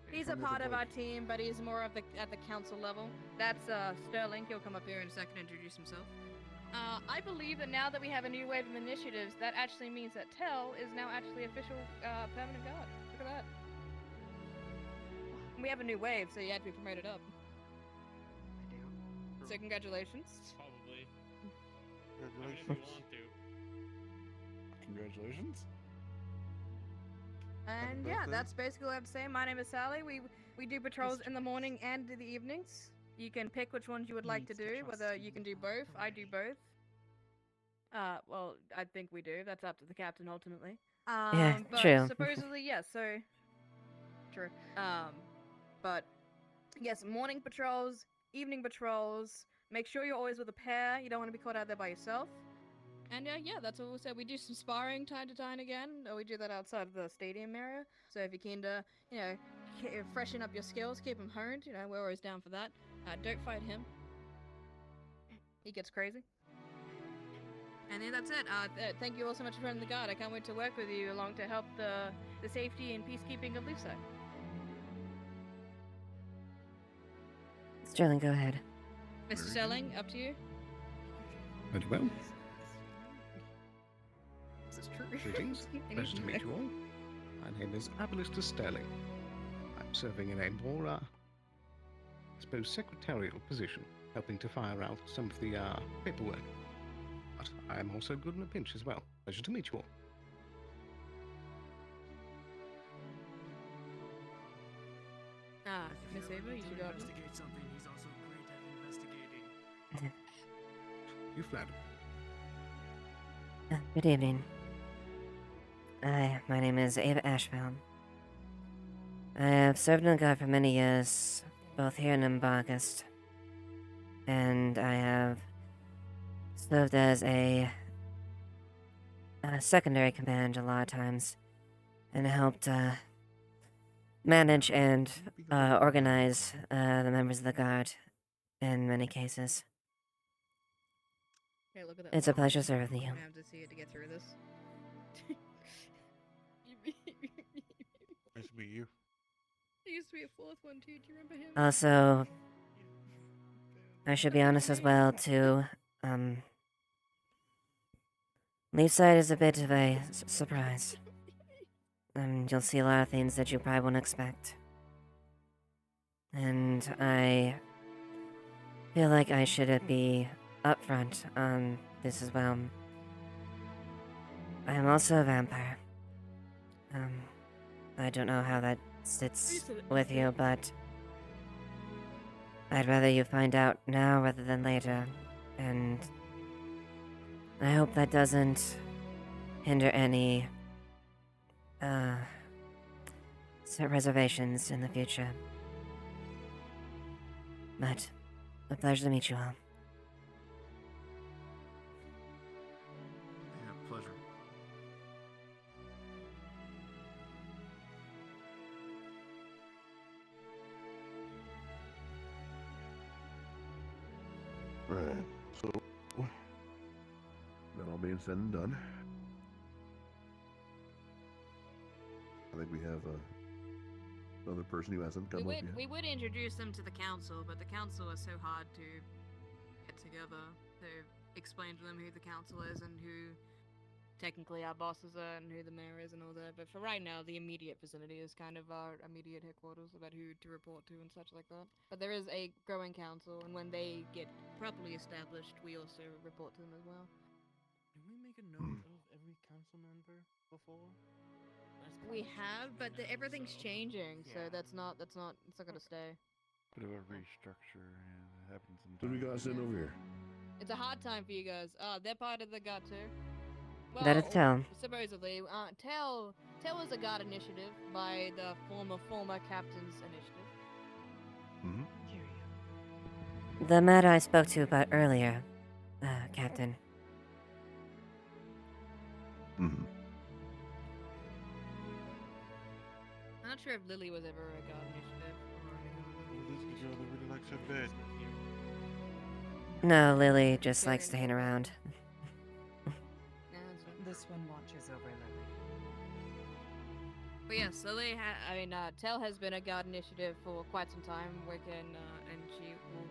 He's a part of our team, but he's more of at the council level. That's Sterling. He'll come up here in a second and introduce himself. I believe that now that we have a new wave of initiatives, that actually means that Tell is now actually official permanent guard. Look at that. We have a new wave, so you had to be promoted up. So congratulations. Probably. Congratulations. I mean, if you want to. Congratulations. And yeah, that's basically what I have to say. My name is Sally. We do patrols in the morning and in the evenings. You can pick which ones you would like to do, whether you can do both. I do both. Well, I think we do. That's up to the captain ultimately. Yeah, but true. supposedly, yes, so true. But yes, morning patrols, evening patrols. Make sure you're always with a pair. You don't want to be caught out there by yourself. And yeah, that's what we said. We do some sparring time to time again. We do that outside of the stadium area. So if you're keen to, freshen up your skills, keep them honed, we're always down for that. Don't fight him. He gets crazy. And yeah, that's it. Thank you all so much for running the guard. I can't wait to work with you along to help the safety and peacekeeping of Lucite. Sterling, go ahead. Mr. Sterling, up to you. Very well. This is true. Greetings. Pleasure to meet you all. My name is Alistair Sterling. I'm serving in a more, I suppose, secretarial position, helping to fire out some of the paperwork. But I am also good in a pinch as well. Pleasure to meet you all. Miss Ava, you should go up. Investigate something. He's also great at investigating. You flatter. Good evening. My name is Ava Ashevail. I have served in the guard for many years, both here and in August. And I have served as a secondary command a lot of times, and helped manage and organize the members of the guard in many cases. Hey, look at that. It's a pleasure serving you. I have to see it to get through this. Nice to meet you. There used to be a fourth one too. Do you remember him? Also, I should be honest as well, too. Leafside is a bit of a surprise. You'll see a lot of things that you probably won't expect. And I feel like I should be upfront on this as well. I am also a vampire. I don't know how that sits with you, but I'd rather you find out now rather than later, and I hope that doesn't hinder any reservations in the future. But a pleasure to meet you all. Yeah, pleasure. That all being said and done, I think we have another person who hasn't come up yet. We would introduce them to the council, but the council is so hard to get together to explain to them who the council is and who technically our bosses are and who the mayor is and all that. But for right now, the immediate vicinity is kind of our immediate headquarters about who to report to and such like that. But there is a growing council, and when they get properly established, we also report to them as well. Did we make a note of every council member before? We have, but everything's changing, so it's not gonna stay. Bit of a restructure, and it happens What do we sometimes. got sitting over here? It's a hard time for you guys. They're part of the guard too. Well, That is Tell. Supposedly, Tell is a guard initiative by the former captain's initiative. Mm-hmm. The matter I spoke to about earlier, Captain. Mm-hmm. I'm not sure if Lily was ever a guard initiative or anything like that. This is the girl that really likes her bed. No, Lily just likes to hang around. This one watches over Lily. But yes, Lily, Tell has been a guard initiative for quite some time, working, and she will,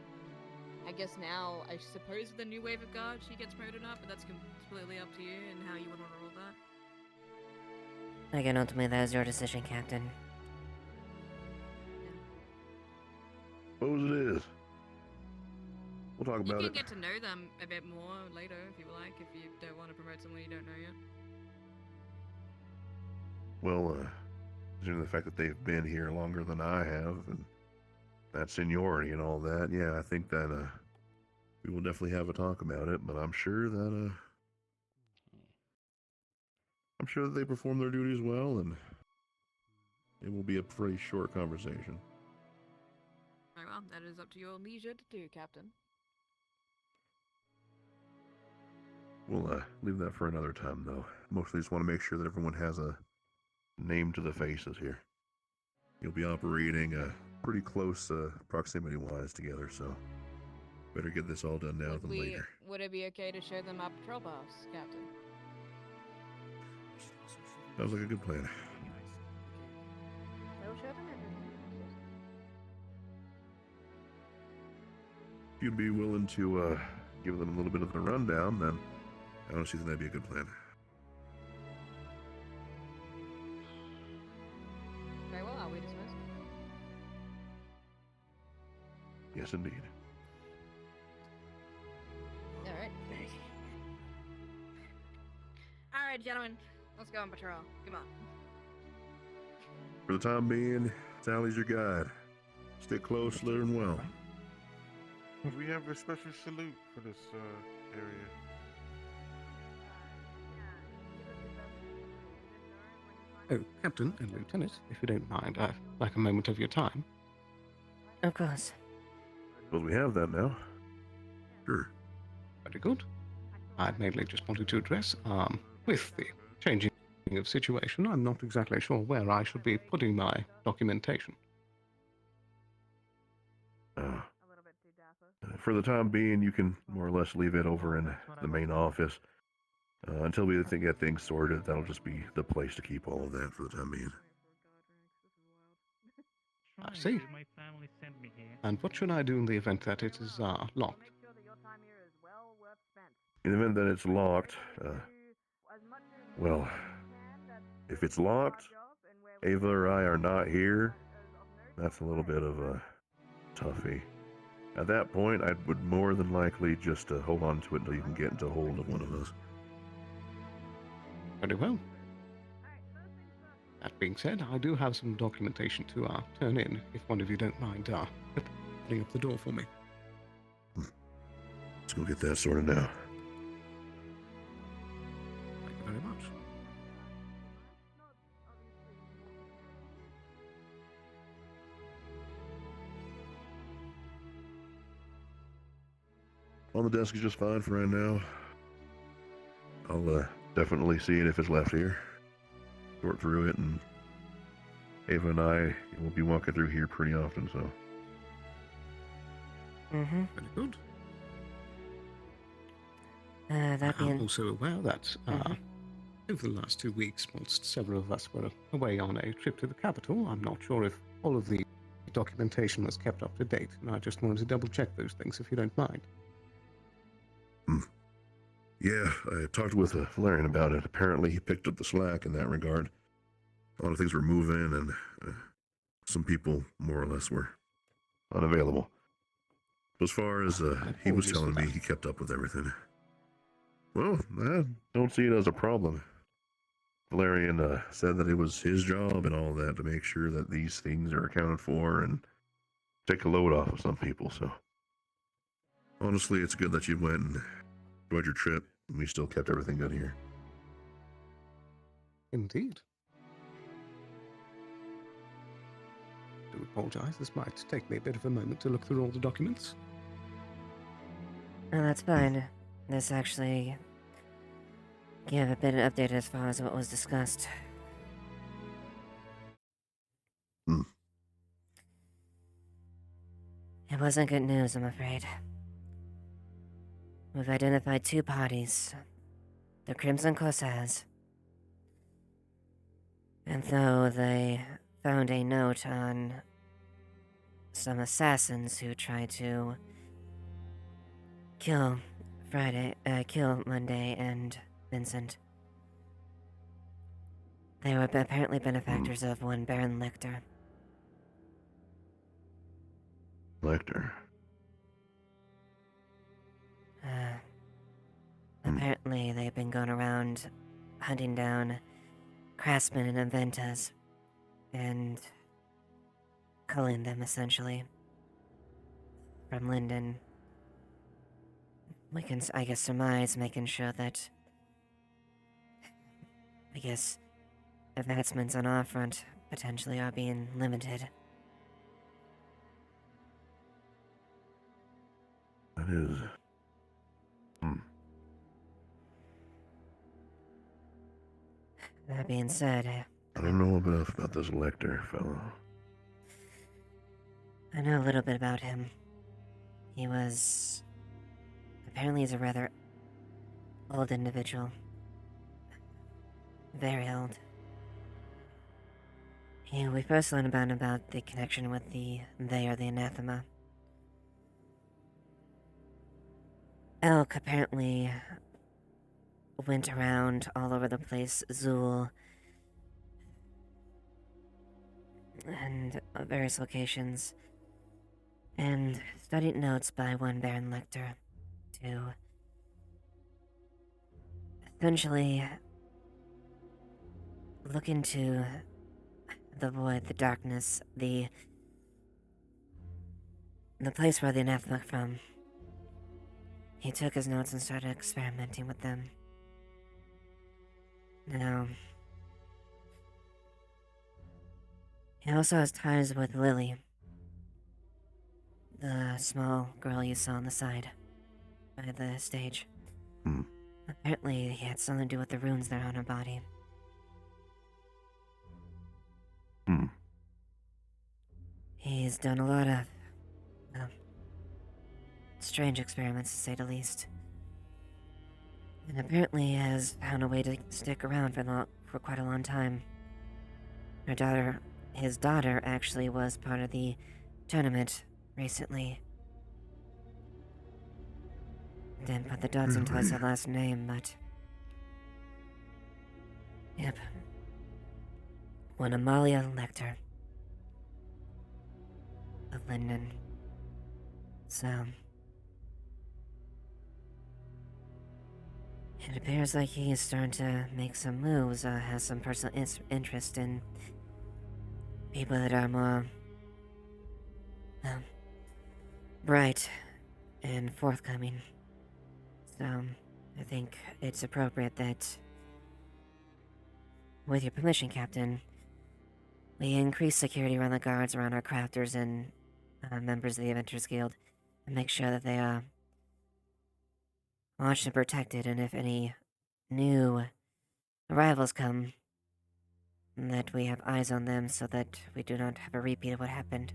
I guess now, I suppose with the new wave of guard, she gets promoted up, but that's completely up to you and how you would want to roll that. Again, ultimately, that is your decision, Captain. Suppose it is. We'll talk about You it. can get to know them a bit more later if you like, if you don't want to promote someone you don't know yet. Well, considering the fact that they've been here longer than I have, and that seniority and all that, yeah, I think that we will definitely have a talk about it. But I'm sure that they perform their duties well, and it will be a pretty short conversation. Very well, that is up to your leisure to do, Captain. We'll leave that for another time, though. Mostly just want to make sure that everyone has a name to the faces here. You'll be operating pretty close proximity wise together, so better get this all done now than later. Would it be okay to show them our patrol pass, Captain? Sounds like a good plan. They'll show them everything. If you'd be willing to give them a little bit of the rundown, then I honestly think that'd be a good plan. Very well, are we dismissed? Yes, indeed. Alright. Alright, gentlemen. Let's go on patrol. Come on. For the time being, Sally's your guide. Stick close, learn well. We have a special salute for this area. Oh, Captain and Lieutenant, if you don't mind, I'd like a moment of your time. Of course. Well, we have that now. Sure. Very good. I mainly just wanted to address, with the changing of situation, I'm not exactly sure where I should be putting my documentation. For the time being, you can more or less leave it over in the main office. Until we get things sorted, that'll just be the place to keep all of that for the time being. I see. My family sent me here. And what should I do in the event that it is locked? In the event that it's locked, well, if it's locked, Ava or I are not here, that's a little bit of a toughie. At that point, I would more than likely just hold on to it until you can get into hold of one of us. Very well. That being said, I do have some documentation to turn in, if one of you don't mind opening up the door for me. Let's go get that sorted now. Thank you very much. On the desk is just fine for right now. I'll definitely see it if it's left here. Sort through it, and Ava and I will be walking through here pretty often, so. Mm-hmm. Very good. That I'm being... also aware that over the last 2 weeks, whilst several of us were away on a trip to the capital, I'm not sure if all of the documentation was kept up to date, and I just wanted to double check those things if you don't mind. Yeah, I talked with Valerian about it. Apparently, he picked up the slack in that regard. A lot of things were moving, and some people, more or less, were unavailable. As far as he was apologies telling for me, that. he kept up with everything. Well, I don't see it as a problem. Valerian said that it was his job and all that to make sure that these things are accounted for and take a load off of some people, so... Honestly, it's good that you went and enjoyed your trip, and we still kept everything good here. Indeed. I do apologize. This might take me a bit of a moment to look through all the documents. Oh, that's fine. This actually gave a bit of update as far as what was discussed. It wasn't good news, I'm afraid. We've identified 2 parties. The Crimson Corsairs. And though they found a note on some assassins who tried to kill Monday and Vincent. They were apparently benefactors of one Baron Lecter. Lecter? Apparently they've been going around hunting down craftsmen and inventors and culling them, essentially. From Linden. We can, I guess, surmise, making sure that, advancements on our front potentially are being limited. That is... That being said, I don't know enough about this Lecter fellow. I know a little bit about him. Apparently he's a rather old individual. Very old. We first learned about the connection with the anathema. Elk apparently went around all over the place, Zool, and various locations, and studied notes by one Baron Lecter to essentially look into the void, the darkness, the place where the anathema from. He took his notes and started experimenting with them. Now, he also has ties with Lily, the small girl you saw on the side by the stage. Apparently, he had something to do with the runes that are on her body. He's done a lot of strange experiments, to say the least. And apparently has found a way to stick around for quite a long time. His daughter actually was part of the tournament recently. Didn't put the dots into her last name, but... Yep. One Amalia Lecter. Of Linden. So... It appears like he is starting to make some moves, has some personal interest in people that are more bright and forthcoming. So, I think it's appropriate that, with your permission, Captain, we increase security around the guards, around our crafters and members of the Adventurers Guild, and make sure that they are watched and protected, and if any new arrivals come, that we have eyes on them so that we do not have a repeat of what happened.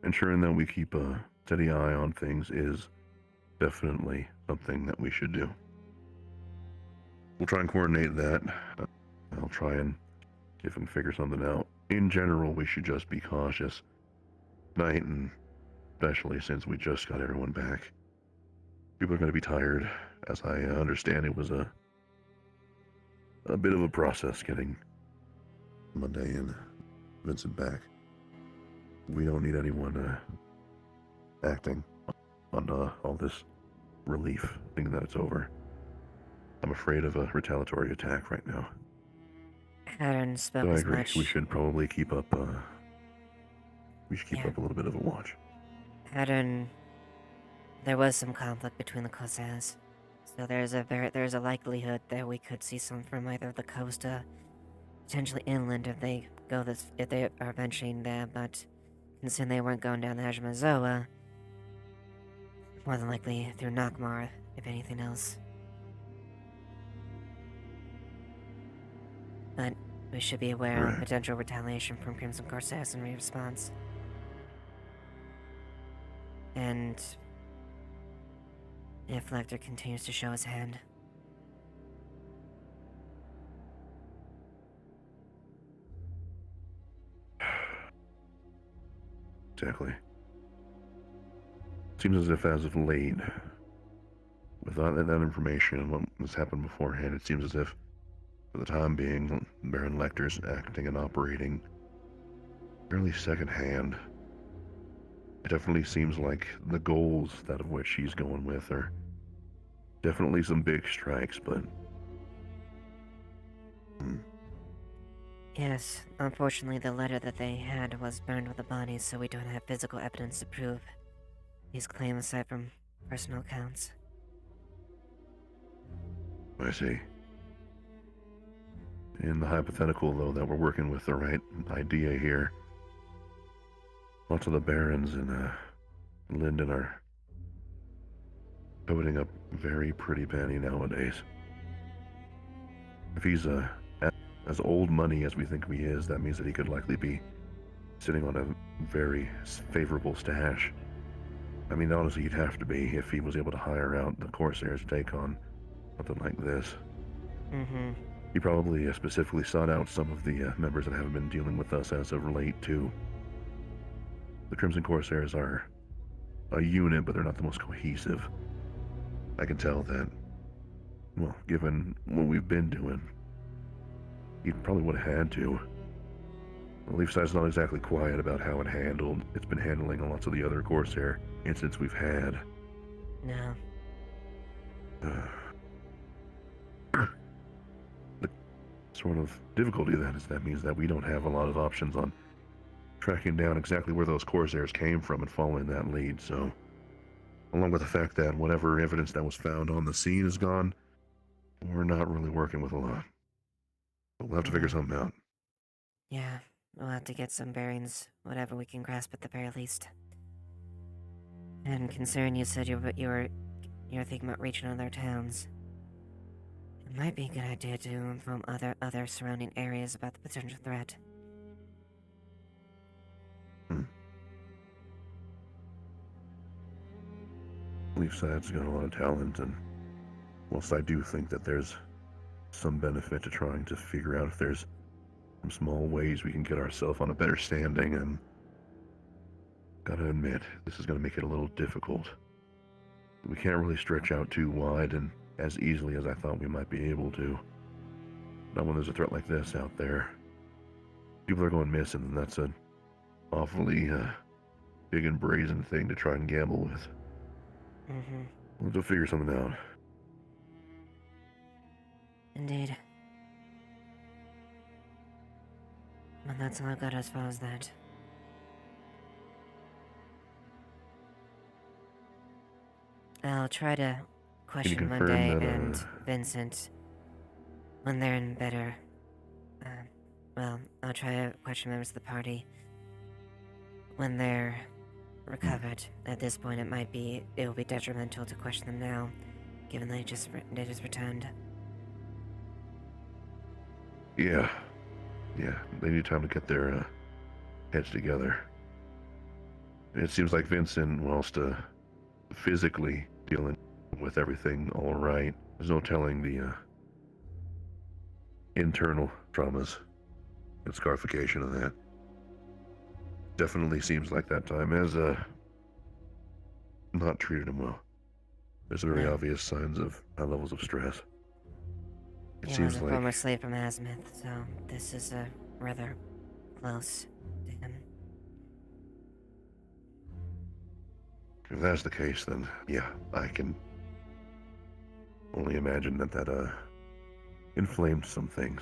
ensuring that we keep a steady eye on things is definitely something that we should do. We'll try and coordinate that. I'll try and see if I can figure something out. In general, we should just be cautious tonight, and especially since we just got everyone back. People are going to be tired. As I understand, it was a bit of a process getting Monday and Vincent back. We don't need anyone acting on all this relief, thinking that it's over. I'm afraid of a retaliatory attack right now. Hadron spoke So I as agree. much. We should probably keep up. We should keep up a little bit of a watch. Hadron, there was some conflict between the Corsairs, so there's a likelihood that we could see some from either the coast or potentially inland if they are venturing there. But considering they weren't going down the Ashmazoa, more than likely through Nakmar, if anything else. But we should be aware of potential retaliation from Crimson Corsairs in response. And if Lecter continues to show his hand. Exactly. Seems as if as of late, without that information and what has happened beforehand, it seems as if, for the time being, Baron Lecter's acting and operating fairly secondhand. It definitely seems like the goals that of which she's going with are definitely some big strikes, but... Yes, unfortunately the letter that they had was burned with the bodies, so we don't have physical evidence to prove these claims aside from personal accounts. I see. In the hypothetical, though, that we're working with the right idea here, lots of the barons in Linden are coding up very pretty penny nowadays. If he's as old money as we think he is, that means that he could likely be sitting on a very favorable stash. I mean, honestly, he'd have to be if he was able to hire out the Corsairs to take on something like this. Mm-hmm. He probably specifically sought out some of the members that haven't been dealing with us as of late, too. The Crimson Corsairs are a unit, but they're not the most cohesive. I can tell that, well, given what we've been doing, he probably would have had to. The Leafside's not exactly quiet about how it's been handling lots of the other Corsair incidents we've had. No. The sort of difficulty then is that means that we don't have a lot of options on tracking down exactly where those Corsairs came from and following that lead, so along with the fact that whatever evidence that was found on the scene is gone, we're not really working with a lot. But we'll have to figure something out. Yeah, we'll have to get some bearings, whatever we can grasp at the very least. And considering you said you're thinking about reaching other towns, it might be a good idea to inform other surrounding areas about the potential threat. Leafside's got a lot of talent, and whilst I do think that there's some benefit to trying to figure out if there's some small ways we can get ourselves on a better standing, and gotta admit, this is gonna make it a little difficult. We can't really stretch out too wide and as easily as I thought we might be able to. Not when there's a threat like this out there. People are going missing, and that's an awfully big and brazen thing to try and gamble with. Mm-hmm. We'll have to figure something out. Indeed. Well, that's all I've got as far as that. I'll try to question confirm Monday that, and Vincent when they're in better... well, I'll try to question members of the party when they're recovered. At this point, it will be detrimental to question them now, given they just returned. Yeah, they need time to get their heads together. It seems like Vincent, whilst physically dealing with everything all right, there's no telling the internal traumas and scarification of that. Definitely seems like that time has not treated him well. There's very obvious signs of high levels of stress. It He seems was a like former slave from Azimuth, so this is rather close to him. if that's the case, then yeah, I can only imagine that inflamed some things.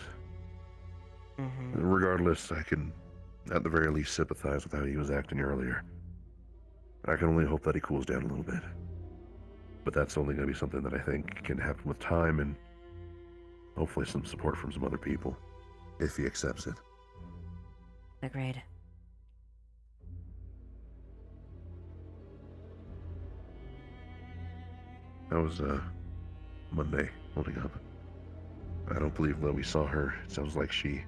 Regardless, I can at the very least sympathize with how he was acting earlier. I can only hope that he cools down a little bit. But that's only going to be something that I think can happen with time and hopefully some support from some other people, if he accepts it. Agreed. That was Monday holding up. I don't believe that we saw her. It sounds like she,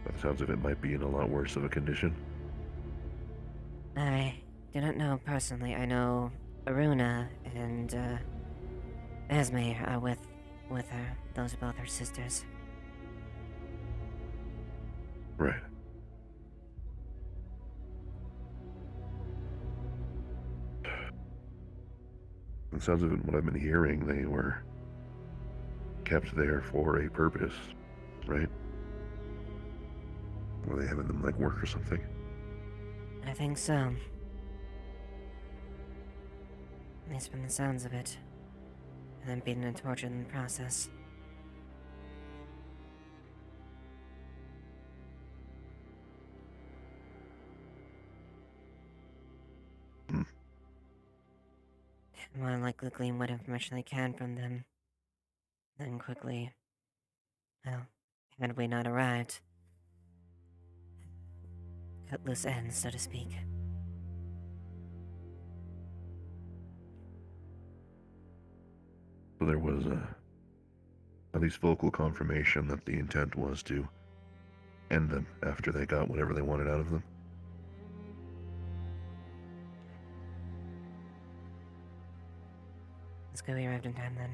by the sounds of it, might be in a lot worse of a condition. I do not know personally. I know Aruna and Esme are with her. Those are both her sisters. Right. It sounds of it, what I've been hearing, they were kept there for a purpose, right? Were they having them like work or something? I think so. At least from the sounds of it. And then beaten and tortured in the process. More likely glean what information they can from them. Then quickly, well, had we not arrived, cut loose ends, so to speak. So there was at least vocal confirmation that the intent was to end them after they got whatever they wanted out of them. Let's go, we arrived in time then.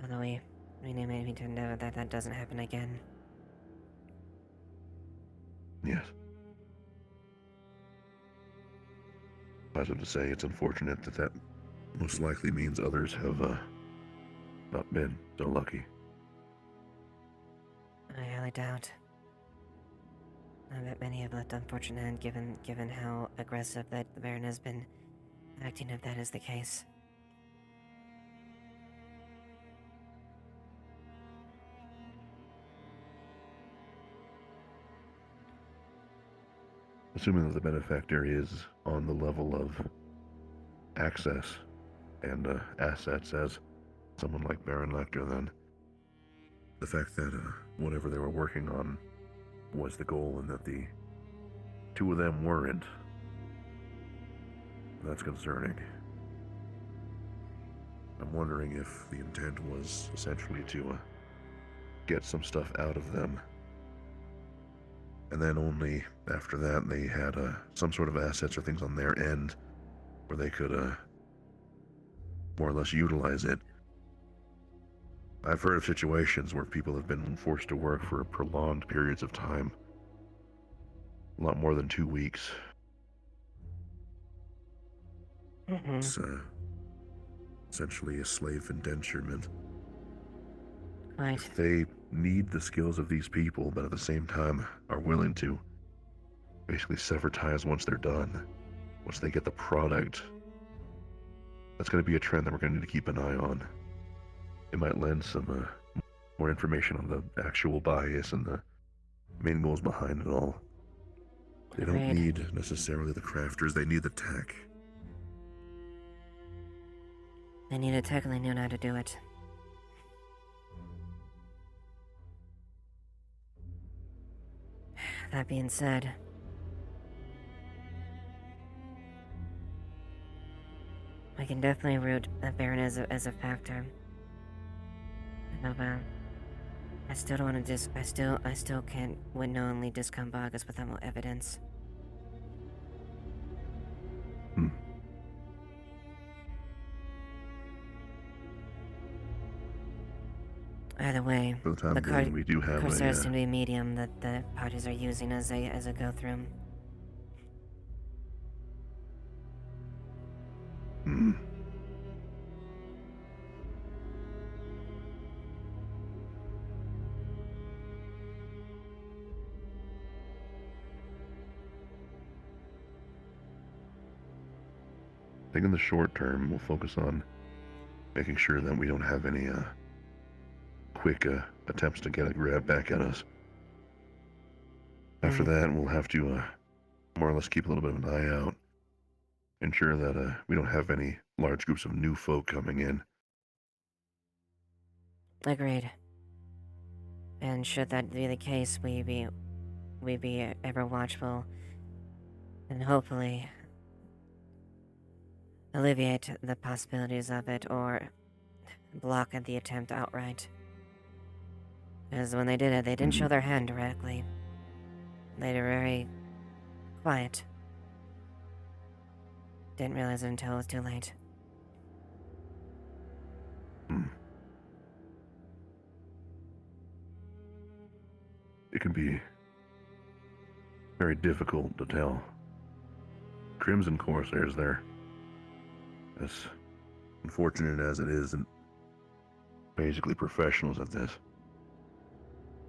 Although we maybe turned out that doesn't happen again. Yes. Positive to say, it's unfortunate that most likely means others have not been so lucky. I highly doubt. I bet many have left unfortunate, given how aggressive that the Baron has been acting, if that is the case. Assuming that the benefactor is on the level of access and assets as someone like Baron Lecter, then the fact that whatever they were working on was the goal and that the two of them weren't, that's concerning. I'm wondering if the intent was essentially to get some stuff out of them, and then only after that they had some sort of assets or things on their end where they could more or less utilize it. I've heard of situations where people have been forced to work for prolonged periods of time, a lot more than 2 weeks. It's essentially a slave indenturement. Right. If they need the skills of these people, but at the same time are willing to basically sever ties once they're done, once they get the product, that's going to be a trend that we're going to need to keep an eye on. It might lend some more information on the actual bias and the main goals behind it all. They don't need necessarily the crafters, they need the tech. They need a tech and they knew how to do it. That being said, I can definitely root that Baron as a factor. However, I still don't want to I still can't knowingly discount Vargas without more evidence. Either way, For the time the being, we do have Corsair a. seem to be a medium that the parties are using as a go-through. Hmm. I think in the short term, we'll focus on making sure that we don't have any quick attempts to get a grab back at us. After that, we'll have to more or less keep a little bit of an eye out, ensure that we don't have any large groups of new folk coming in. Agreed. And should that be the case, we be ever watchful, and hopefully alleviate the possibilities of it or block at the attempt outright. As when they did it, they didn't show their hand directly. They were very quiet. Didn't realize it until it was too late. It can be very difficult to tell. Crimson Corsairs, they're as unfortunate as it is, and basically professionals at this.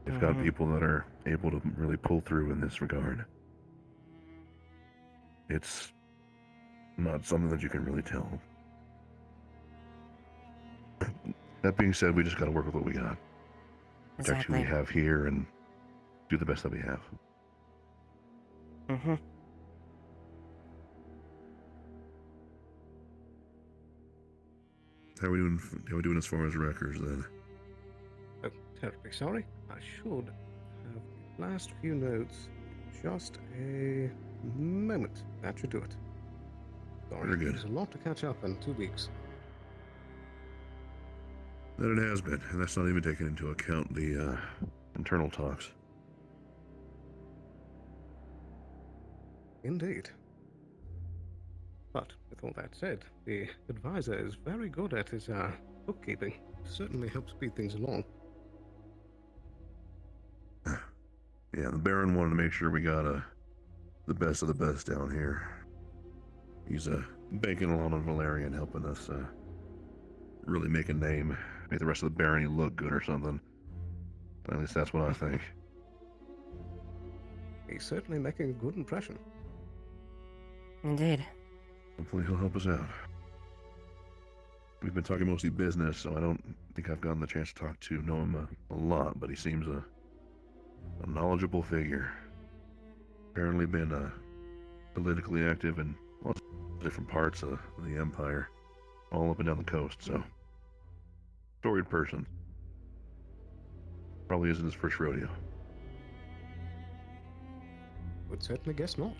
They've got people that are able to really pull through in this regard. It's not something that you can really tell. That being said, we just gotta work with what we got. Protect who we have here and do the best that we have. How are we doing as far as records then? Oh, terribly sorry. I should have the last few notes. Just a moment. That should do it. Sorry, Very good. There's a lot to catch up in 2 weeks. That it has been, and that's not even taking into account the internal talks. Indeed. But with all that said, the advisor is very good at his bookkeeping. Certainly helps speed things along. Yeah, the Baron wanted to make sure we got the best of the best down here. He's banking a lot on Valerian helping us really make a name, make the rest of the barony look good or something. At least that's what I think. He's certainly making a good impression. Indeed. Hopefully he'll help us out. We've been talking mostly business, so I don't think I've gotten the chance to know him a lot, but he seems a knowledgeable figure. Apparently been politically active in lots of different parts of the Empire, all up and down the coast, so storied person. Probably isn't his first rodeo. Would certainly guess not.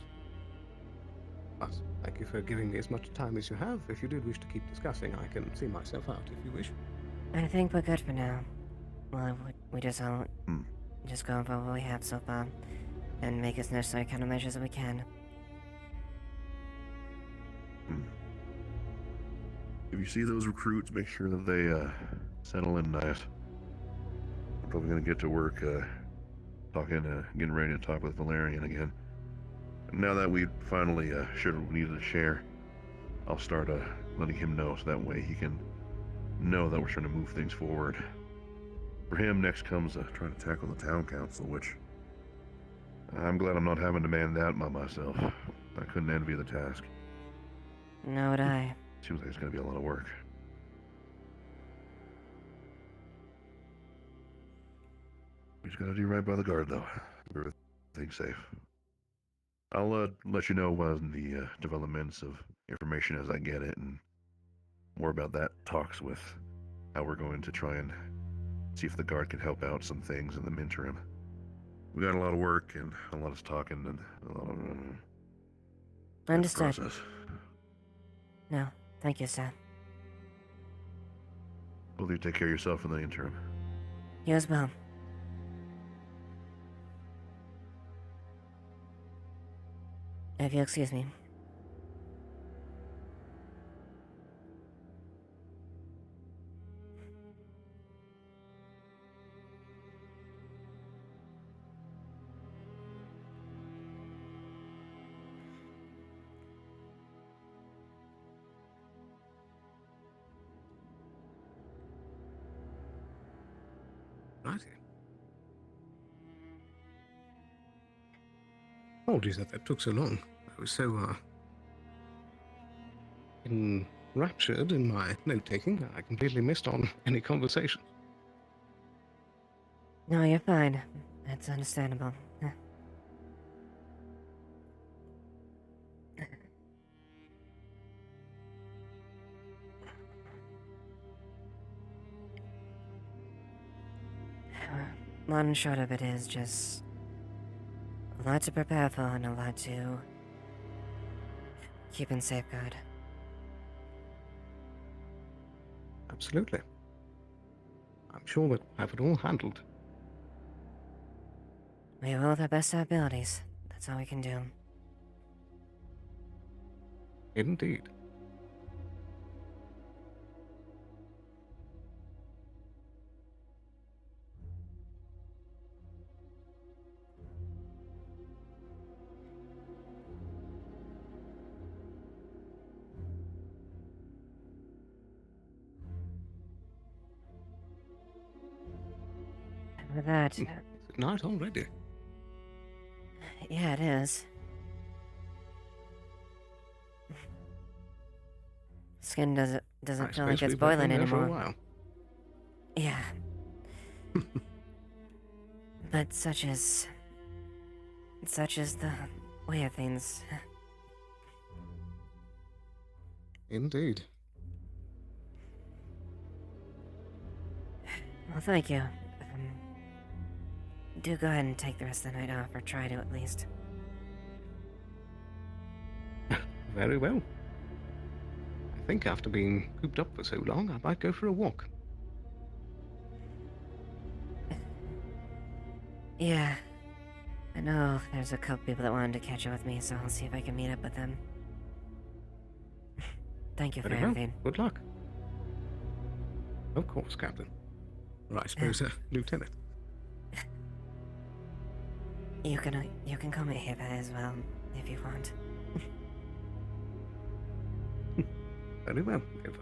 But thank you for giving me as much time as you have. If you did wish to keep discussing, I can see myself out if you wish. I think we're good for now. Well, we just all just go over what we have so far, and make as necessary countermeasures as we can. If you see those recruits, make sure that they settle in nice. We're probably gonna get to work getting ready to talk with Valerian again. Now that we finally shared what we needed to share, I'll start letting him know so that way he can know that we're trying to move things forward. For him, next comes trying to tackle the town council, which I'm glad I'm not having to man that by myself. I couldn't envy the task. Nor would I. Seems like it's going to be a lot of work. We just got to do right by the guard, though. Keep everything safe. I'll let you know when the developments of information as I get it, and more about that talks with how we're going to try and see if the guard can help out some things in the interim. We got a lot of work and a lot of talking and a lot of Understood. process. No, thank you, sir. Both of you take care of yourself in the interim. You as well. If you'll excuse me. Right. Apologies that took so long. I was so, enraptured in my note-taking that I completely missed on any conversation. No, you're fine. That's understandable. Long and short of it is just a lot to prepare for and a lot to keep in safeguard. Absolutely. I'm sure that we'll have it all handled. We will with our best abilities. That's all we can do. Indeed. And with that, It's night already. yeah, it is. Skin doesn't I feel like suppose it's we've been boiling there for a anymore. while. Yeah. But such is the way of things. Indeed. Well, thank you. Do go ahead and take the rest of the night off, or try to at least. Very well. I think after being cooped up for so long, I might go for a walk. Yeah. I know there's a couple people that wanted to catch up with me, so I'll see if I can meet up with them. Thank you for Very well. everything. Good luck. Of course, Captain. Well, I suppose, Lieutenant. You can call me Eva as well, if you want. Very well, Eva.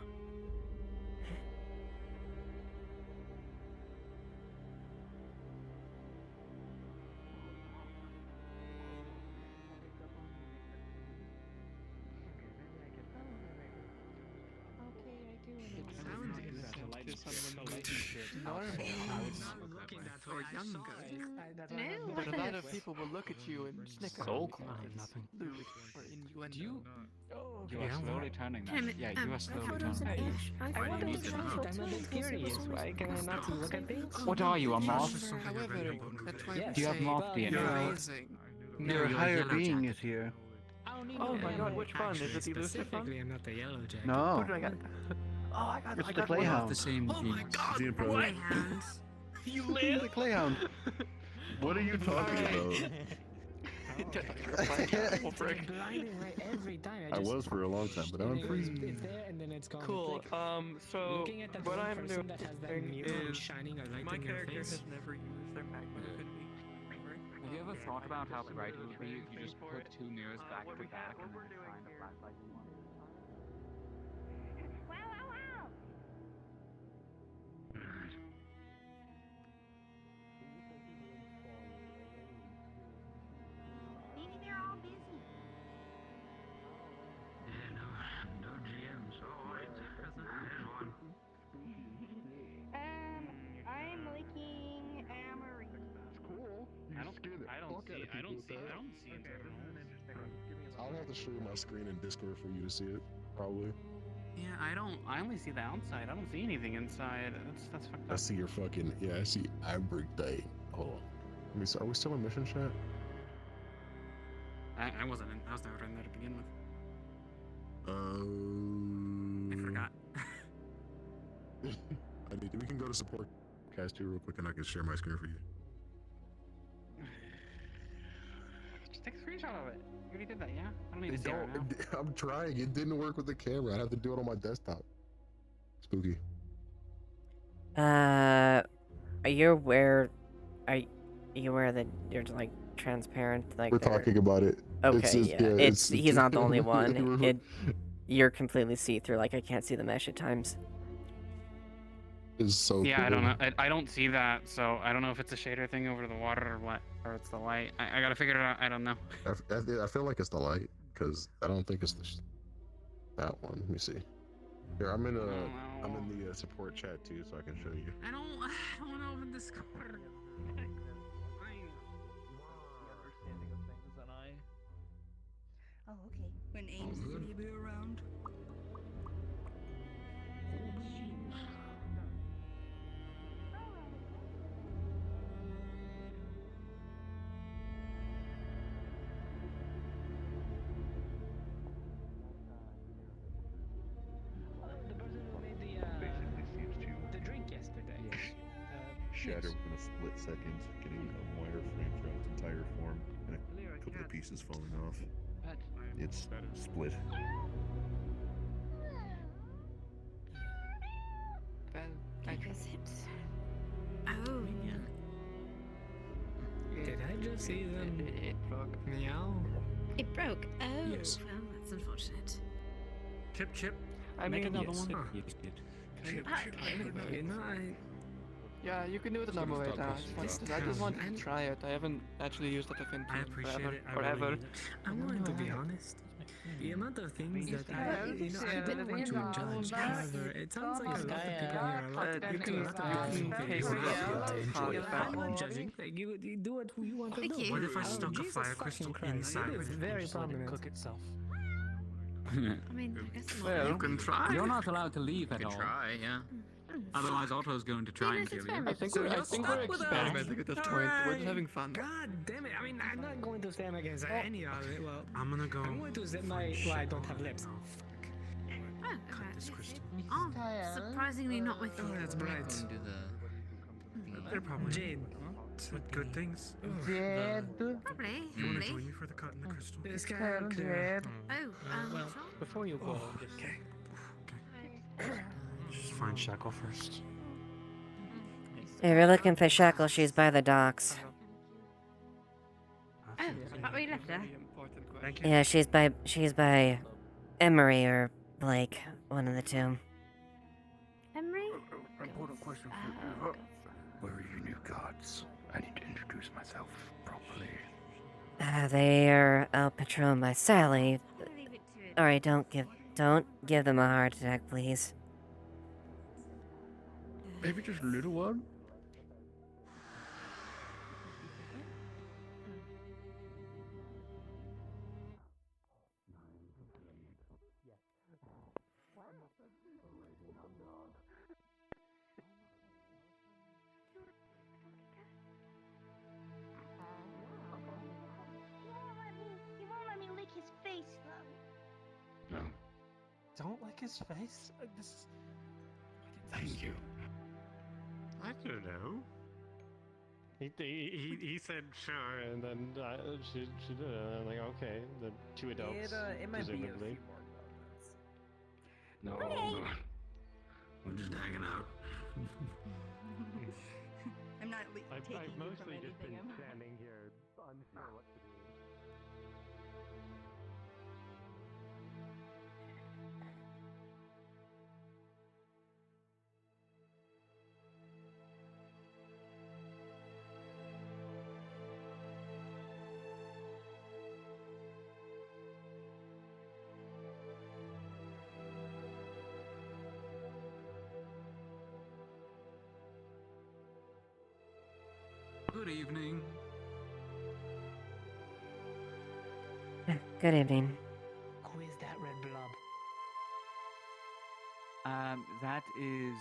But a lot of people will look at you and snicker. So nothing. Or innuendo. You Yeah, are slowly turning that. Yeah, you are slowly turning. I'm a bit curious. Why can I not look at things? What are you, a moth? However, that's why Do you have moth DNA? amazing. Your higher being is here. Oh my god, which one? Is it the elusive one? I'm not the yellow jacket. No. What do I got? Oh, I got It's I the got one. Clayhound. The same gene. The Imperial. You The live? Clayhound. What are you talking about? Blinding right every time. I was for a long time, but I'm free. It's there and then it's gone. Cool. It's like, So looking at that what one I'm person doing that has that mirror is shining a light my in your character face. has never used their magma affinity. Have you ever thought about how bright it would be if you just put two mirrors back to back and then shine a flashlight in one? Maybe they're all busy. Yeah, no GM, so there's one. I'm licking Amory. Cool. I don't see it. I'll have to share my screen in Discord for you to see it, probably. Yeah, I only see the outside. I don't see anything inside. That's fucked I up. see your fucking, yeah, I see everything. Hold on. Let me see, are we still in mission chat? I was never in there to begin with. I forgot. We can go to support cast too real quick and I can share my screen for you. Just take a screenshot of it. You already did that, yeah? I don't need to see it right now. I'm trying, it didn't work with the camera. I have to do it on my desktop. Spooky. Are you aware that you're like transparent? Like We're they're- talking about it. Okay, yeah. He's not the only one. We're- You're completely see-through. Like I can't see the mesh at times. is so Yeah, I don't cool. know. I don't see that, so I don't know if it's a shader thing over the water or what, or it's the light. I gotta figure it out. I don't know. I feel like it's the light because I don't think it's that one. Let me see. Here, I'm in the support chat too, so I can show you. I don't want to open Discord. Oh, okay. When Ames is gonna be around. The person who made Basically seems to the drink yesterday. shatter within a split second, getting a wireframe throughout its entire form, and a couple of pieces falling off. It's split. I guess it's. Oh. Did I just see them? It broke. Meow. It broke. Oh. Yes. Well, that's unfortunate. Chip. I Make mean, another yes. one. You know, yeah, you can do it the normal way now. It's fine. I just wanted to try it. I haven't actually used it in I appreciate forever. it. I Forever. really need it. I'm going to be honest. The amount of things that I didn't want to judge. However, it sounds like a lot of people here are a lot You can I'm not judging. Like, you do what you want to do. What if I stuck a fire crystal inside It of is it? very Just let it prominent. cook itself. I mean, I guess I'm Well, not. you can try. You're not allowed to leave You at can all. try, yeah. Otherwise, Otto's going to try and kill you. I think we're experimenting at this point. We're just having fun. God damn it! I mean, I'm not going to stand against any of it. Well, I'm going to zip my. Well, I don't have lips. Cut this crystal. Oh, surprisingly not with you. Oh, that's bright. They're probably Jade. with good things. Jade. You want Probably. to join me for the cut in the crystal? This character. Oh, well, before you go, just Just find Shackle first. If you're looking for Shackle, she's by the docks. Oh, but we left her. Thank you. Yeah, she's by Emery or Blake, one of the two. Emery? Important question for you. Where are your new gods? I need to introduce myself properly. They are out patrolling by Sally. Alright, don't give them a heart attack, please. Maybe just a little one? You won't let me lick his face, though. No. Don't lick his face. This. Thank you. I don't know. He said sure, and then she did it. And I'm like, okay, the two adults, It might be a few presumably. more moments. No, Okay. no. We're just hanging out. I'm not I've taking you mostly from just been anything. standing here, unsure what to do. Good evening. Good evening. Who is that red blob? That is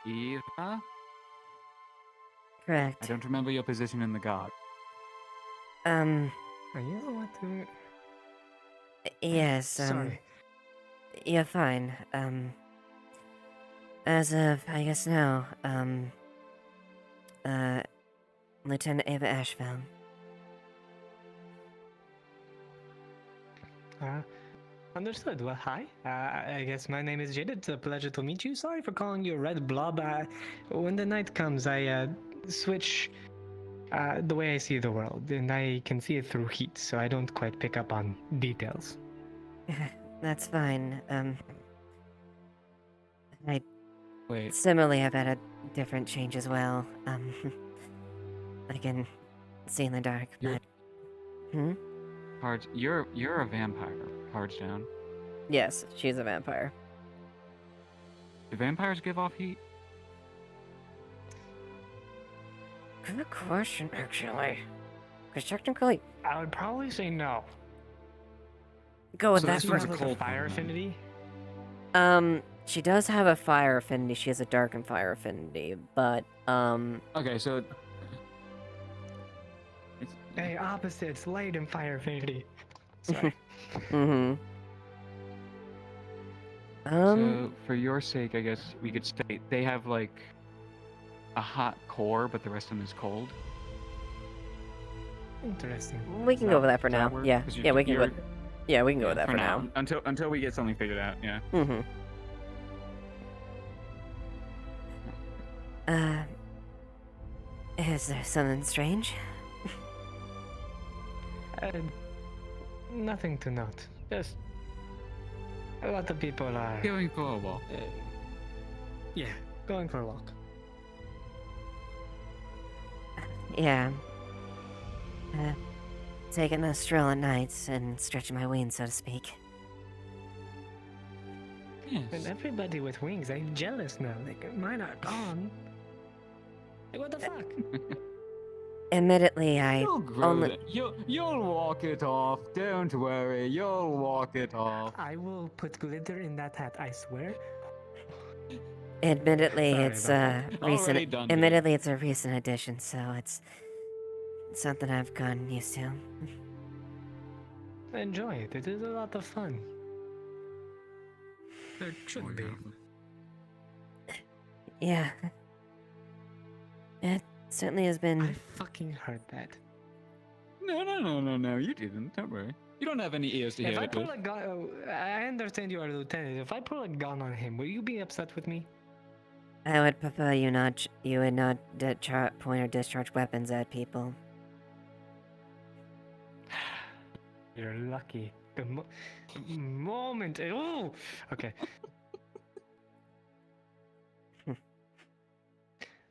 Ira. Correct. I don't remember your position in the guard. Are you the one who? Yes, Sorry. you're fine. As of, I guess now, Lieutenant Ava Ashevail. Understood. Well, hi. I guess my name is Jade. It's a pleasure to meet you. Sorry for calling you a red blob. When the night comes, I switch the way I see the world, and I can see it through heat, so I don't quite pick up on details. That's fine. I Wait. Similarly, I've had a different change as well. I can see in the dark, You're- but Cards. You're a vampire. Cards down. yes, she's a vampire. Do vampires give off heat? Good question, actually. Because technically, I would probably say no. go with So that this for one's like a fire affinity. She does have a fire affinity. She has a dark and fire affinity, but Okay, so Hey, opposites, light and fire affinity. Sorry. So for your sake, I guess we could state they have like a hot core, but the rest of them is cold. Interesting. we can go with that for Does that now. work? Yeah, 'Cause yeah, we can you're- go. Yeah, we can go with that for now. Until we get something figured out. Yeah. Is there something strange? Nothing to note. Just a lot of people are Going for a walk. yeah, going for a walk. Yeah. Taking a stroll at nights and stretching my wings, so to speak. And everybody with wings, I'm jealous now. Like mine are gone. Like what the fuck? Admittedly, I You'll grow only. it. You'll walk it off. Don't worry. You'll walk it off. I will put glitter in that hat, I swear. Admittedly, Sorry it's about a that. Already recent. done, dude. Admittedly, it's a recent addition, so it's something I've gotten used to. Enjoy it. It is a lot of fun. There should be. Yeah. It certainly has been. I fucking heard that. No. You didn't. Don't worry. You don't have any ears to If hear I it pull with. a gun, I understand you are a lieutenant. If I pull a gun on him, will you be upset with me? I would prefer you not. You would not point or discharge weapons at people. You're lucky. The moment. Oh, okay.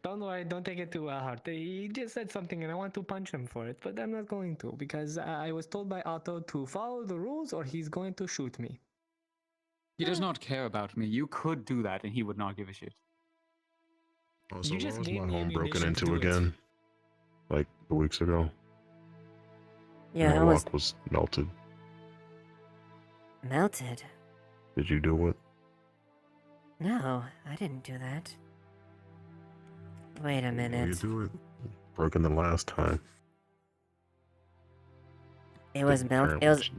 Don't worry, don't take it too hard. He just said something and I want to punch him for it, but I'm not going to because I was told by Otto to follow the rules or he's going to shoot me. He does not care about me. You could do that, and he would not give a shit. Also, You just why was gave my me home broken ammunition to into do it. again? Like 2 weeks ago. Yeah, my I was lock was melted. melted. Did you do it? No, I didn't do that. Wait a Will you minute. do it? Broken the last time. It was Didn't It was. apparently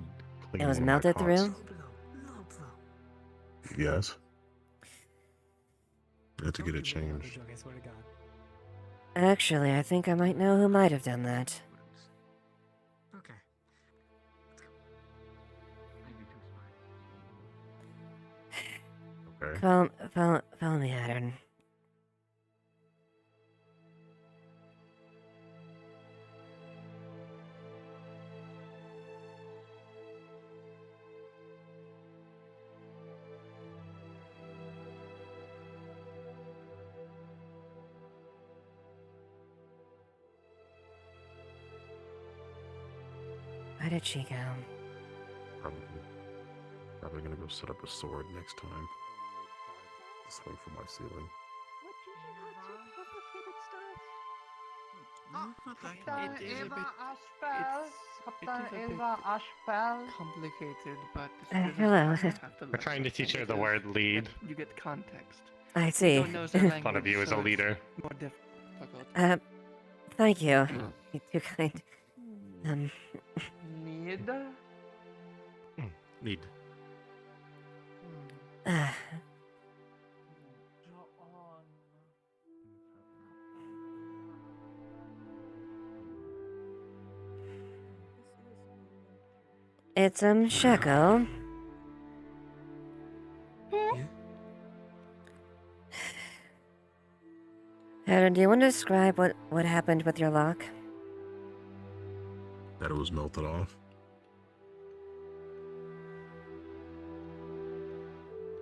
clean It was one of my melted pots. through. Yes. I had to get it changed. Actually, I think I might know who might have done that. Okay. Okay. Follow me, Adam. Where did she go? Probably gonna go set up a sword next time. Swing from my ceiling. Complicated, but Hello. We're trying to teach her the word lead. You get context. I see. Don't know the language, One of you is so a it's leader. More difficult. Thank you. You're too kind. Need? Lead. It's Sheko. Adam, do you want to describe what happened with your lock? That it was melted off.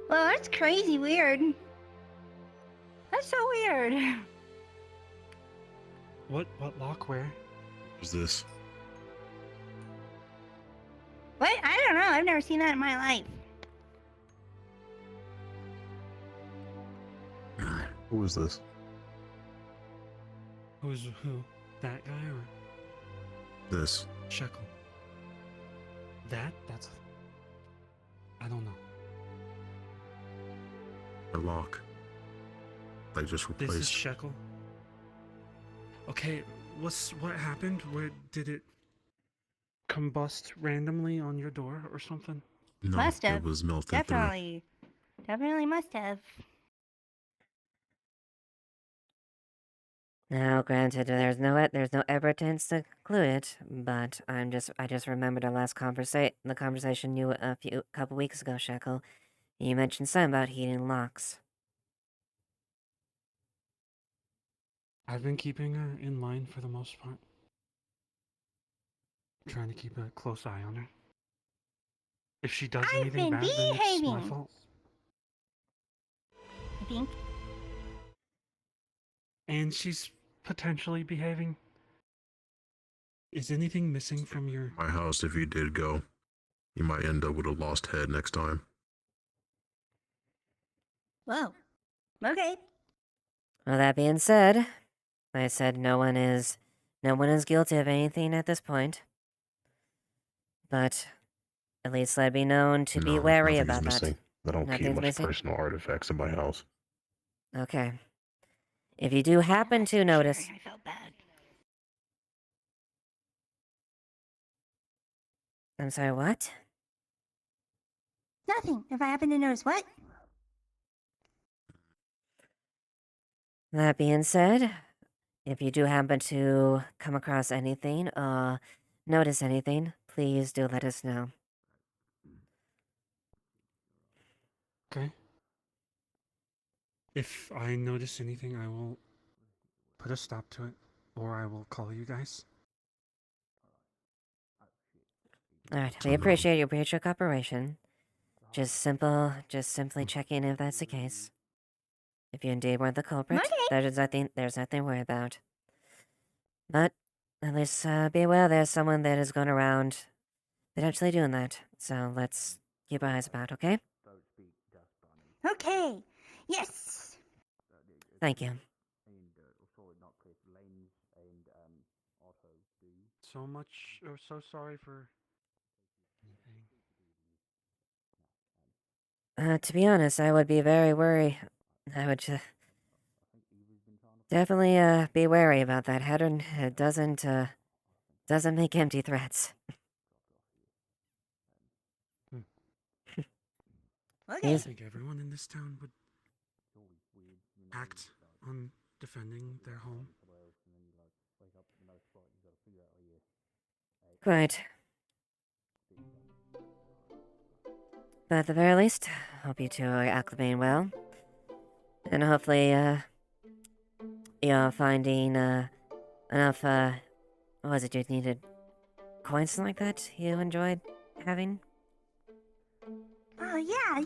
Well, that's crazy weird. was so weird. What lock where? Who's this? What? I don't know. I've never seen that in my life. Who is this? Who's who? That guy or This. Shekel? That's... I don't know. The lock. They just replaced. This is Shekel? Okay, what happened? Where did it combust randomly on your door or something? No, Must have. it was melted Definitely must have. Now, granted, there's no evidence to conclude it, but I just remembered our last the conversation you couple weeks ago, Shekel. You mentioned something about heating locks. I've been keeping her in line for the most part. Trying to keep a close eye on her. If she does I've anything been bad, then it's my behaving. fault. I think. And she's potentially behaving. Is anything missing from your... My house, if you did go, you might end up with a lost head next time. Whoa. Okay. Well, that being said, I said no one is guilty of anything at this point. But at least let it be known to be wary nothing's about missing. that. I don't keep Nothing's much missing? personal artifacts in my house. Okay. If you do happen to notice... I felt bad. I'm sorry, what? Nothing. If I happen to notice what? That being said, if you do happen to come across anything, notice anything, please do let us know. Okay. If I notice anything, I will put a stop to it, or I will call you guys. Alright, we appreciate your cooperation. Just simply checking if that's the case. If you indeed were the culprit, there's nothing to worry about. But at least be aware there's someone that is going around potentially doing that. So let's keep our eyes about, okay? Okay. Yes. Thank you. So much, or so sorry for... To be honest, I would be very worried. I would definitely be wary about that. Hedron doesn't make empty threats. I think everyone in this town would act on defending their home. Quite. But at the very least, hope you two are acclimating well. And hopefully, you're finding, enough, what was it you needed? Coins, something like that you enjoyed having? Oh, yeah.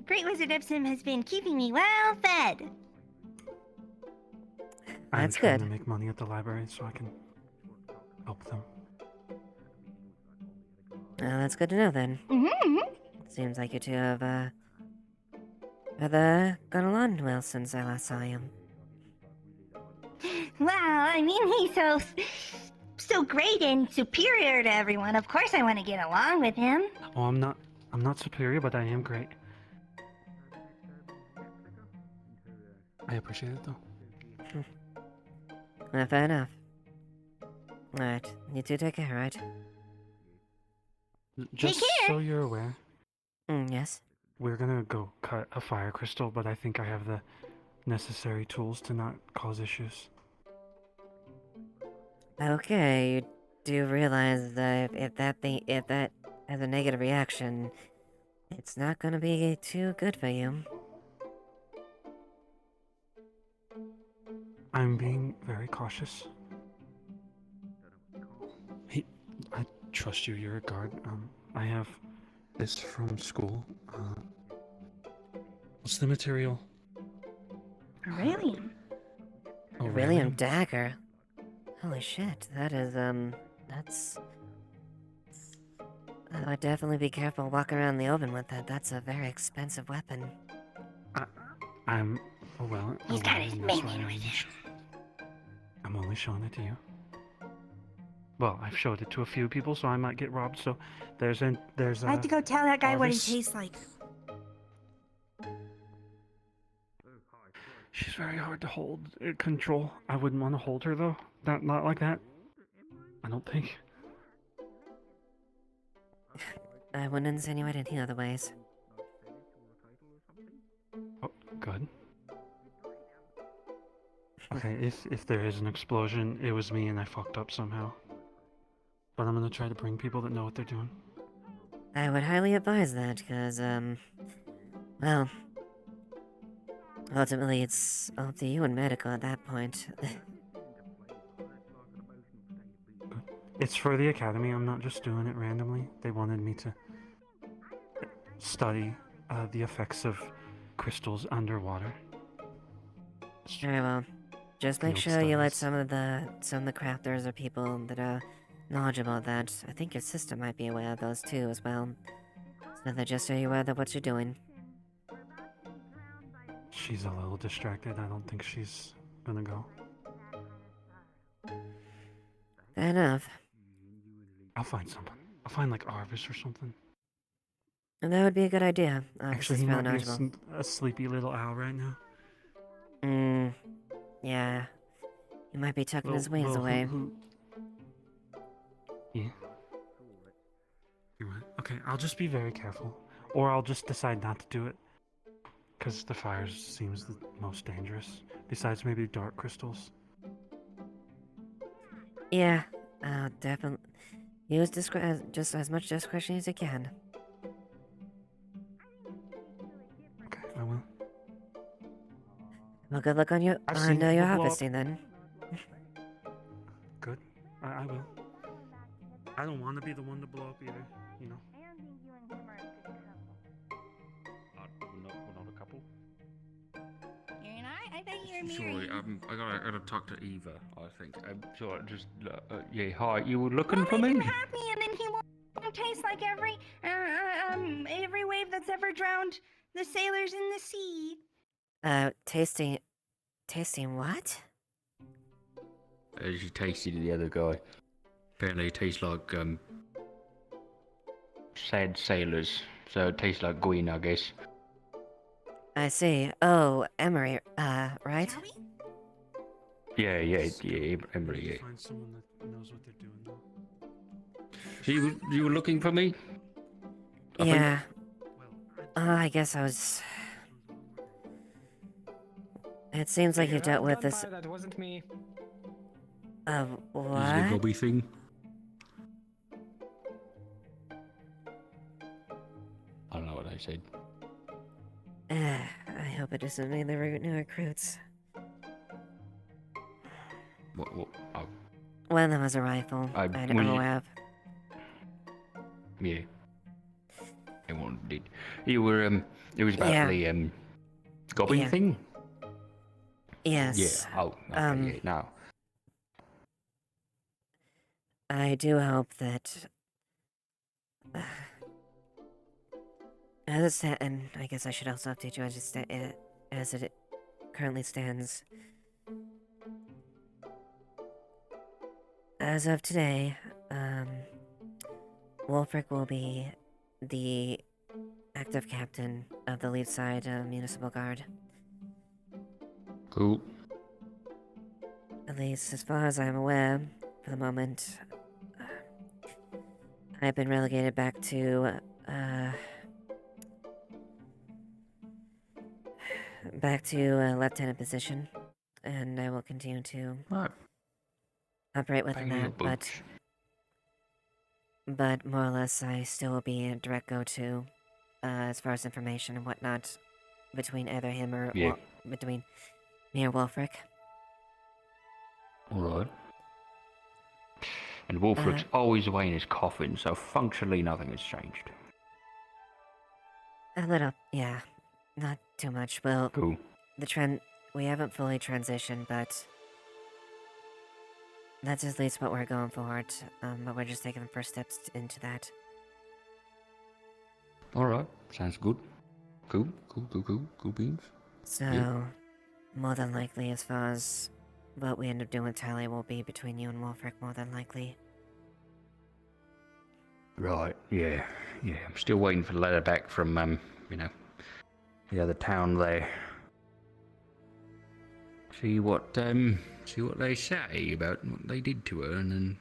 Great Wizard Ipsum has been keeping me well fed. I'm That's trying good. to make money at the library so I can help them. Well, that's good to know then. Mm-hmm. Seems like you two have, gone along well since I last saw you. Wow, I mean, he's so great and superior to everyone. Of course I want to get along with him. Well, I'm not superior, but I am great. I appreciate it, though. Well, fair enough. Alright, you two take care, right? Just so you're aware. Yes? We're gonna go cut a fire crystal, but I think I have the necessary tools to not cause issues. Okay, you do realize that if that has a negative reaction, it's not gonna be too good for you. I'm being very cautious. Hey, I trust you. You're a guard. I have this from school. What's the material? Aurelian. Aurelian dagger? Holy shit, that is, that's... I would definitely be careful walking around the open with that. That's a very expensive weapon. I'm well. He's got his and that's minion why with him. I'm only showing it to you. Well, I've showed it to a few people, so I might get robbed. So there's I have to go tell that guy what he Arvis. tastes like. She's very hard to hold, control. I wouldn't want to hold her though. Not like that. I don't think. I wouldn't insinuate any other ways. Oh, good. Okay, if there is an explosion, it was me and I fucked up somehow. But I'm gonna try to bring people that know what they're doing. I would highly advise that, because, well... Ultimately, it's up to you and medical at that point. It's for the academy. I'm not just doing it randomly. They wanted me to study the effects of crystals underwater. Very well. Just make Field sure you let studies. some of the crafters or people that are knowledgeable of that. I think your sister might be aware of those too as well. So that just so you're aware of what you're doing. She's a little distracted. I don't think she's gonna go. Fair enough. I'll find someone. I'll find like Arvis or something. And that would be a good idea. Actually, This he is fairly might be knowledgeable. a sleepy little owl right now. Yeah. He might be tucking his Well, wings away. Yeah. You're right. Okay, I'll just be very careful. Or I'll just decide not to do it. Because the fire seems the most dangerous. Besides maybe dark crystals. Yeah, definitely. Use just as much discretion as you can. Okay, I will. Well, good luck on your I've seen your people blow up. harvesting then. Good. I will. I don't want to be the one to blow up either, you know. We're not a couple. You're not? I thought you were Sorry, married. I gotta talk to Eva, I think. Sorry, just, yeah, hi, you were looking for me? Happy, and then he won't taste like every wave that's ever drowned the sailors in the sea. Tasting what? She tasted the other guy. Apparently it tastes like, sad sailors. So it tastes like Gwyn, I guess. I see. Oh, Emery, right? Yeah, Emily, yeah. Find someone that knows what they're doing though. You were looking for me? I think? Yeah. I guess I was... It seems like you dealt with this... That wasn't me. Is it the What? Bobby thing? I don't know what I said. I hope it doesn't mean the new recruits. What, oh, One of them was a rifle. I when don't you- have. yeah. I wanted. You were, it was about Yeah. the, gobbing Yeah. thing? Yes. Yeah, oh, okay, yeah, no. I do hope that... and I guess I should also update you as it currently stands. As of today, Wolfric will be the active captain of the Leadside Municipal Guard. Cool. At least as far as I'm aware, for the moment, I've been relegated back to, a lieutenant position, and I will continue to operate within Bang your that, but more or less I still will be a direct go-to, as far as information and whatnot, between either him or, Yeah. between me or Wolfric. Alright. And Wolfric's always away in his coffin, so functionally nothing has changed. A little, yeah. Not too much. Well, Cool. the trend we haven't fully transitioned, but that's at least what we're going for. But we're just taking the first steps into that. Alright, sounds good. Cool beans. So, Yeah. more than likely, as far as what we end up doing with Tally will be between you and Wolfric, more than likely. Right, yeah. I'm still waiting for the letter back from, the other town there. See what they say about what they did to her, and then,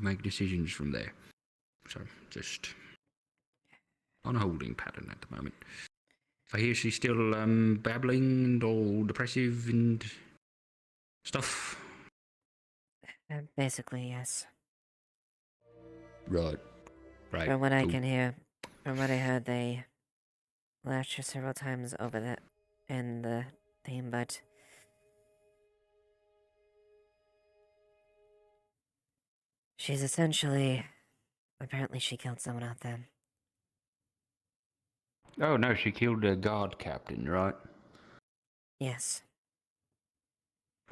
make decisions from there. So, just on a holding pattern at the moment. I hear she's still, babbling and all depressive and stuff. Basically, yes. Right. From what I cool. can hear, from what I heard, they lashed her several times over in the theme, but she's essentially, apparently she killed someone out there. Oh no, she killed a guard captain, right? Yes.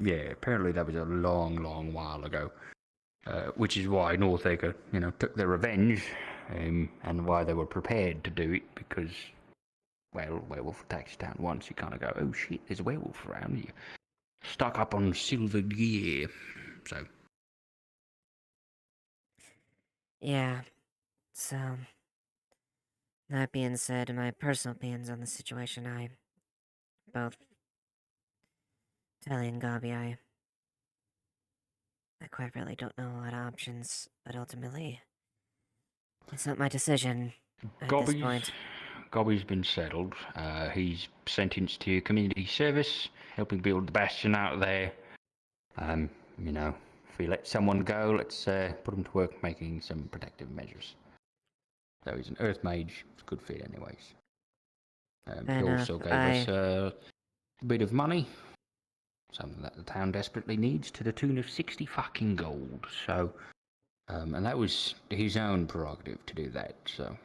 Yeah, apparently that was a long while ago. Which is why Northacre, took their revenge, and why they were prepared to do it, because, well, werewolf attacks town once, you kind of go, oh shit, there's a werewolf around, you stock up on silver gear, so. Yeah. So, that being said, my personal opinions on the situation, both Tally and Gabi, I quite really don't know a lot of options, but ultimately, it's not my decision at this point. Gobby's been settled. He's sentenced to community service, helping build the bastion out there. If we let someone go, let's put him to work making some protective measures. So he's an earth mage. It's a good fit anyways. He also gave us a bit of money. Something that the town desperately needs, to the tune of 60 fucking gold. So, and that was his own prerogative to do that, so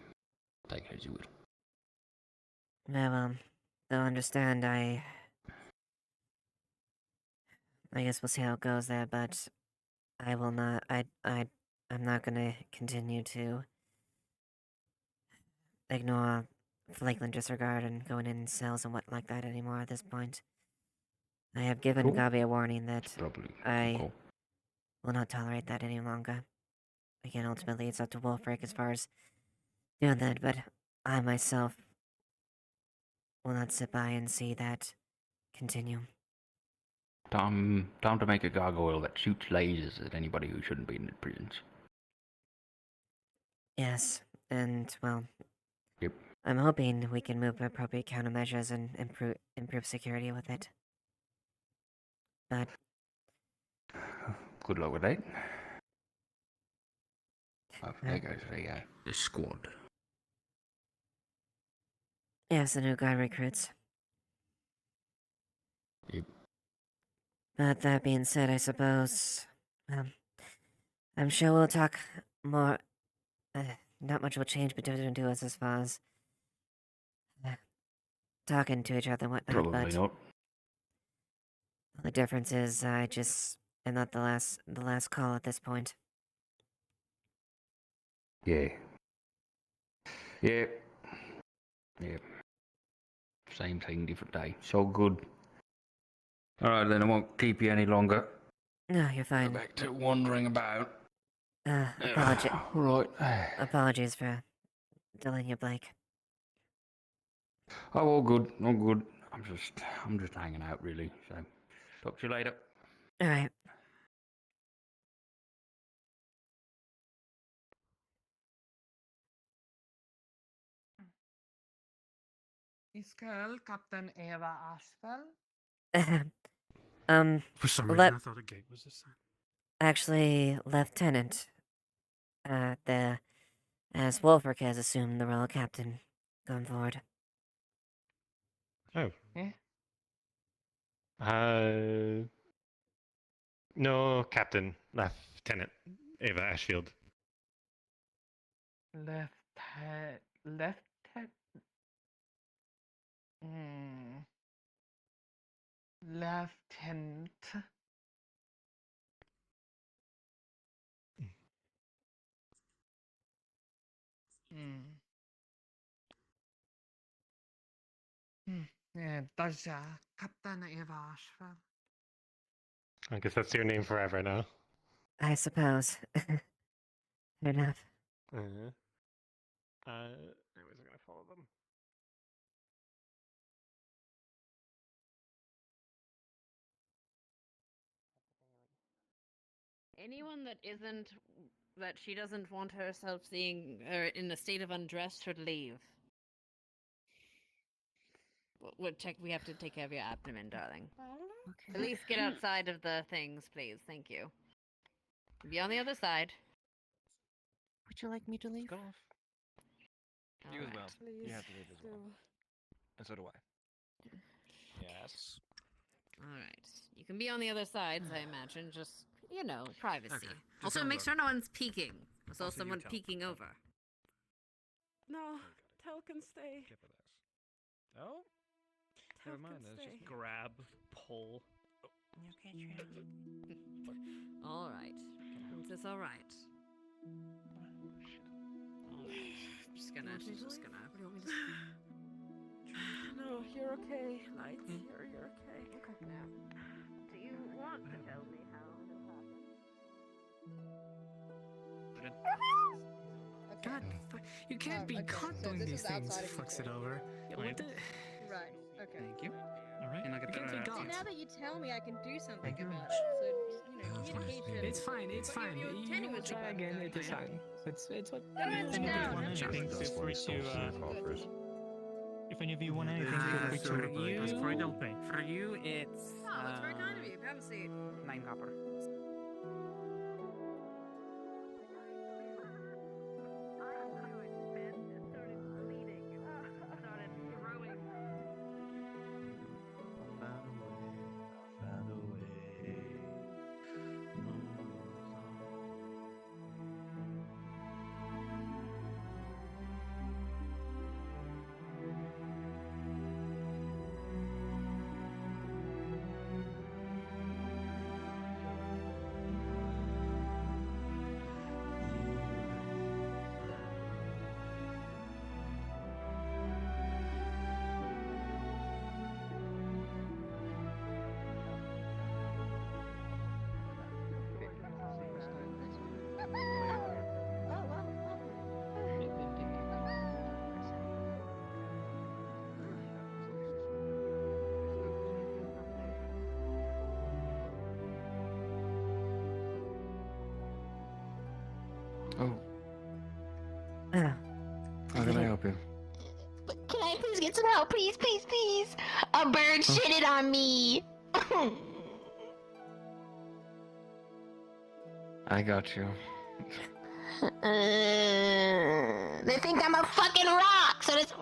take it as you will. Well, they'll understand, I guess we'll see how it goes there, but I will not, I'm not gonna continue to ignore flagrant disregard and going in cells and what like that anymore at this point. I have given Cool. Gabi a warning that I cool. will not tolerate that any longer. Again, ultimately, it's up to Wolfric as far as doing that, but I myself will not sit by and see that continue. Time to make a gargoyle that shoots lasers at anybody who shouldn't be in the prisons. Yes, and, well, Yep. I'm hoping we can move appropriate countermeasures and improve security with it. But good luck with that. Oh, there goes the squad. yes, the new guard recruits. Yep. But that being said, I suppose, I'm sure we'll talk more. Not much will change between us as far as talking to each other and whatnot. Probably but not. The difference is, I just am not the last call at this point. Yeah. Yep. Yep. Same thing, different day. So good. Alright then, I won't keep you any longer. No, you're fine. Go back to wandering about. Right. Apologies for delaying you, Blake. Oh, all good. I'm just hanging out, really. So, talk to you later. Alright. Iskel, Captain Eva Ashevail. For some reason, I thought a gate was this side. Actually, Lieutenant. As Wolfric has assumed the role of captain going forward. Oh. Eh? No, Captain, Lieutenant Ava Ashfield. Left. Lieutenant. Captain Eva Ashevail. I guess that's your name forever now. I suppose. Fair enough. Anyways, I'm gonna follow them. Anyone that she doesn't want herself seeing or in a state of undress should leave. We have to take care of your abdomen, darling. At least get outside of the things, please. Thank you. Be on the other side. Would you like me to leave? Go off. You as well. Please You have to leave as well. And so do I. Yes. Alright. You can be on the other sides, I imagine. Just, privacy. Okay, Also, just make sure no one's peeking. I saw Also, you someone tell. peeking over. No, Tel can stay. Oh? Never mind, let's just grab, pull. You okay, Alright. Princess, alright. Alright. Just gonna. What do you want me to No, you're okay. Light, you're okay. Okay. Now, do you want to tell me how it happened? God, you can't be caught doing these things. Fucks it over. Yeah, what the? Right. Okay. Thank you. Alright. And I'll get You can't be that. caught. Now that you tell me, I can do something Thank you about very it. So, communication. It's fine. It's But fine. you're You tenuously try again. It is fine. It's what. Don't write it down. Anything, feel free to. If any of you want anything, feel So free to. for you, it's Oh, that's very kind of you. Have a seat. 9 copper. Oh, Oh. how can I help you? Can I please get some help? Please, please, please. A bird shitted on me. I got you. They think I'm a fucking rock, so this.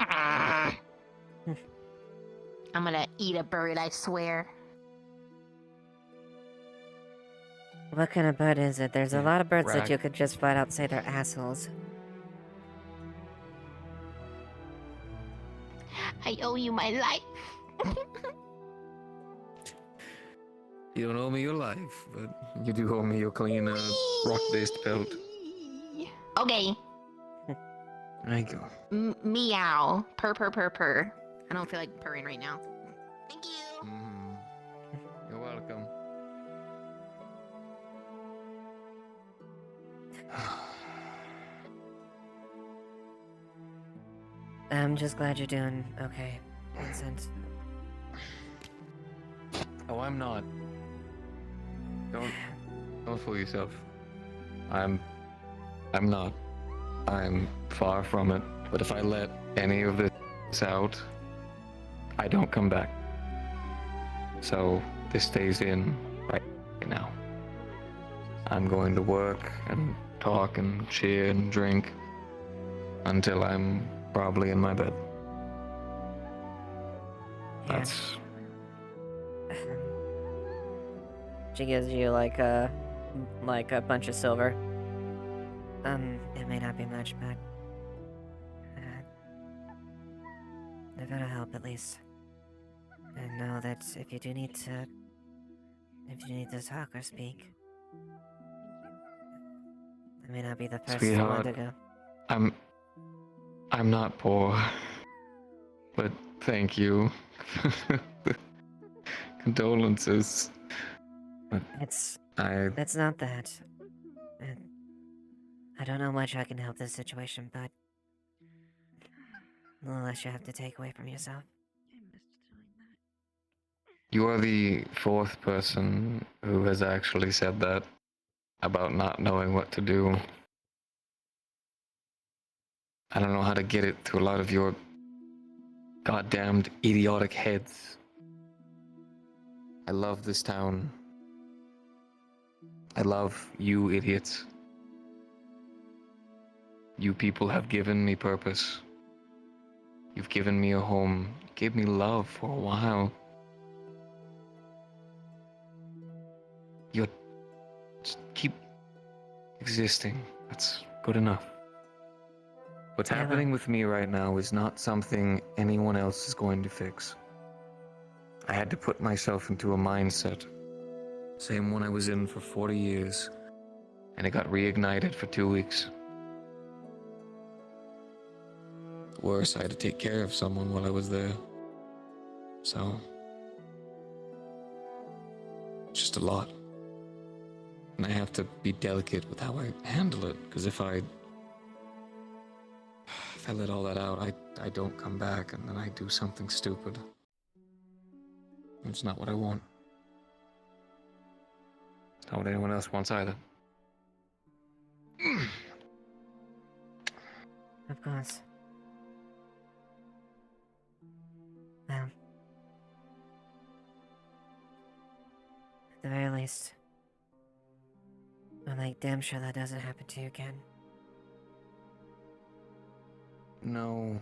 I'm gonna eat a bird, I swear. What kind of bird is it? There's a lot of birds that rag. you could just flat out say they're assholes. I owe you my life. You don't owe me your life, but you do owe me your clean, rock-based belt. Okay. There you go. Meow. Purr, purr, purr, purr. I don't feel like purring right now. Thank you. You're welcome. I'm just glad you're doing okay, Vincent. Oh, I'm not. Don't fool yourself. I'm not. I'm far from it. But if I let any of this out, I don't come back. So this stays in right now. I'm going to work and talk and cheer and drink until I'm probably in my bed. That's She gives you like a bunch of silver. It may not be much, but if it'll help at least. And know that if you do need to talk or speak, I may not be the first one Sweetheart, to go. I'm not poor, but thank you. Condolences. It's I not that. I don't know much I can help this situation, but a little less you have to take away from yourself. You are the fourth person who has actually said that about not knowing what to do. I don't know how to get it through a lot of your goddamned idiotic heads. I love this town. I love you idiots. You people have given me purpose. You've given me a home. You gave me love for a while. Just keep existing. That's good enough. What's happening with me right now is not something anyone else is going to fix. I had to put myself into a mindset. Same one I was in for 40 years. And it got reignited for 2 weeks. Worse, I had to take care of someone while I was there. So, it's just a lot. And I have to be delicate with how I handle it, because if I let all that out, I don't come back, and then I do something stupid. It's not what I want. Not what anyone else wants either. Of course. Well, at the very least, I'm like damn sure that doesn't happen to you again. No.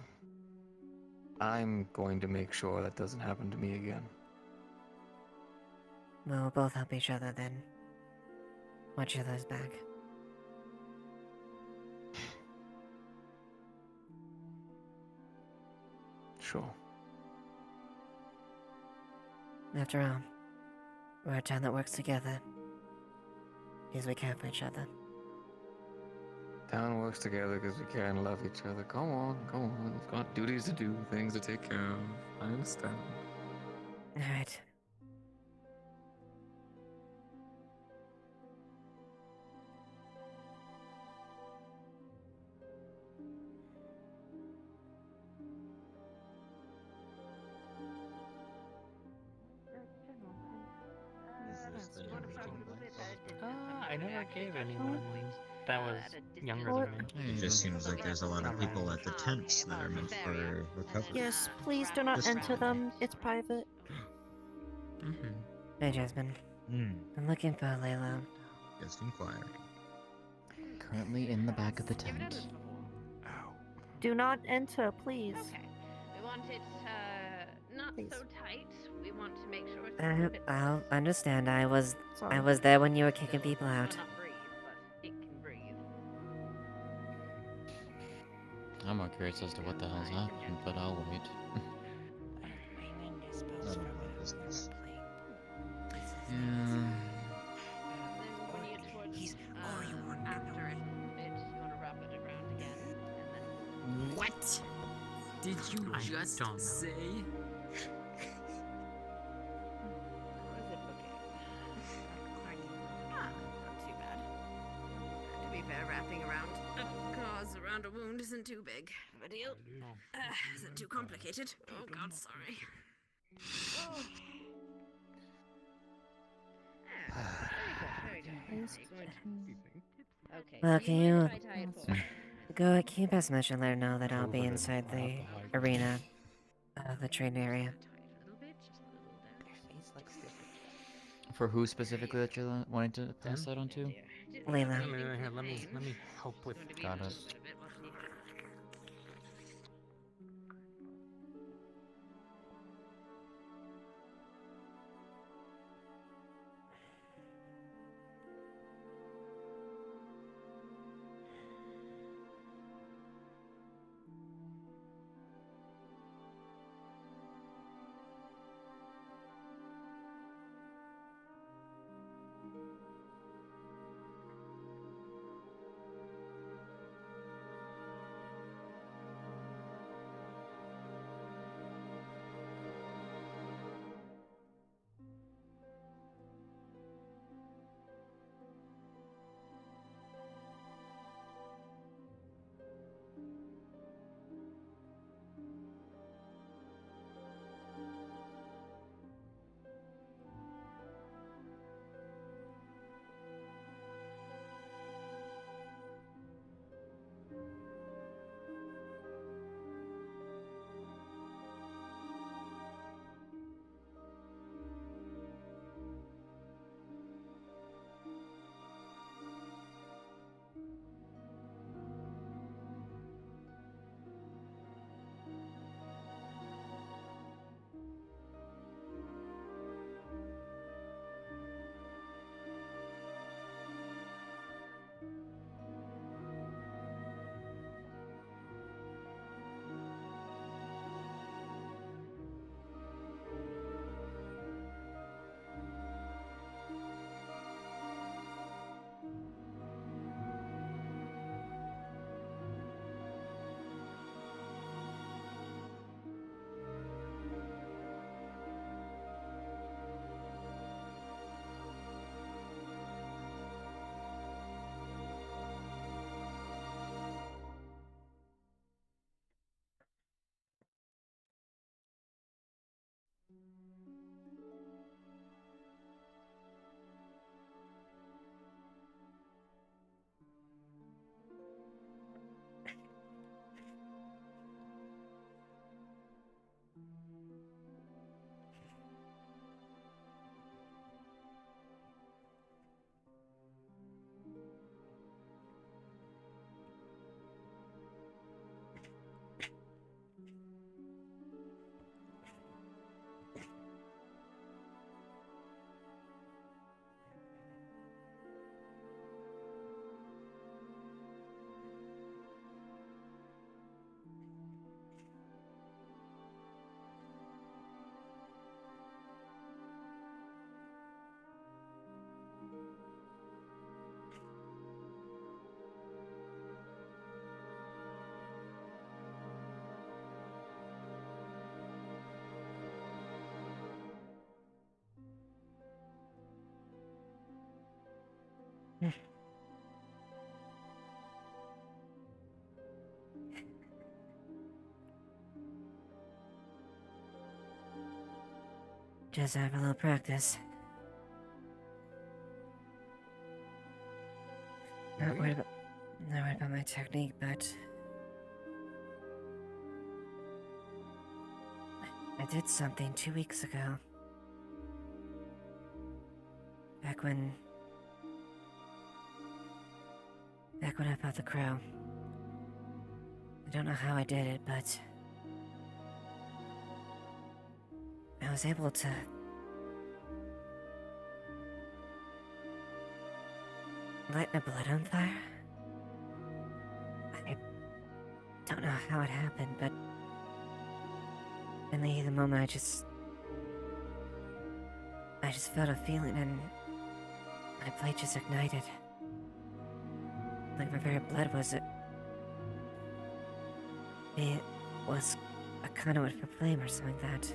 I'm going to make sure that doesn't happen to me again. We'll both help each other then. Watch others back. Sure. After all, we're a town that works together. Because we care for each other. Town works together because we care and love each other. Go on, go on. We've got duties to do, things to take care of. I understand. Alright. I never gave anyone that was younger than me. It just seems like there's a lot of people at the tents that are meant for recovery. Yes, please do not enter them. It's private. Hey, Jasmine. I'm looking for Layla. Just inquiring. Currently in the back of the tent. Do not enter, please. Okay. We want it not so tight. We want to make sure it's a little bit I'll understand. I was there when you were kicking people out. not breathe, but it can breathe. I'm more curious as to what the hell's happened, but I'll wait. None of my business. Yeah. He's after it a bit, you want to wrap it around again, and then What? Did you just say? not too bad. To be fair, wrapping around a gauze around a wound isn't too big of a deal. Isn't too complicated. Oh God, sorry. Very good. Okay. Well, so can you you want to try tie it forward? can you pass a message and let her know that I'll be inside the arena, the training area. For who specifically that you're wanting to pass that on to? Layla. Let me help with. Got it. Just have a little practice. Not worried about my technique, but I did something 2 weeks ago. Back when I fought the crow. I don't know how I did it, but I was able to light my blood on fire. I don't know how it happened, but in the heat of the moment, I just felt a feeling and my blade just ignited. Like my very blood was it was a conduit for flame or something like that.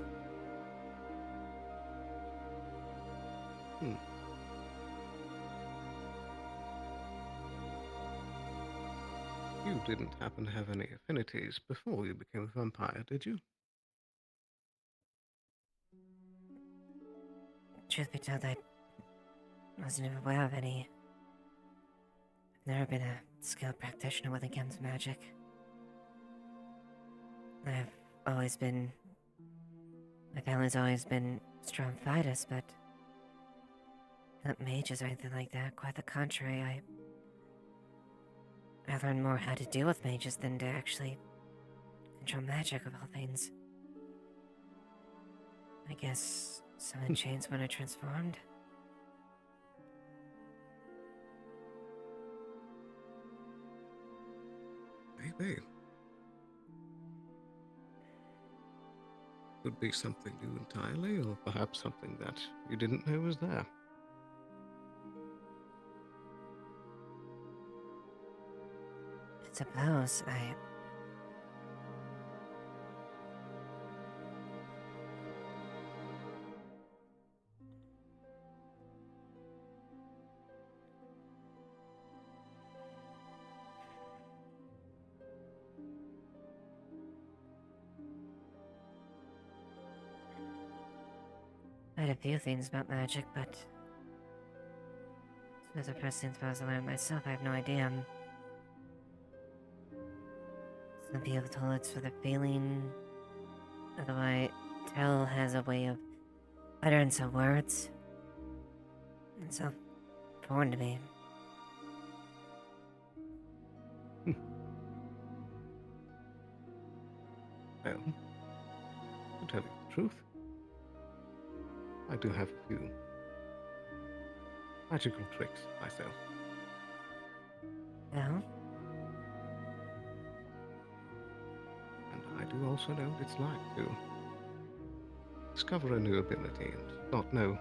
You didn't happen to have any affinities before you became a vampire, did you? Truth be told, I wasn't even aware of any. I've never been a skilled practitioner when it comes to magic. My family's always been strong fighters, but not mages or anything like that. Quite the contrary, I learned more how to deal with mages than to actually control magic of all things. I guess something changed when I transformed. Maybe. Could be something new entirely, or perhaps something that you didn't know was there. I suppose I heard a few things about magic, but as a person supposed to learn myself, I have no idea. Some people told it's for the feeling. Otherwise, Tell has a way of utterance of words. And so foreign to me. Well, to tell you the truth, I do have a few magical tricks myself. Oh? And I do also know what it's like to discover a new ability and not know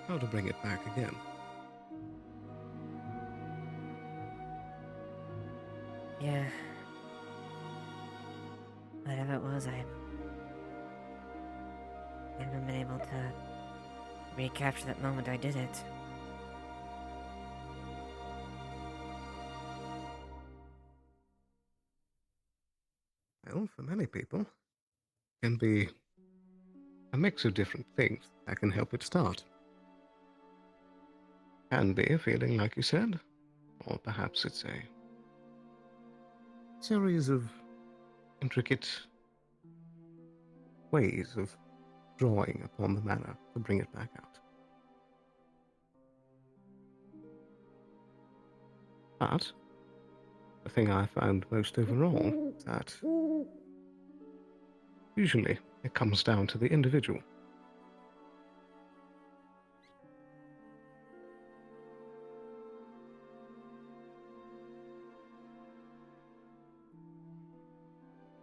how to bring it back again. Yeah. Whatever it was, I haven't been able to recapture that moment I did it. Well, for many people, it can be a mix of different things that can help it start. Can be a feeling, like you said, or perhaps it's a series of intricate ways of drawing upon the mana to bring it back out. But the thing I found most overall is that usually it comes down to the individual.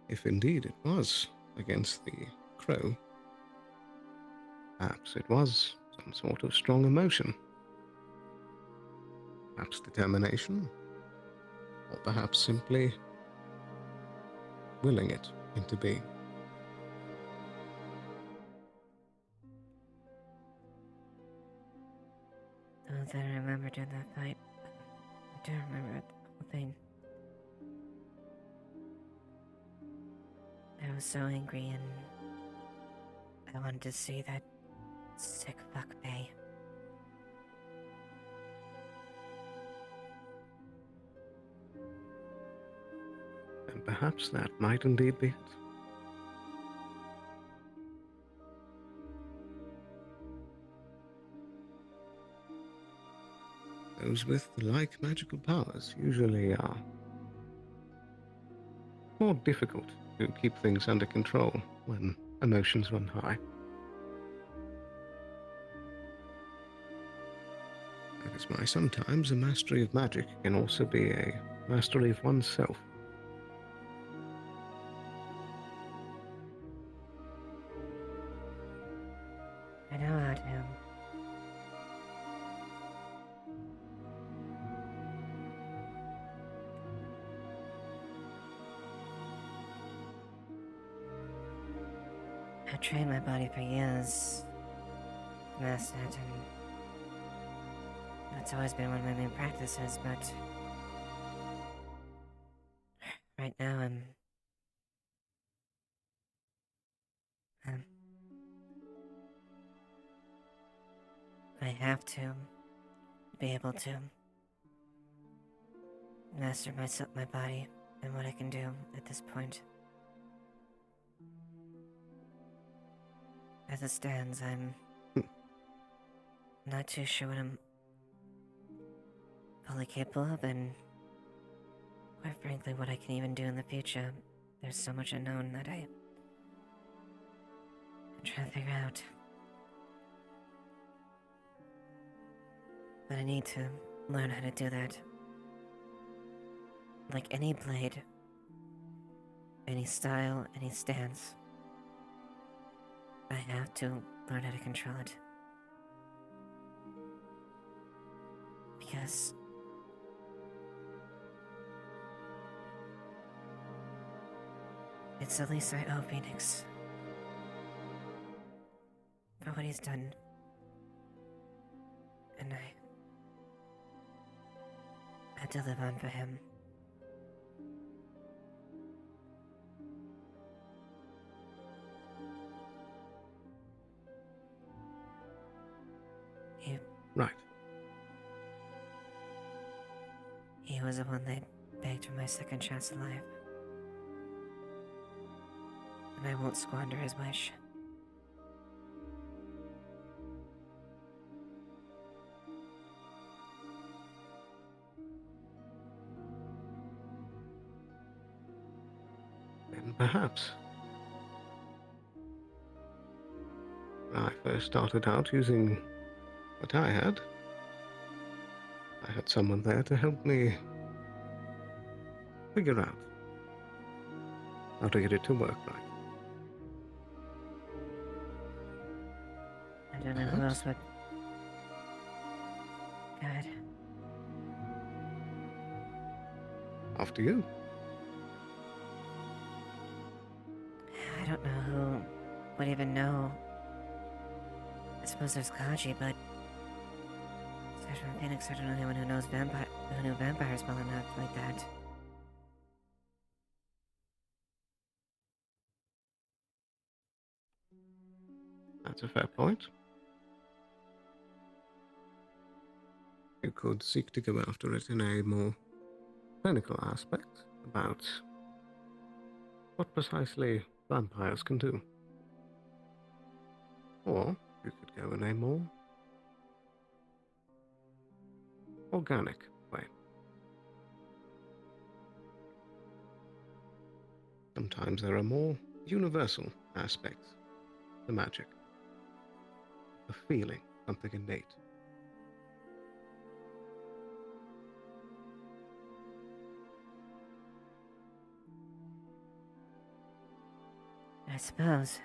If indeed it was against the crow, perhaps it was some sort of strong emotion. Perhaps determination, or perhaps simply willing it into being. Those that I remember during that fight, I do remember the whole thing. I was so angry and I wanted to see that sick fuck pay. And perhaps that might indeed be it. Those with like magical powers usually are more difficult to keep things under control when emotions run high. That is why sometimes a mastery of magic can also be a mastery of oneself. I know how to. I trained my body for years, mastered, and that's always been one of my main practices, but right now I'm I have to be able to master my body and what I can do at this point. As it stands, I'm not too sure what I'm fully capable of, and quite frankly, what I can even do in the future. There's so much unknown that I'm trying to figure out. But I need to learn how to do that. Like any blade, any style, any stance, I have to learn how to control it. Because it's the least I owe Phoenix for what he's done. And I had to live on for him. Right. He was the one that begged for my second chance at life. And I won't squander his wish. Then perhaps. When I first started out using what I had someone there to help me figure out how to get it to work right. I don't know who else would. Good. After you. I don't know who would even know. I suppose there's Kaji, but aside from Phoenix, I don't know anyone who knows who knew vampires well enough like that. That's a fair point. You could seek to go after it in a more clinical aspect about what precisely vampires can do. Or you could go in a more organic way. Sometimes there are more universal aspects to magic. A feeling, something innate. I suppose.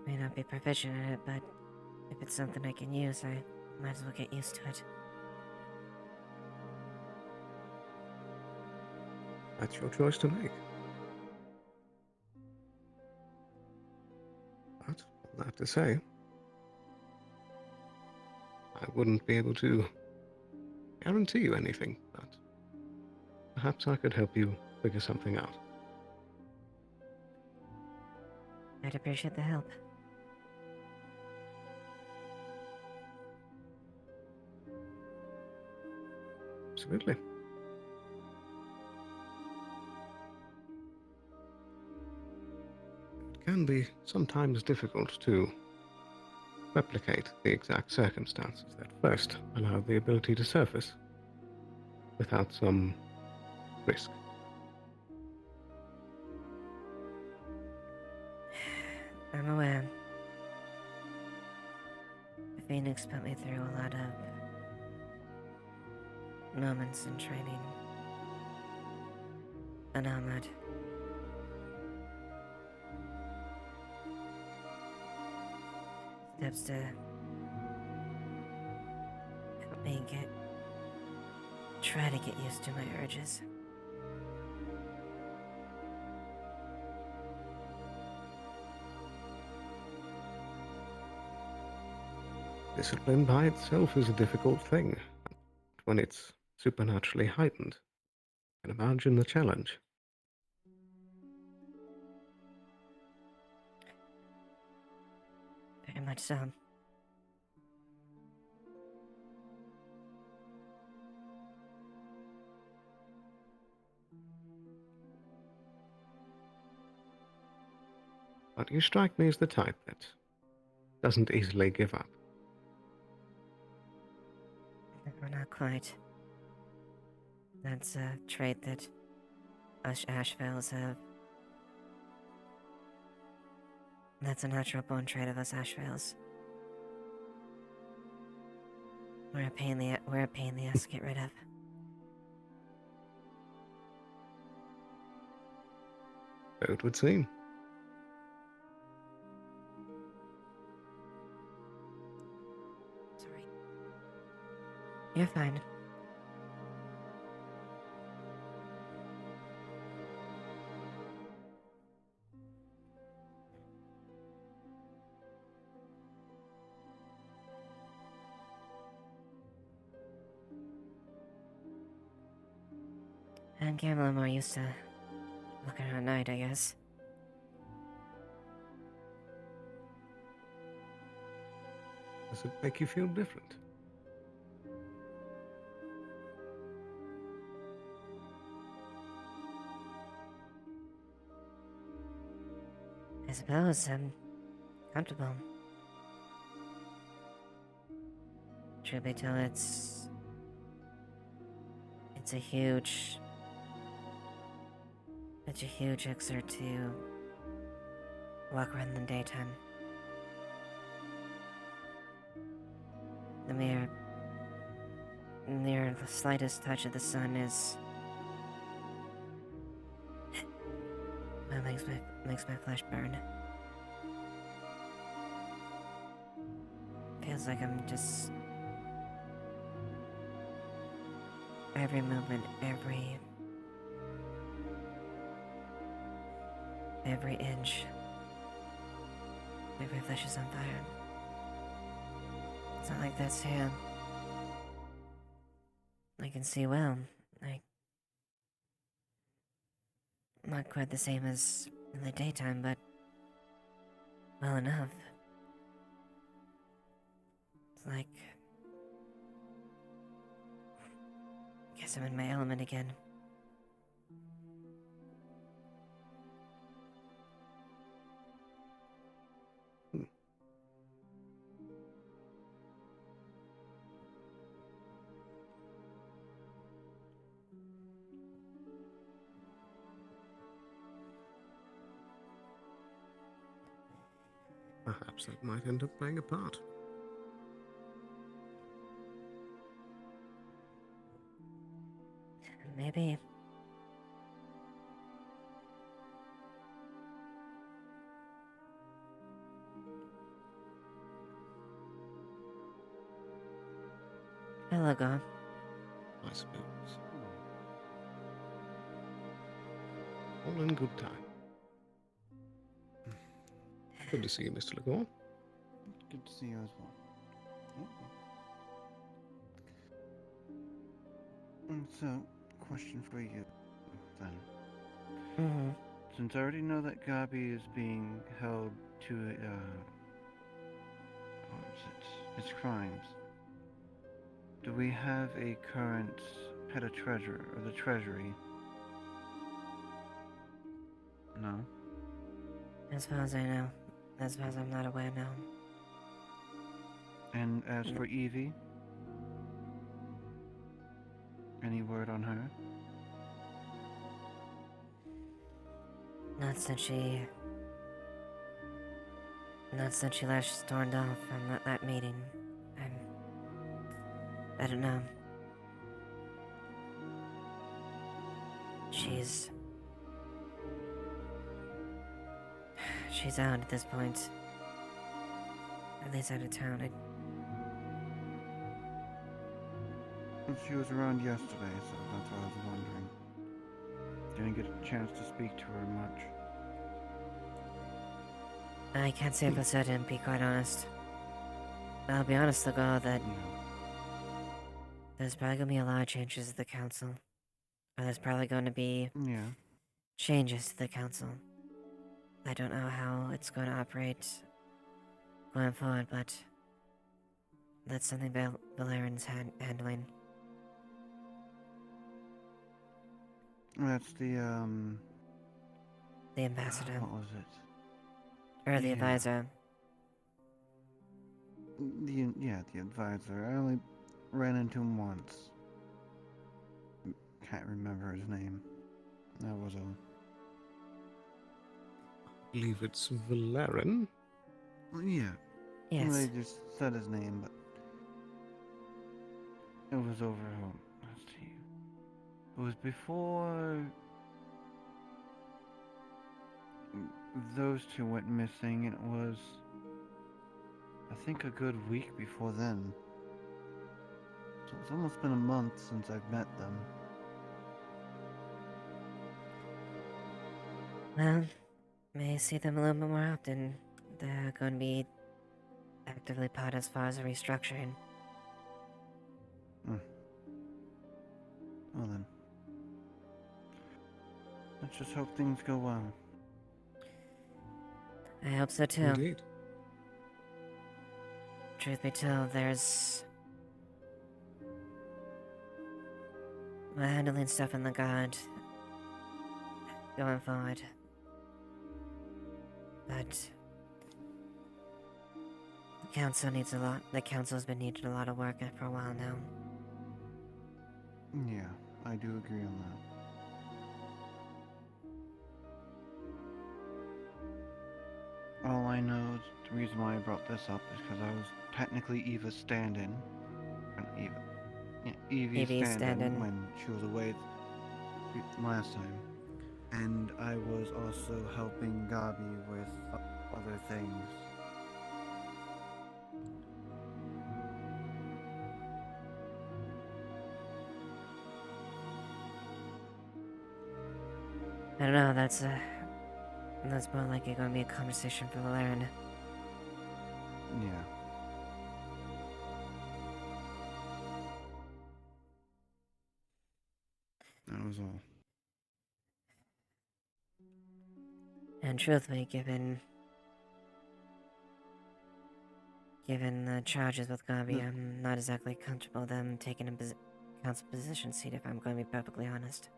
May not be proficient at it, but if it's something I can use, I might as well get used to it. That's your choice to make. But, all that to say, I wouldn't be able to guarantee you anything, but perhaps I could help you figure something out. I'd appreciate the help. Absolutely. It can be sometimes difficult to replicate the exact circumstances that first allow the ability to surface without some risk. I'm aware. Phoenix put me through a lot of moments in training. Unarmored. Steps to help me try to get used to my urges. Discipline by itself is a difficult thing. When it's supernaturally heightened, you can imagine the challenge. Very much so. But you strike me as the type that doesn't easily give up. No, not quite. That's a trait that us Ashevails have. That's a natural born trait of us Ashevails. We're a pain in the ass to get rid of. So it would seem. Sorry. You're fine. And Gamma more used to looking at night, I guess. Does it make you feel different? I suppose I'm comfortable. Truth be told, it's a huge exert to walk around in the daytime. The slightest touch of the sun is what makes my flesh burn. Feels like I'm just every movement, every inch, every flesh is on fire. It's not like that's here. I can see well. Not quite the same as in the daytime, but well enough. It's like guess I'm in my element again. Perhaps that might end up playing a part. Maybe. Hello, God. I suppose. All in good time. Good to see you, Mr. Legore. Good to see you as well. So, question for you, then. Mm-hmm. Since I already know that Gabi is being held to, what is it? His crimes. Do we have a current head of treasurer, or the treasury? No. As far as I know. As far as I'm not aware now. And as for Evie? Any word on her? Not since she last stormed off from that meeting. I don't know. She's out at this point. At least out of town. She was around yesterday, so that's what I was wondering. Didn't get a chance to speak to her much. I can't say for certain, to be quite honest. I'll be honest, though, that there's probably gonna be a lot of changes to the council. Or there's probably gonna be changes to the council. I don't know how it's going to operate going forward, but that's something Valerian's handling. That's the ambassador. What was it? Or the advisor. The advisor. I only ran into him once. Can't remember his name. That was all. I believe it's Valerian. Yeah. Yes. They just said his name, but it was over. Let's see. It was before those two went missing. It was, I think, a good week before then. So it's almost been a month since I've met them. Well, may see them a little bit more often. They're going to be actively part as far as the restructuring. Well then. Let's just hope things go well. I hope so too. Indeed. Truth be told, there's... we're handling stuff in the guard going forward. But the council needs a lot. The council's been needing a lot of work for a while now. Yeah, I do agree on that. All I know is the reason why I brought this up is because I was technically Eva's stand-in. Evie's stand-in when she was away last time. And I was also helping Gabi with other things. I don't know, that's more likely going to be a conversation for Valerian. Yeah. That was all. And truthfully, given the charges with Gabi, I'm not exactly comfortable with them taking a council position seat, if I'm going to be perfectly honest.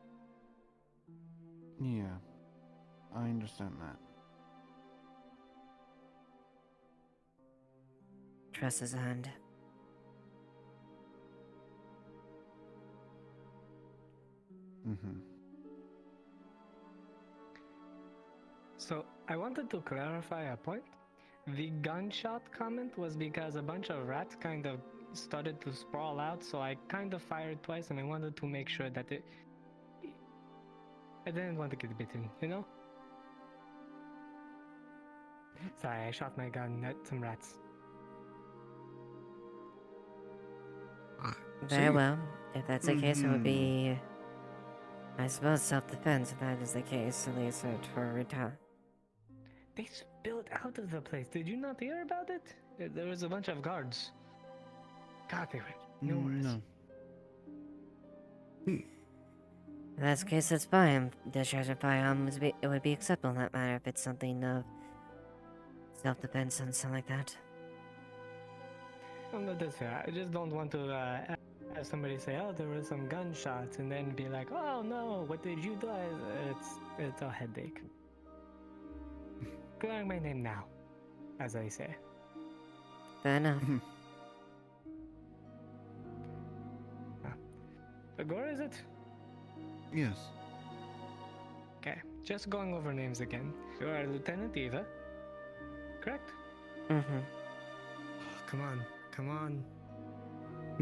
Yeah, I understand that. Trust is earned. So, I wanted to clarify a point. The gunshot comment was because a bunch of rats kind of started to sprawl out, so I kind of fired twice, and I wanted to make sure that I didn't want to get bitten, you know? Sorry, I shot my gun at some rats. Very well. If that's the case, it would be, I suppose, self-defense. If that is the case, at least for retaliation. They spilled out of the place. Did you not hear about it? There was a bunch of guards. God, they were numerous. I In that case, it's fine. Discharge of firearms, it would be acceptable in that matter if it's something of self-defense and something like that. Well, no, that's fair. I just don't want to have somebody say, "Oh, there were some gunshots," and then be like, "Oh no, what did you do?" It's a headache. Clearing my name now, as I say. Fair enough. Agora, is it? Yes. Okay, just going over names again. You are Lieutenant Eva, correct? Mm-hmm. Come on, come on.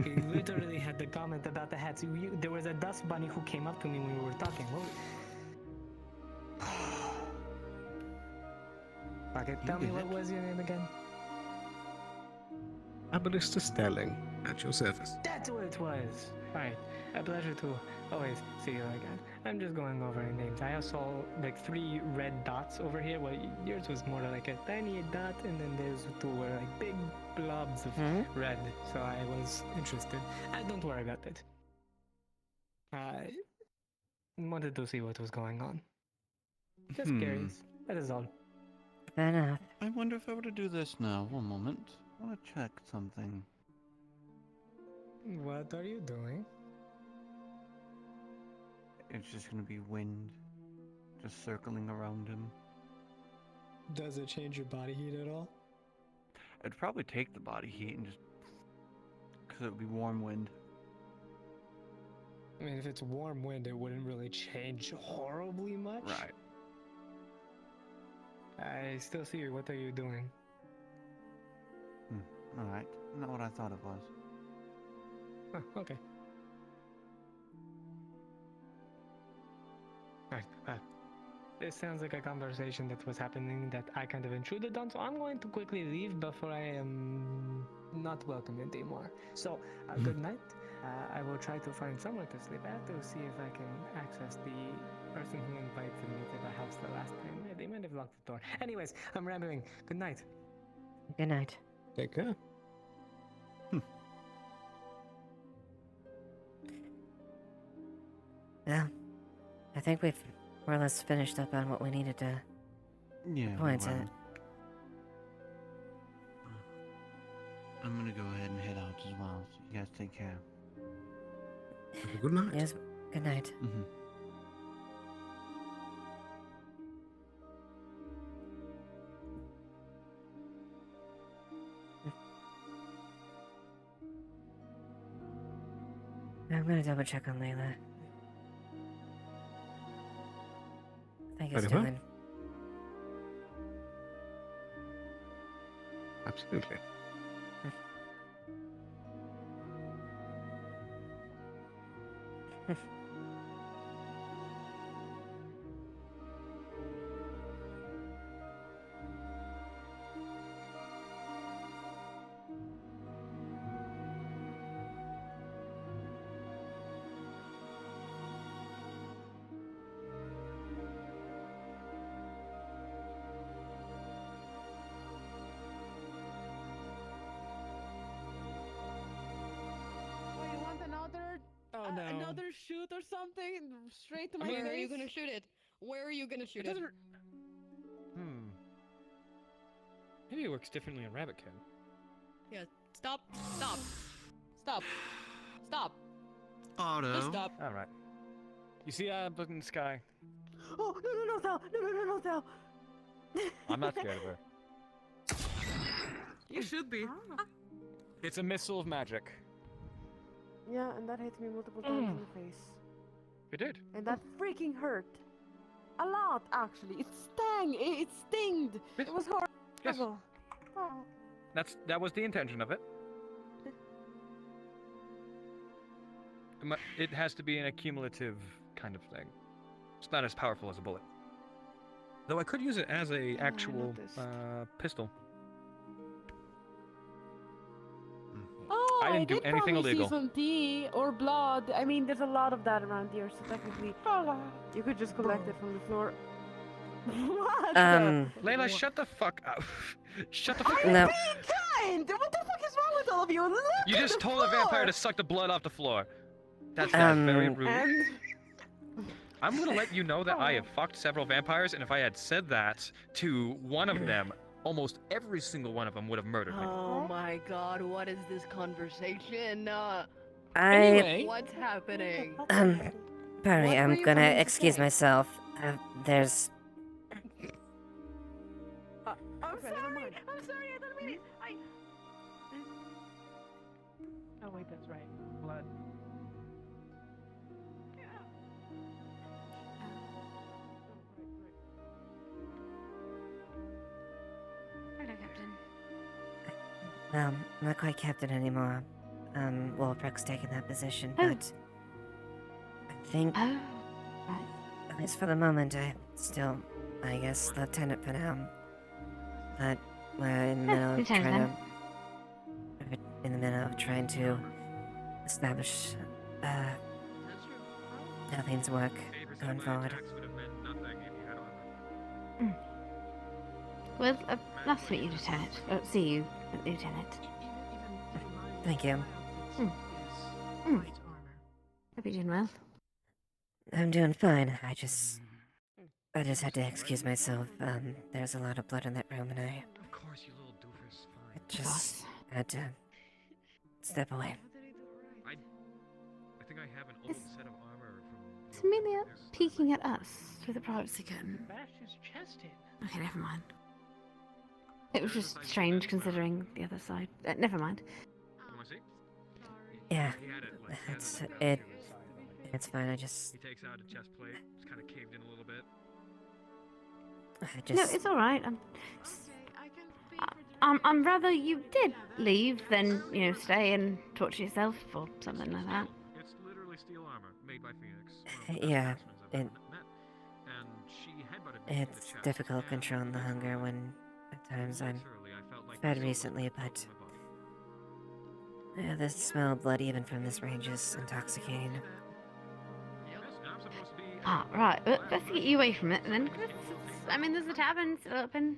He literally had the comment about the hats. There was a dust bunny who came up to me when we were talking. Okay, tell me, what was your name again? Abelister Sterling, at your service. That's what it was. Alright, a pleasure to always see you again. I'm just going over names. I saw like 3 red dots over here. Well, yours was more like a tiny dot, and then there's 2 were like big blobs of red. So I was interested. Don't worry about it. I wanted to see what was going on. Just curious. That is all. Fair enough. I wonder if I were to do this now. One moment. I want to check something. What are you doing? It's just gonna be wind, just circling around him. Does it change your body heat at all? I'd probably take the body heat and just, because it would be warm wind. I mean, if it's warm wind, it wouldn't really change horribly much. Right. I still see you. What are you doing? Alright, not what I thought it was. Oh, okay. Alright, this sounds like a conversation that was happening that I kind of intruded on, so I'm going to quickly leave before I am not welcome anymore. So, good night. I will try to find somewhere to sleep at to see if I can access the person who invited me to the house the last time. They might have locked the door. Anyways, I'm rambling. Good night. Good night. Take care. Well, I think we've more or less finished up on what we needed to point at. I'm gonna go ahead and head out as well, so you guys take care. Good night. Yes, good night. I'm gonna double check on Layla. I think it's Very well. doing. Absolutely. You want another? Oh, no. Another shoot or something straight to my Where face? are you gonna shoot it? Where are you gonna shoot it? Maybe it works differently in Rabbit Code. Yeah, stop, stop, stop, stop. Otto. Just stop. All right. You see up in the sky? Oh, no, Sal. No, Sal. I'm not scared of her. You should be. It's a missile of magic. Yeah, and that hit me multiple times in the face. It did. And that freaking hurt. A lot, actually. It stung. It stinged. It was horrible. Yes. Oh. That was the intention of it. It has to be an accumulative kind of thing. It's not as powerful as a bullet. Though I could use it as a actual pistol. Oh, I didn't do anything probably illegal. see some tea or blood. I mean, there's a lot of that around here, so technically, you could just collect it from the floor. What? Layla, shut the fuck up. Shut the fuck I'm up. being kind! What the fuck is wrong with all of you? Look You at just the told a floor! vampire to suck the blood off the floor. That's very rude. I'm gonna let you know that I have fucked several vampires, and if I had said that to one of them, almost every single one of them would have murdered me. Oh my god, what is this conversation? I- What's happening? Pardon me, What were I'm you gonna coming to excuse say? myself. There's. I'm sorry. I'm sorry. I don't mean it. Oh wait, that's right. Blood. Hello, Captain. Well, I'm not quite captain anymore. Wolfbrook's taken that position, Oh. but I think, Oh. at least for the moment, I'm still, I guess, lieutenant for now. But we're in the middle of Lieutenant, trying to establish how things work going forward. Well, nice to meet you, Lieutenant. See you, Lieutenant. Thank you. Hope you're doing well. I'm doing fine. I just had to excuse myself. There's a lot of blood in that room, and I Of course, you little doofus. Fine. just had to step away. I think I have an old set of armor Is Amelia peeking at us through the privacy curtain? Bash his chest in. Okay, never mind. It was just strange considering the other side. Never mind. Yeah, it's fine. I just He takes out a chest plate. It's kind of caved in a little bit. No, it's all right. I'm rather you did leave than stay and talk to yourself or something like that. It's literally steel armor made by Phoenix. yeah. And she headbutted me in the It's chest, difficult and controlling the hunger when at times I'm literally I felt like fed my soul was recently, but the smell of blood even from this range is intoxicating. Ah, right. Let's get you away from it then. I mean, there's the tavern still open.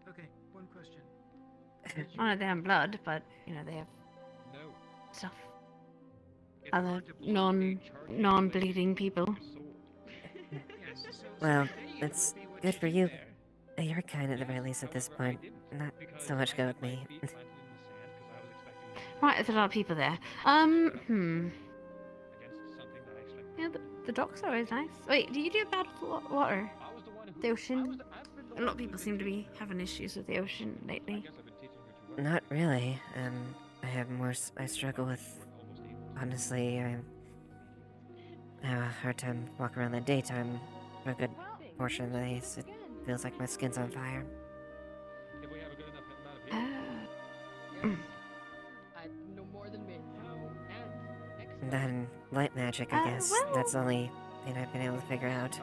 Okay, one question. I know they have blood, but they have stuff. Other non-bleeding people. Well, it's good for you. You're kind at the very least at this point. Not so much good with me. Right, there's a lot of people there. Yeah, the docks are always nice. Wait, do you do bad with water? The ocean? A lot of people seem to be having issues with the ocean lately. Not really. I struggle with. Honestly, I have a hard time walking around in the daytime for a good portion of the days. It feels like my skin's on fire. No more than me. And then light magic, I guess. That's the only thing I've been able to figure out.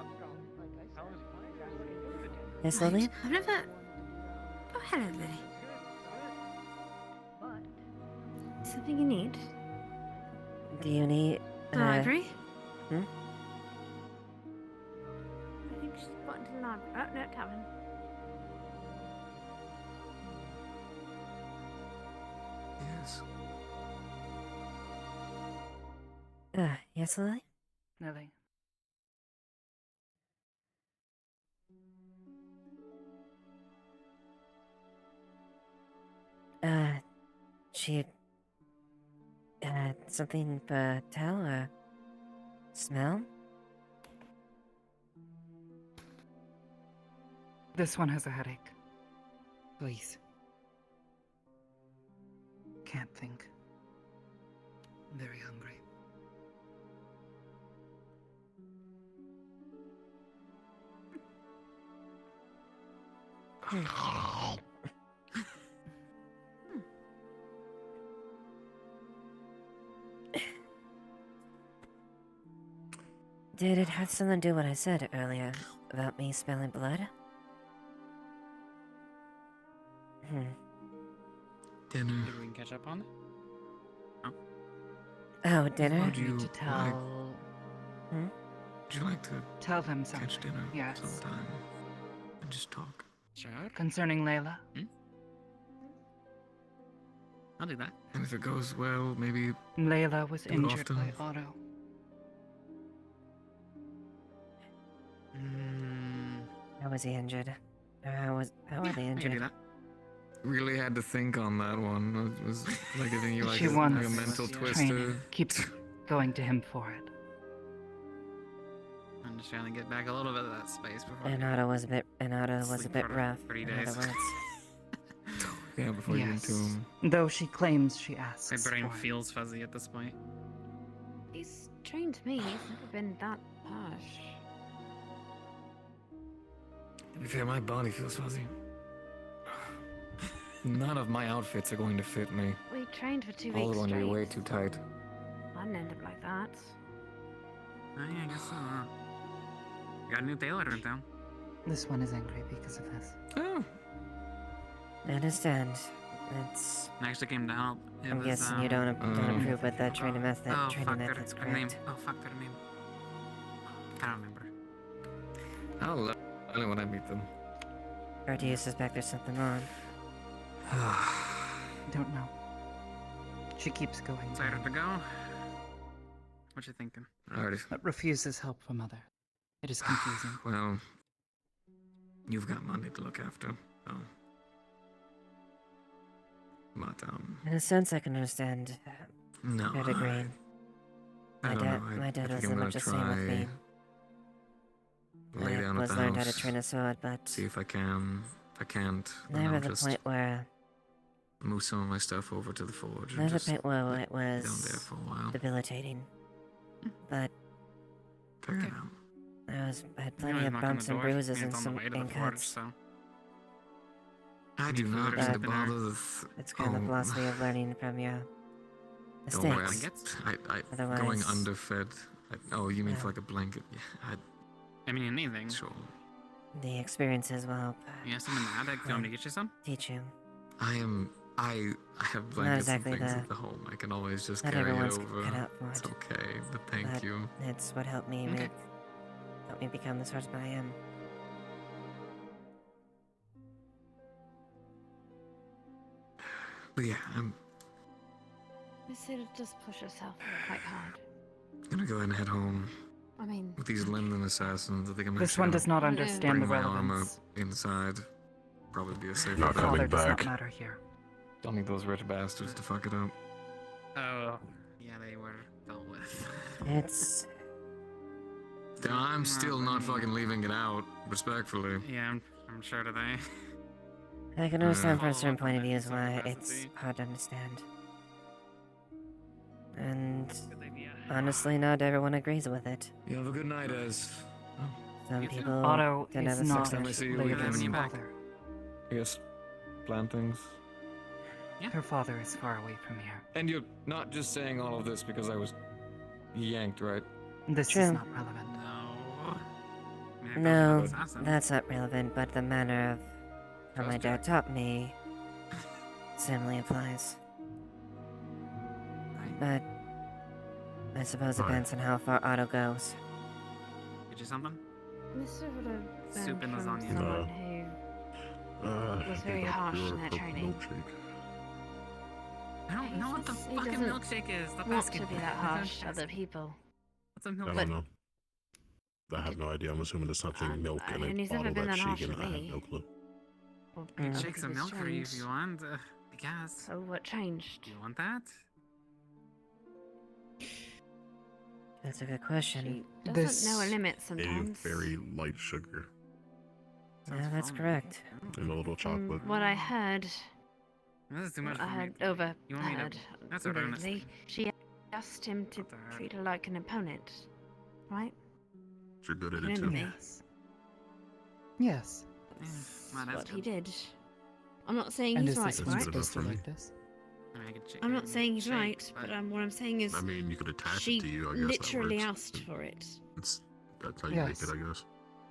Yes, Lily? I've never... Oh, hello, Lily. Something you need? Do you need The library? Hmm? I think she's got into the library. Oh, no, tavern. Yes. Yes, Lily? Lily. She... something for tell or smell? This one has a headache. Please. Can't think. I'm very hungry. Did it have something to do with what I said earlier about me smelling blood? Dinner. Maybe we can catch up on it? Oh, dinner? Would you to tell. Hmm? Would you like to Tell them something. catch dinner Yes. sometime and just talk? Sure. Concerning Layla. I'll do that. And if it goes well, maybe Layla was do it injured often. by Otto. was he injured? Or how are they I can do injured? that. Really had to think on that one. It was like giving you like She a wants mental training. twister. Keeps going to him for it. I'm just trying to get back a little bit of that space before. And Otto was a bit rough. 3 in days. other words. Yeah, before you Yes. entomb. Though she claims she asks My brain for it. feels fuzzy at this point. He's trained me. He's never been that harsh. To be fair, my body feels fuzzy. None of my outfits are going to fit me. We trained for 2 All weeks are going to be straight. way too tight. I didn't end up like that. Oh, yeah, I guess so. Got a new tailor in town. This one is angry because of this. Oh. I understand. It's. I actually came to help. It I'm was, guessing you don't approve with the training method. Oh, Training fuck, method's their name. correct. Oh, fuck, their name. I don't remember. I'll let you know when I meet them. Or do you suspect there's something wrong? Don't know. She keeps going. Excited to go? What you thinking? Alrighty. But refuses help from Mother. It is confusing. Well, you've got Monday to look after, so. But, In a sense, I can understand. No, To a degree. I My don't dad, know. my dad I was think I'm much the gonna same with me. lay down I at the learned how to house, train a sword, but see if I can. If I can't, then never I'll the just point where. move some of my stuff over to the forge and Never the just point where lay it down there was for a while. debilitating. But Figure it out. I had You plenty always of knock on bumps the and door, bruises and and it's on the some way to the and forge, cuts. so. I do Need food not or need to something, or- bother the. It's kind of the philosophy of learning from your Don't worry, mistakes. I'm going underfed. Oh, you mean for like a blanket? Yeah, I mean, anything. Sure. The experiences will help You have some in the attic? Do you want me to get you some? teach you. I have Not blankets exactly and things the- at the home. I can always just Not carry it everyone's over. cut out for It's it. okay, but thank But you. It's what helped me Okay. help me become the swordsman I am. But yeah, I'm You said it just push yourself quite hard. gonna go ahead and head home. I mean, With these Linden assassins, I think I'm This actually one gonna does not understand the bring my armor relevance. inside. Probably be a safer Your bet. father does not matter here. Don't need those rich bastards to fuck it up. Oh. Yeah, they were dealt with. It's I'm still not fucking leaving it out, respectfully. Yeah, I'm sure today. I can understand from Yeah. a certain point of view is why it's hard to understand. And honestly, not everyone agrees with it. You have a good night, Ez. Some people Otto don't have is the not Next time I see you, we Leopold's can, father. I guess, plan things. Her father is far away from here. And you're not just saying all of this because I was yanked, right? This True. is not relevant. No, that's not relevant, but the manner of how my dad taught me similarly applies. But I suppose it Right. depends on how far Otto goes. Get you something? this would have been Soup and from lasagna. someone who was very harsh in their training. I don't know what the He fucking doesn't milkshake is. Stop want asking. to be that harsh to other people. What's a I milkshake? don't know. I have no idea. I'm assuming there's something milk in and it. he's never Bottle been that that she harsh can. with I have me. no clue. Or I can other shake some people's milk for you if trained. you want. I guess. So what changed? Do you want that? That's a good question. Doesn't know a limit sometimes. A very light sugar Yeah, that's correct. and a little chocolate. What I heard, This is too much what I for me. had You want me to? overheard, That's alright, honestly. briefly, she asked him to treat her like an opponent, right? You're good at An it too. enemy. Yes. Well, that's What he good. did. I'm not saying And he's is right, this That's one right? good enough supposed to for me. like this? I mean, I could shake I'm it not and saying he's shake, right, but but what I'm saying is I mean, you could attach she it to you. I guess literally that works. asked for it. That's how you Yes. make it, I guess.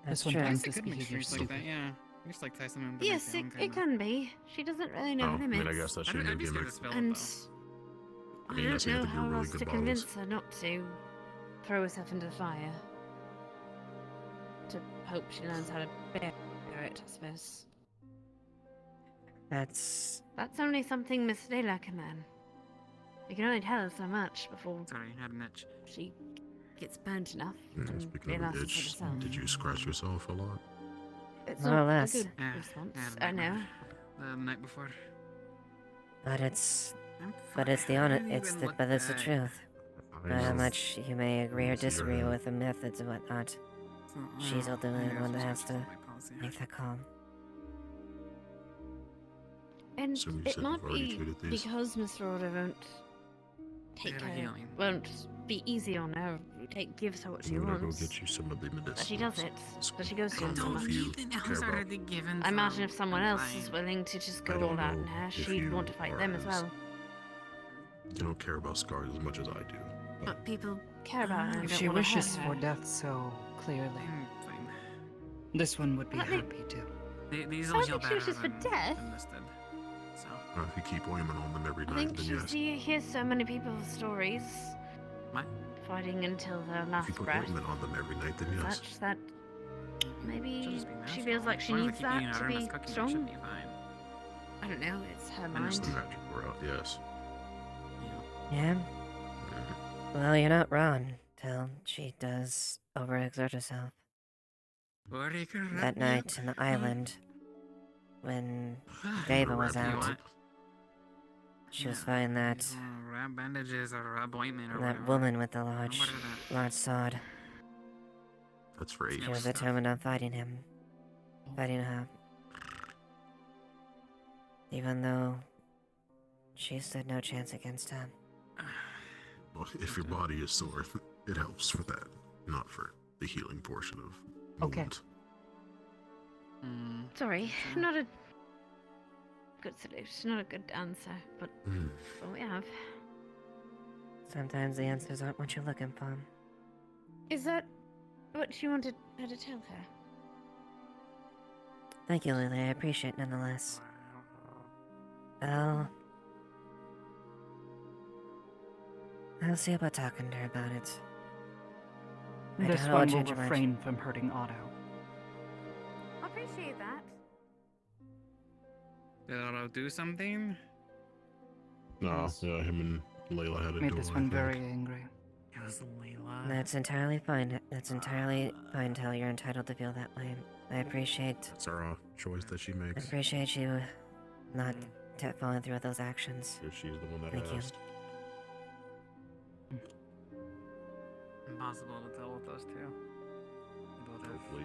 That's This one true. I finds guess it this could make behavior strings like that. stupid. Yeah. You just like tie something to Yes, make it can be. She doesn't really know Oh, I the mean, limits. I guess that's your I'd new be scared gimmick. to spill it, And though. I mean, I guess don't you have know to do how really else good to bottles. convince her not to throw herself into the fire. To hope she learns how to bear it, I suppose. That's That's only something Miss Layla can learn. You can only tell her so much before Sorry, I had an itch. she gets burnt enough Mm, and Speaking of an realizes for itch, herself. did you scratch yourself a lot? It's More or not less. a good response, I know. The night before. But it's But it's the truth. However much you may agree or see your disagree hand. with the methods and whatnot, she's ultimately the one that has to make that call. And So you it said might you've already be treated these? because Mr. Order won't take They're her, healing. won't be easy on her, gives her what she I'm gonna go wants. get you some of the medicinals. But she does it. But she goes I through it so don't know much. if you Anything care else about- already given. I imagine so if someone I'm else is fine. willing to just I go don't all out know in her, if she'd you want to fight are them as well. You don't care about scars as much as I do. But people care about her and If don't she want to hurt wishes her. for death so clearly, Fine. this one would be Let me- happy to. These I will don't heal think she better wishes for than death. listed. So If you keep ointment on them every I night, think then she yes. hears so many people's stories, what? fighting until their If last you put breath. ointment on them every night, then yes. Such that maybe She'll just be she natural. feels like she As long as needs they keep eating that out to her be enough cooking, it strong. should be fine. I don't know, it's her mind. Understood. Magic route, yes. Yeah? Well, you're not wrong, till she does overexert herself. That night in the island, when Dava was out, she was fighting that Wrap bandages or rub ointment or that whatever. woman with the large sword. That's for She apes. was determined on fighting her. Even though she stood no chance against him. Well, if your body is sore, it helps for that, not for the healing portion of Okay. movement. Sorry, not a good solution, not a good answer, but what we have. Sometimes the answers aren't what you're looking for. Is that what she wanted her to tell her? Thank you, Lily. I appreciate it nonetheless. I'll see about talking to her about it. I This doubt one I'll will change her mind. refrain from hurting Otto. I appreciate that. Did Otto do something? No, yeah, him and Layla had a Made duel, this I one think. very angry. It was Layla. That's entirely fine. That's entirely fine, Tal. You're entitled to feel that way. I appreciate It's our choice that she makes. you not following through with those actions. If she's the one that Thank you. asked. Impossible to tell with those two. They both have. Hopefully.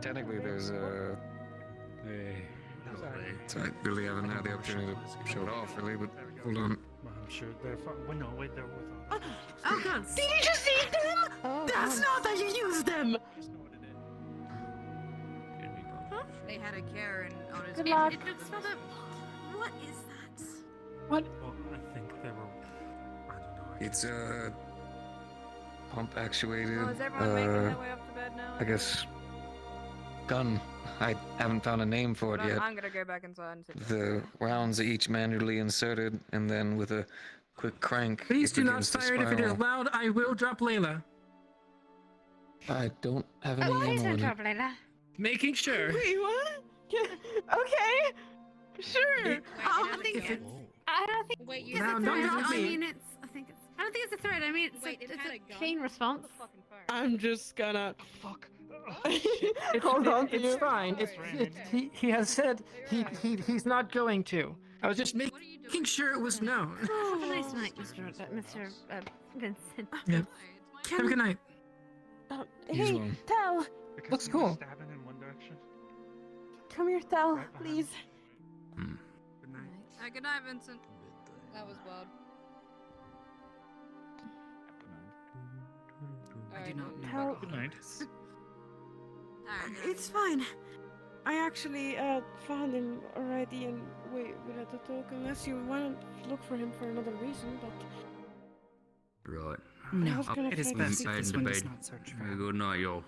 Technically, there's a. So I really haven't had the opportunity to show it off, really, but hold on. I'm sure they're fine. Well, no, wait, they're with us. Oh god! Did you just eat them? Oh, That's not how you use them! They had a Karen on his Good luck. It's not a. What is that? What? Well, I think they were. I don't know. It's pump actuated. Oh, is everyone making their way up to bed now? I guess gun. I haven't found a name for it yet. I'm gonna go back inside and sit down. The rounds are each manually inserted, and then with a quick crank, Please it do not begins to fire it if it is spiral. loud. I will drop Layla. I don't have any Oh, ammo please don't in it. drop Layla. Making sure. Wait, what? Okay. Sure. I don't think it's. I don't think Wait, you it's Now, a don't threat. drop I me. mean, it's. I think it's. I don't think it's a threat. I mean, it's Wait, a, it it's had a a gun? chain response. I'm just gonna. Fuck. Hold on to It's you. fine. He has said he's not going to. I was just making sure it was known. Have a nice night, Mr. Vincent. Yeah. Have a good night. Use Hey, one. Tal, Looks cool. Stabbing in one direction. come here, Tal, please. Good night. Good night, Vincent. That was wild. I do not know. Tal, Good night. It's fine. I actually found him already, and we had to talk. Unless you want to look for him for another reason, but Right. I was No, gonna it is try to best see- if this Inside one the does bed. not search for him. Good night, y'all.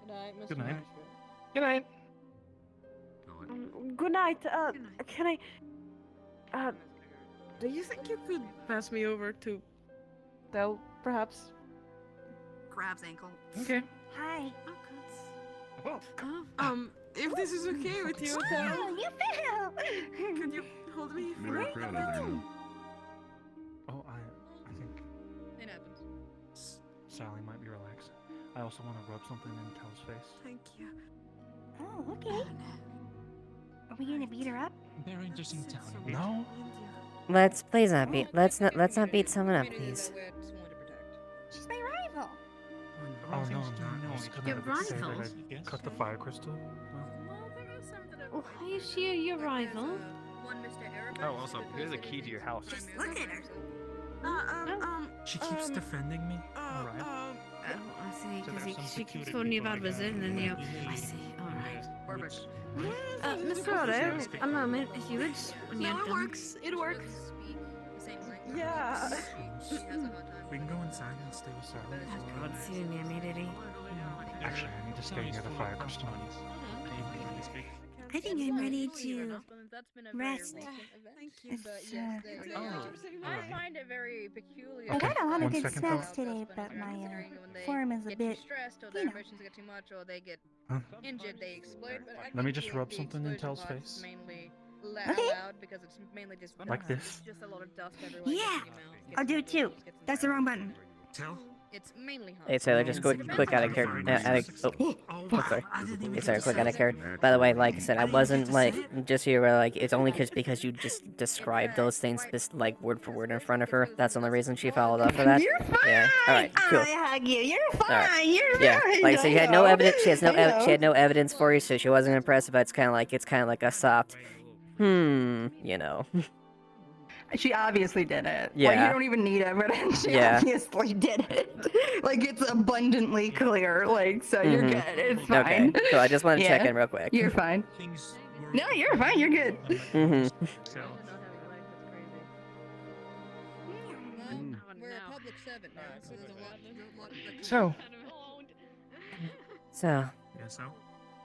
Good night, Mr. Good night. Good night. Good night. Good night. Can I? Do you think you could pass me over to Del, perhaps? Grabs ankle. Okay. Hi. If this is okay with you, Del. You fell! Could you hold me for Very proud of you. Oh, I think It happens. Sally might be relaxed. I also want to rub something in Tel's face. Thank you. Oh, okay. Are we gonna beat her up? Very interesting town. No. Let's please not beat. Let's not beat someone up, please. She's my rival. Oh no, no. Your Say that rival? I cut the fire crystal. Why is she your rival? Oh, also, here's a key to your house. Look at her. She keeps defending me. Alright. Oh, I see. So Because there's some she keeps security phoning you people, about I guess. visit, and then you. I see. All right. Perfect. Mr. Otto, a moment, if you would. When you're No, it done. works. It works. Yeah. We can go inside and stay with Sally. God, see you near me, did he? Actually, I need to stay near the fire crystal. I think I'm ready to rest. Thank you, It's, but yes, I find it very peculiar. I got a lot of One good second, snacks though. today, but my form is a bit, stressed or you their know. emotions get too much or they get Huh? injured, they explode. But I Let me think just the- rub the something in explosion Tel's part is face. mainly Okay. loud because it's mainly just Like this? Just a lot of dust everywhere. Yeah, gets in your mouth, I'll gets do in it your too. ears, gets in That's your the wrong eyes. button. Tell? It's mainly hot. Hey, Taylor, just quick out of character. Oh, sorry. Hey, sorry, quick out of character. By the way, like I said, I wasn't like just here. Like it's only because you just described those things like word for word in front of her. That's the only reason she followed up for that. You're fine. Yeah. All right. Cool. I hug you. You're fine. Alright. You're Yeah. fine. Like I said, you had no evidence. She has no. I know. She had no evidence for you, so she wasn't impressed. But it's kind of like a soft, you know. She obviously did it. Like, Yeah. you don't even need evidence. She Yeah. obviously did it. Like, it's abundantly clear. Like, so you're Mhm. good. It's Okay. fine. So I just want to check Yeah. in real quick. You're fine. No, you're fine. You're good. Mm-hmm. We're a public servant now, so there's a lot that So, So, Yeah, so?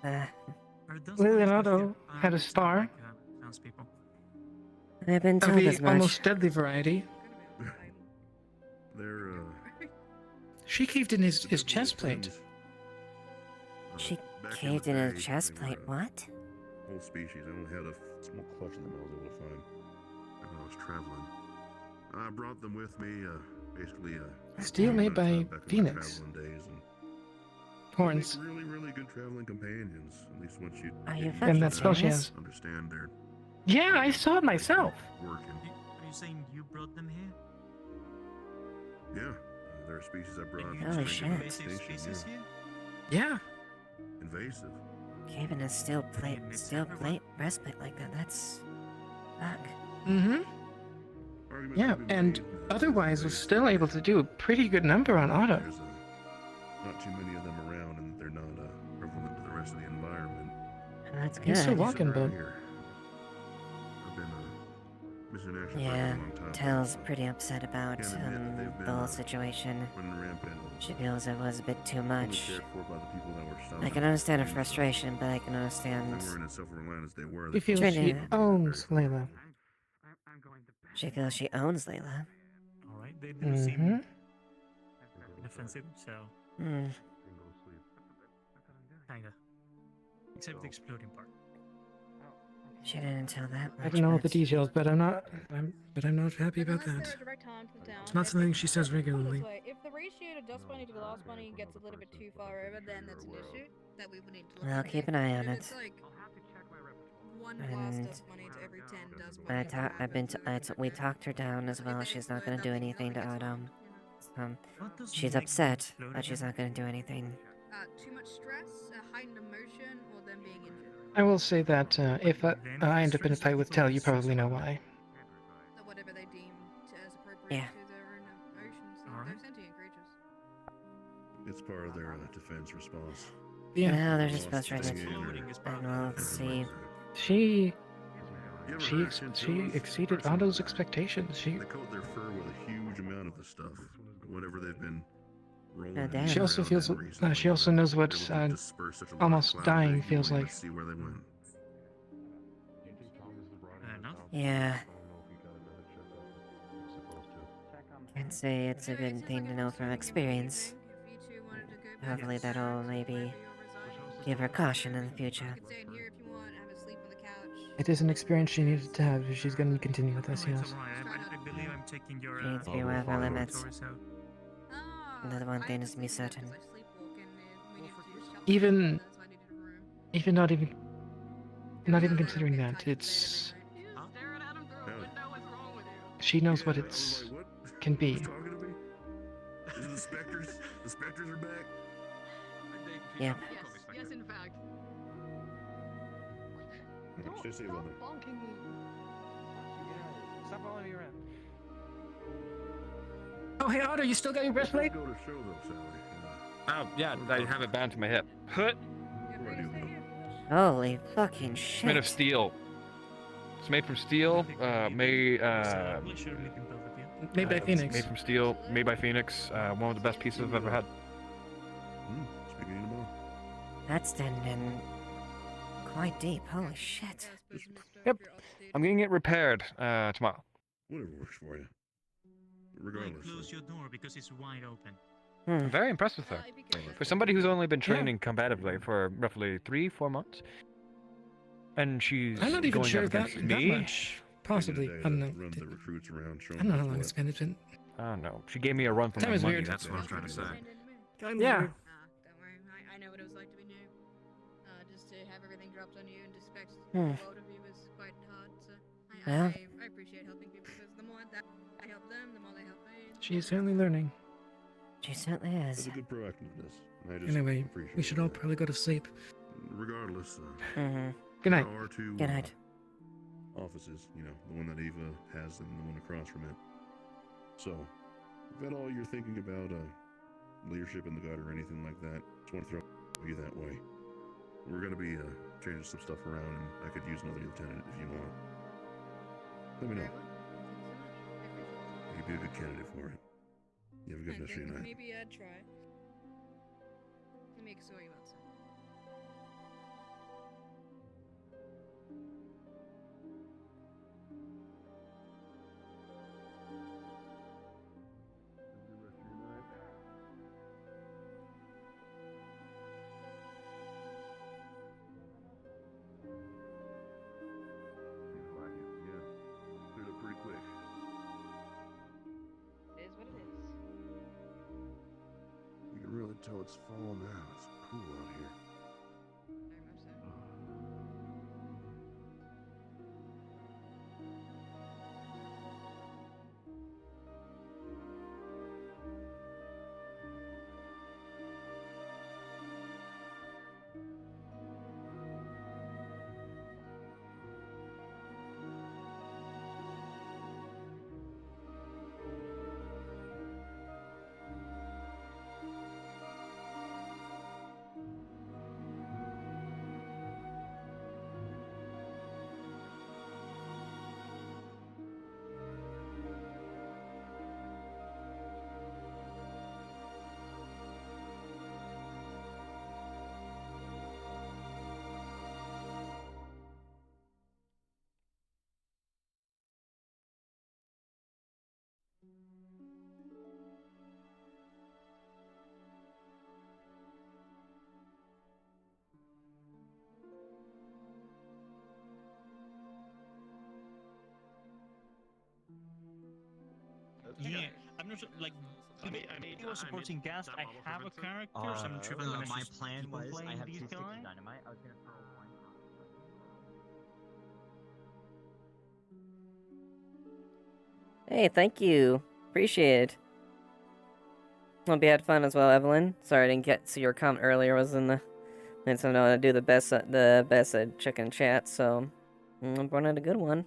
uh, Leonardo had a star Townspeople. I've been of told the as much. almost deadly variety. They're, She caved in his chest plate. She back in caved the in a day, chest they plate. were, What? Whole species. I only had a small clutch of them I was able to find back when I was traveling. I brought them with me, basically. Steel made by back in my Phoenix. traveling days, and Horns. they make really, really good traveling companions. At least once you Are get you used fucking And that spell she serious? has. understand their Yeah, I saw it myself. working. Are you saying you brought them here? Yeah, they're a species I brought. You from Holy chose Station shit. invasive Station, species here? Yeah. Invasive. Caving a steel plate, breastplate like that. That's. Fuck. Mm-hmm. Argument Yeah, could be and made that otherwise was they- still able to do a pretty good number on Otto. There's not too many of them around, and they're not prevalent to the rest of the environment. That's He's still good. walking, Around but here. I've been missing in action for a Yeah, long time. Tell's so pretty upset about can't admit that they've been, the whole situation. running rampant. She feels it was a bit too Only much. cared for by the people that were I stopping can understand her things, so frustration, but I can They understand. weren't as self-reliant as they were. he They feels felt she Trying owns Layla. She feels she owns Layla. Alright, they do seem Mm-hmm. defensive, so. Hmm. Kinda. Except the exploding part. She didn't tell that I much. don't know all the but- details, but I'm not happy about Unless there that. are direct time to the town, It's not if something it's- she says put it this regularly. way, if the ratio to dust bunny to glass bunny gets a little bit too far over, then that's an issue that we would need to look Well, at. keep an eye on If it. it's like one glass And dust bunny to every 10 dust I bunnies, that I've been. happens, We okay. talked her down as well. She's not gonna do anything to Otto. What does She's make them upset, explode but she's again? not gonna do anything. Too much stress, heightened emotion, or them being injured. I will say that if I end up in a fight with Tell, you probably know why. So whatever they deem as appropriate Yeah. to their own emotions. Alright. They're sentient creatures. It's part of their defense response. Yeah. No, they're Lost just frustrated. thing in or- And well, let's see. She You ever she heard ex- of she chinchillas? exceeded Otto's expectations. She They coat their fur with a huge amount of the stuff, whatever they've been rolling. Oh, in damn. she also around feels in recently. she also knows what Able to disperse such a large almost cloud dying that you feels wouldn't like. even see where they went. Fair enough. Yeah. I'd say it's a good thing to know from experience. Hopefully that'll maybe give her caution in the future. It is an experience she needed to have if she's going to continue with us, yes. I believe I'm taking your. She needs to be aware of her limits. Tours out. The one thing is to be certain. Even not even considering that, it's she knows what it's can be. Talking to me? Is it the specters? The specters are back. Yep. Yes, in fact. Stay safe on there. bonking me. Stop following me around. Oh, hey, Otto, you still got your breastplate? Go to show though, Sally. Oh, yeah, I have it bound to my hip. Hut! Holy fucking It's made of shit. steel. It's made from steel, made Made by Phoenix. Made from steel, made by Phoenix. One of the best pieces I've ever had. Speaking of tomorrow. That's then quite deep. Holy shit. Yep. I'm getting it repaired tomorrow. Whatever works for you. Regardless. Close your door because it's wide open. I'm very impressed with her. For somebody who's only been training combatively for roughly 3-4 months, and she's I'm not even going sure up that against that me. much. Possibly. I don't know. Run the recruits around. Show I don't know how them long what's it's been. It's been. I don't know. She gave me a run for Time my is money. weird. That's what I'm trying to say. Yeah. Don't worry, I know what it was like to be new. Just to have everything dropped on you and to expect both of you was quite hard. So I appreciate helping people because the more that I help them, the more they help me. She's certainly learning. She certainly That's is. a good proactiveness. I just Anyway, appreciate we should all that. probably go to sleep. Regardless, Good night. there are two Good night. offices, you know, the one that Eva has and the one across from it. So, if at all you're thinking about leadership in the guard or anything like that, just want to throw you that way. We're going to be changing some stuff around, and I could use another lieutenant if you want. Let me know. You'd be a good candidate for it. You have a good rest of your night. Maybe I'd try. Let me saw you outside. Seems like it, yeah. Cleared up pretty quick. It is what it is. You can really tell it's fall now. It's cool out here. Very much so. Yeah, I'm not sure, like, I was supporting Gast. I have a character, so I'm not sure if I'm gonna my just plan keep on was I playing have these 2 sticks guys. of dynamite. I was gonna throw one. Hey, thank you. Appreciate it. Hope you had fun as well, Evelyn. Sorry I didn't get to your comment earlier. I was in the... I didn't know how to do the best chicken chat, so... I brought out a good one.